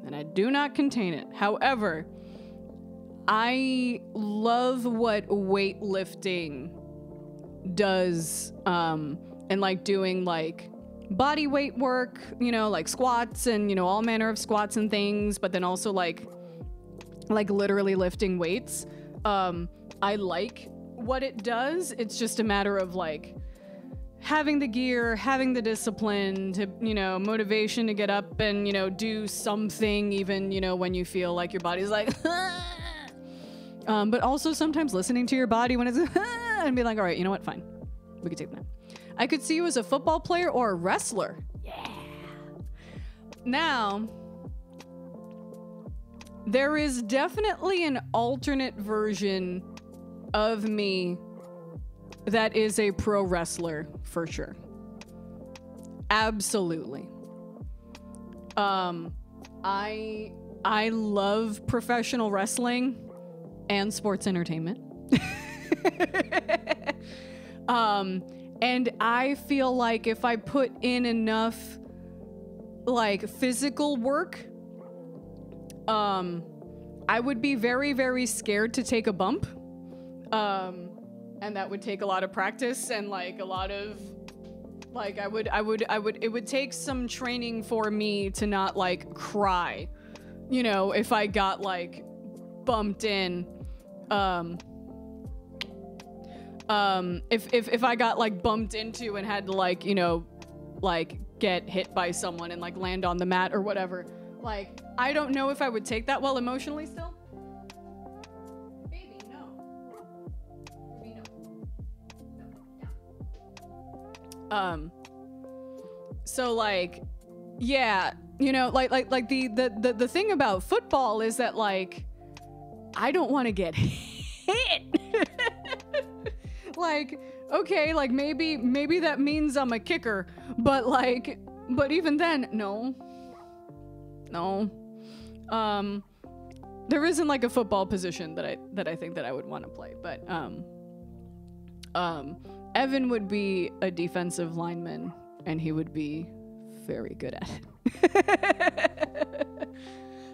and I do not contain it. However, I love what weightlifting does, and like doing like body weight work, you know, like squats and, you know, all manner of squats and things, but then also like literally lifting weights. I like what it does. It's just a matter of like having the gear, having the discipline to, you know, motivation to get up and, you know, do something even, you know, when you feel like your body's like, but also sometimes listening to your body when it's and be like, all right, you know what? Fine. We could take that. I could see you as a football player or a wrestler. Yeah. Now, there is definitely an alternate version of me that is a pro wrestler for sure. Absolutely. I love professional wrestling and sports entertainment. And I feel like if I put in enough like physical work, I would be very, very scared to take a bump. And that would take a lot of practice and like a lot of like it would take some training for me to not like cry, you know, if I got like bumped in. If I got like bumped into and had to like, you know, like get hit by someone and like land on the mat or whatever, like I don't know if I would take that well emotionally still. Baby, no. Baby, no. So like, yeah, you know, like the thing about football is that like I don't want to get hit. Like, okay, like maybe that means I'm a kicker, but even then, no. There isn't like a football position that I think that I would want to play, but Evan would be a defensive lineman and he would be very good at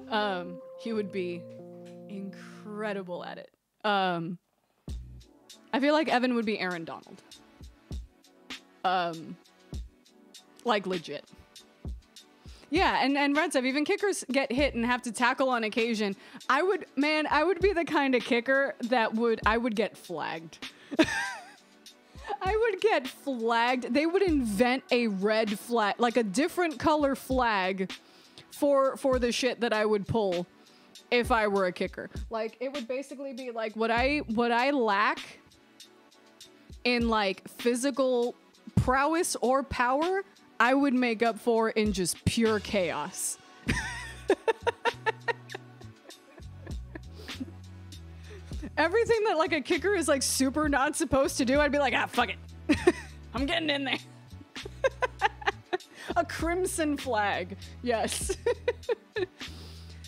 it. He would be incredible at it. I feel like Evan would be Aaron Donald. Like legit. Yeah, and Red Stuff, even kickers get hit and have to tackle on occasion. I would be the kind of kicker that I would get flagged. I would get flagged. They would invent a red flag, like a different color flag for the shit that I would pull if I were a kicker. Like it would basically be like what I lack in like physical prowess or power, I would make up for in just pure chaos. Everything that like a kicker is like super not supposed to do, I'd be like, fuck it. I'm getting in there. A crimson flag. Yes.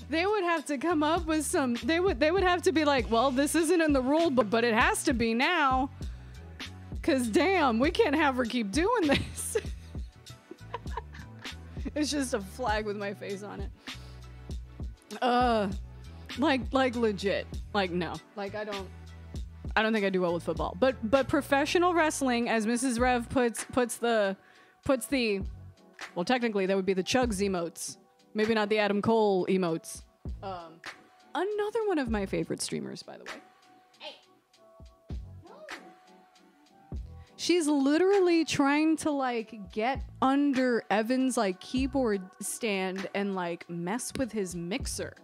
They would have to come up with some, they would have to be like, well, this isn't in the rule book, but it has to be now. Cause damn, we can't have her keep doing this. It's just a flag with my face on it. Like legit. Like no. Like I don't think I do well with football. But professional wrestling, as Mrs. Rev puts the well, technically that would be the Chugs emotes. Maybe not the Adam Cole emotes. Another one of my favorite streamers, by the way. She's literally trying to like get under Evan's like keyboard stand and like mess with his mixer.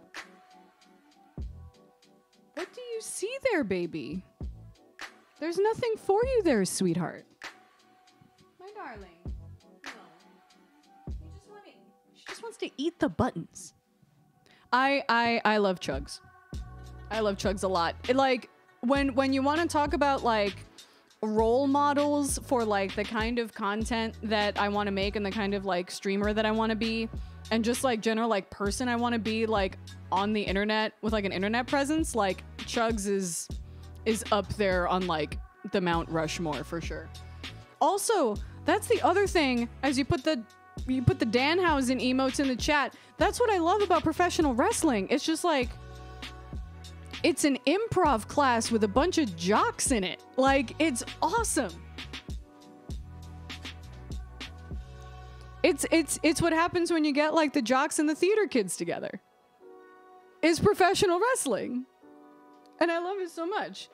What do you see there, baby? There's nothing for you there, sweetheart. My darling. No. She just wants to eat the buttons. I love Chugs. I love Chugs a lot. It, like when you want to talk about like role models for like the kind of content that I want to make and the kind of like streamer that I want to be, and just like general like person I want to be like on the internet with like an internet presence, like Chugs is up there on like the Mount Rushmore for sure. Also, that's the other thing, as you put the Danhausen emotes in the chat, that's what I love about professional wrestling. It's just like, it's an improv class with a bunch of jocks in it. Like, it's awesome. It's what happens when you get like the jocks and the theater kids together. It's professional wrestling. And I love it so much.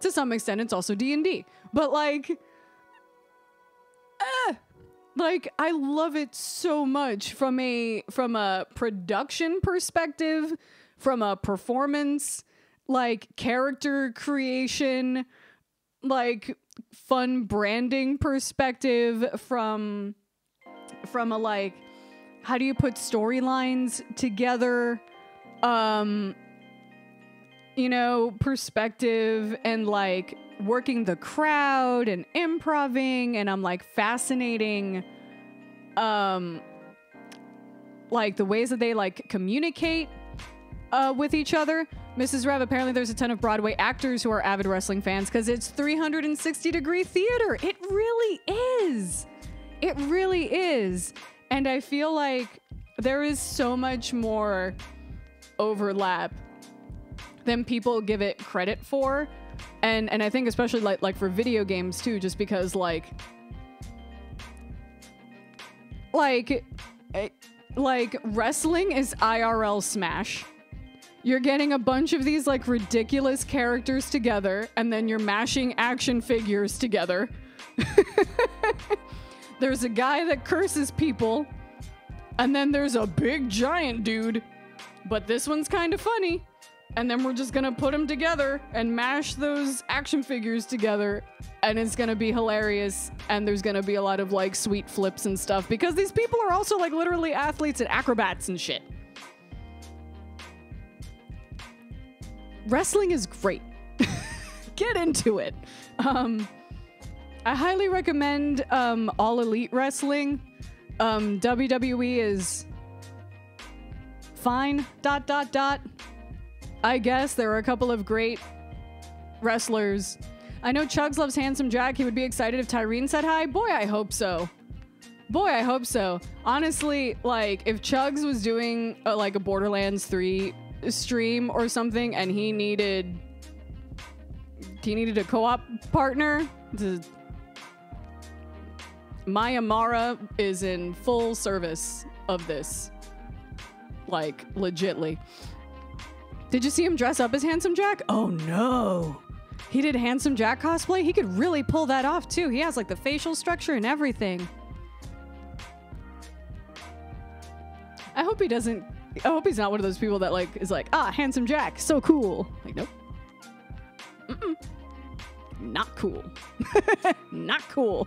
To some extent, it's also D&D. But like I love it so much from a production perspective, from a performance, like character creation, like fun branding perspective, from a like, how do you put storylines together, you know, perspective, and like working the crowd and improving, and I'm like fascinating like the ways that they like communicate with each other. Mrs. Rev, apparently there's a ton of Broadway actors who are avid wrestling fans because it's 360-degree theater. It really is. It really is. And I feel like there is so much more overlap than people give it credit for. And I think especially like for video games too, just because like wrestling is IRL Smash. You're getting a bunch of these like ridiculous characters together, and then you're mashing action figures together. There's a guy that curses people, and then there's a big giant dude, but this one's kind of funny. And then we're just gonna put them together and mash those action figures together, and it's gonna be hilarious, and there's gonna be a lot of like sweet flips and stuff, because these people are also like literally athletes and acrobats and shit. Wrestling is great. Get into it. I highly recommend All Elite Wrestling. WWE is fine, ... I guess there are a couple of great wrestlers. I know Chugs loves Handsome Jack. He would be excited if Tyrene said hi. Boy, I hope so. Boy, I hope so. Honestly, like, if Chugs was doing like a Borderlands 3 stream or something, and he needed a co-op partner, Maya Mara is in full service of this. Like, legitly. Did you see him dress up as Handsome Jack? Oh no. He did Handsome Jack cosplay? He could really pull that off too. He has like the facial structure and everything. I hope he's not one of those people that like is like, Handsome Jack, so cool. Like, nope. Not cool. Not cool.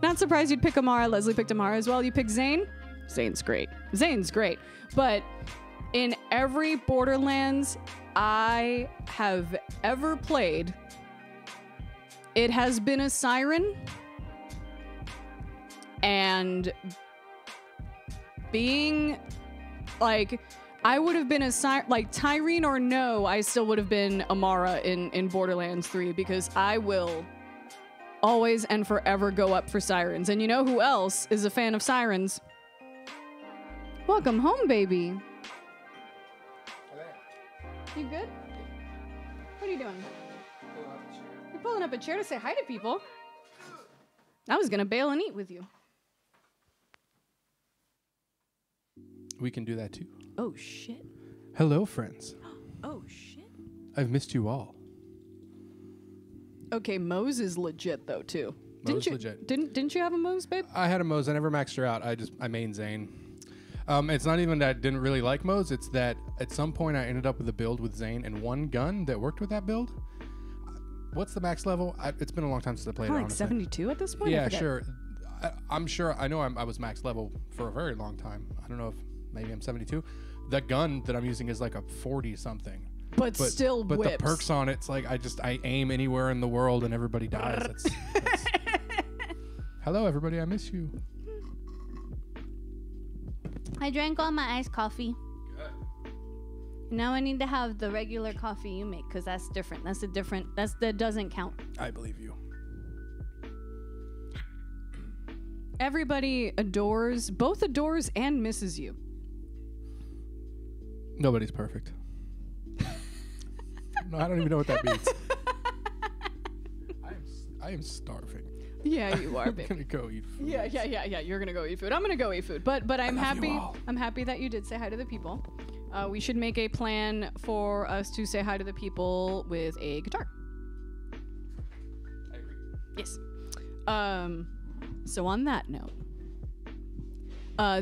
Not surprised you'd pick Amara. Leslie picked Amara as well. You picked Zane? Zane's great. Zane's great. But in every Borderlands I have ever played, it has been a siren, and being like, I would have been a siren, like Tyrene or no, I still would have been Amara in Borderlands 3, because I will always and forever go up for sirens. And you know who else is a fan of sirens? Welcome home, baby. You good? What are you doing? You're pulling up a chair to say hi to people. I was gonna bail and eat with you. We can do that too. Oh shit. Hello, friends. Oh shit. I've missed you all. Okay, Mose is legit though too. Mo's legit. Didn't you have a Mose, babe? I had a Mose. I never maxed her out. I main Zane. It's not even that I didn't really like Mose. It's that at some point I ended up with a build with Zane and one gun that worked with that build. What's the max level? It's been a long time since I played it, Like honestly. 72 at this point? Yeah, sure. I'm sure. I know I was max level for a very long time. I don't know if maybe I'm 72. The gun that I'm using is like a 40 something. but still but whips. the perks on it's like I aim anywhere in the world and everybody dies. That's hello everybody, I miss you. I drank all my iced coffee. Now I need to have the regular coffee you make, because that's different. That doesn't count. I believe you. Everybody both adores and misses you. Nobody's perfect. No, I don't even know what that means. I am starving. Yeah, you are, I'm baby. gonna go eat food. Yeah. You're gonna go eat food. I'm gonna go eat food. But I'm love you happy. all. I'm happy that you did say hi to the people. We should make a plan for us to say hi to the people with a guitar. I agree. Yes. So on that note,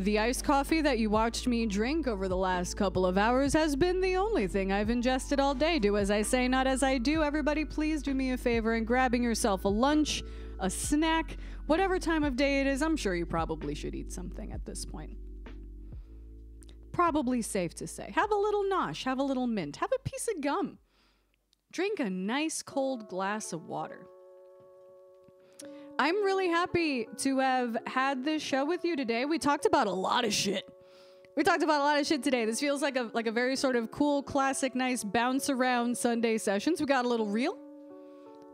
the iced coffee that you watched me drink over the last couple of hours has been the only thing I've ingested all day. Do as I say, not as I do. Everybody, please do me a favor in grabbing yourself a lunch, a snack, whatever time of day it is. I'm sure you probably should eat something at this point. Probably safe to say. Have a little nosh, have a little mint, have a piece of gum. Drink a nice cold glass of water. I'm really happy to have had this show with you today. We talked about a lot of shit. Today. This feels like a very sort of cool, classic, nice bounce around Sunday sessions. We got a little real,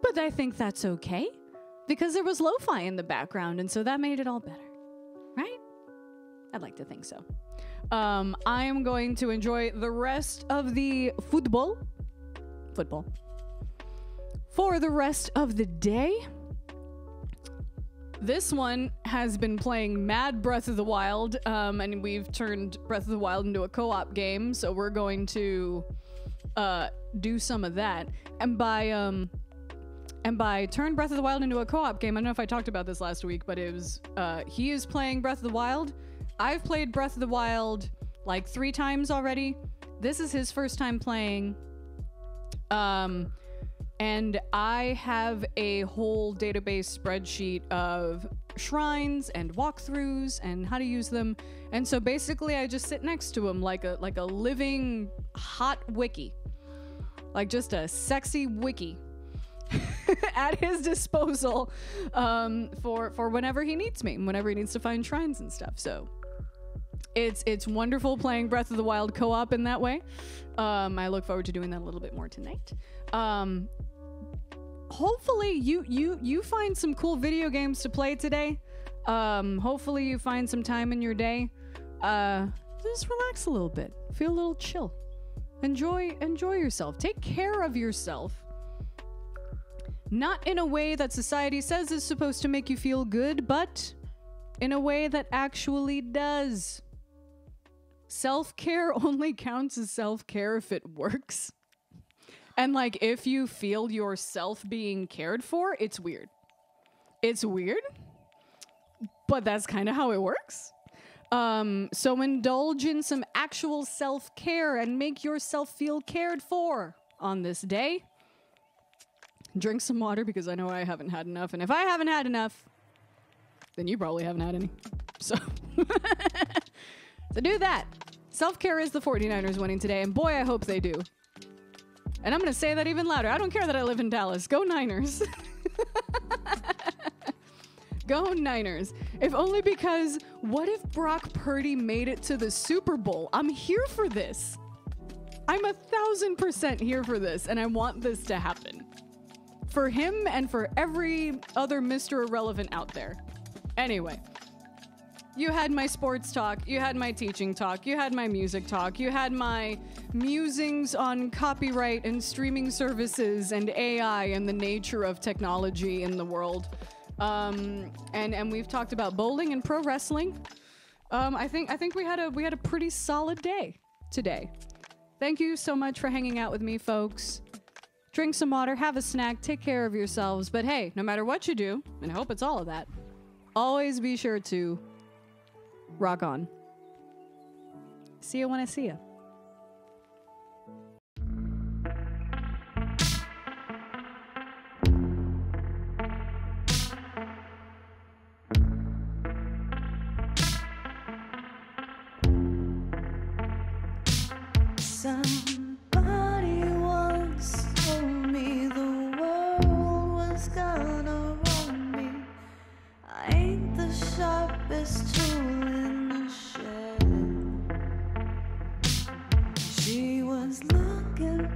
but I think that's okay because there was lo-fi in the background, and so that made it all better, right? I'd like to think so. I am going to enjoy the rest of the football for the rest of the day. This one has been playing mad Breath of the Wild, and we've turned Breath of the Wild into a co-op game, so we're going to do some of that. And by turn Breath of the Wild into a co-op game, I don't know if I talked about this last week, but it was he is playing Breath of the Wild. I've played Breath of the Wild like 3 times already. This is his first time playing. And I have a whole database spreadsheet of shrines and walkthroughs and how to use them. And so basically I just sit next to him like a living hot wiki. Like just a sexy wiki at his disposal for whenever he needs me, whenever he needs to find shrines and stuff. So it's wonderful playing Breath of the Wild co-op in that way. I look forward to doing that a little bit more tonight. Hopefully you find some cool video games to play today. Hopefully you find some time in your day. Just relax a little bit. Feel a little chill. Enjoy yourself. Take care of yourself. Not in a way that society says is supposed to make you feel good, but in a way that actually does. Self-care only counts as self-care if it works. And like, if you feel yourself being cared for, it's weird. It's weird, but that's kind of how it works. So indulge in some actual self-care and make yourself feel cared for on this day. Drink some water because I know I haven't had enough. And if I haven't had enough, then you probably haven't had any. So, so do that. Self-care is the 49ers winning today, and boy, I hope they do. And I'm going to say that even louder. I don't care that I live in Dallas. Go Niners. Go Niners. If only because what if Brock Purdy made it to the Super Bowl? I'm here for this. I'm 1,000% here for this, and I want this to happen. For him and for every other Mr. Irrelevant out there. Anyway. You had my sports talk, you had my teaching talk, you had my music talk, you had my musings on copyright and streaming services and AI and the nature of technology in the world. And we've talked about bowling and pro wrestling. I think we had a pretty solid day today. Thank you so much for hanging out with me, folks. Drink some water, have a snack, take care of yourselves. But hey, no matter what you do, and I hope it's all of that, always be sure to rock on. See you when I see you. Somebody sharpest tool in the shed. She was looking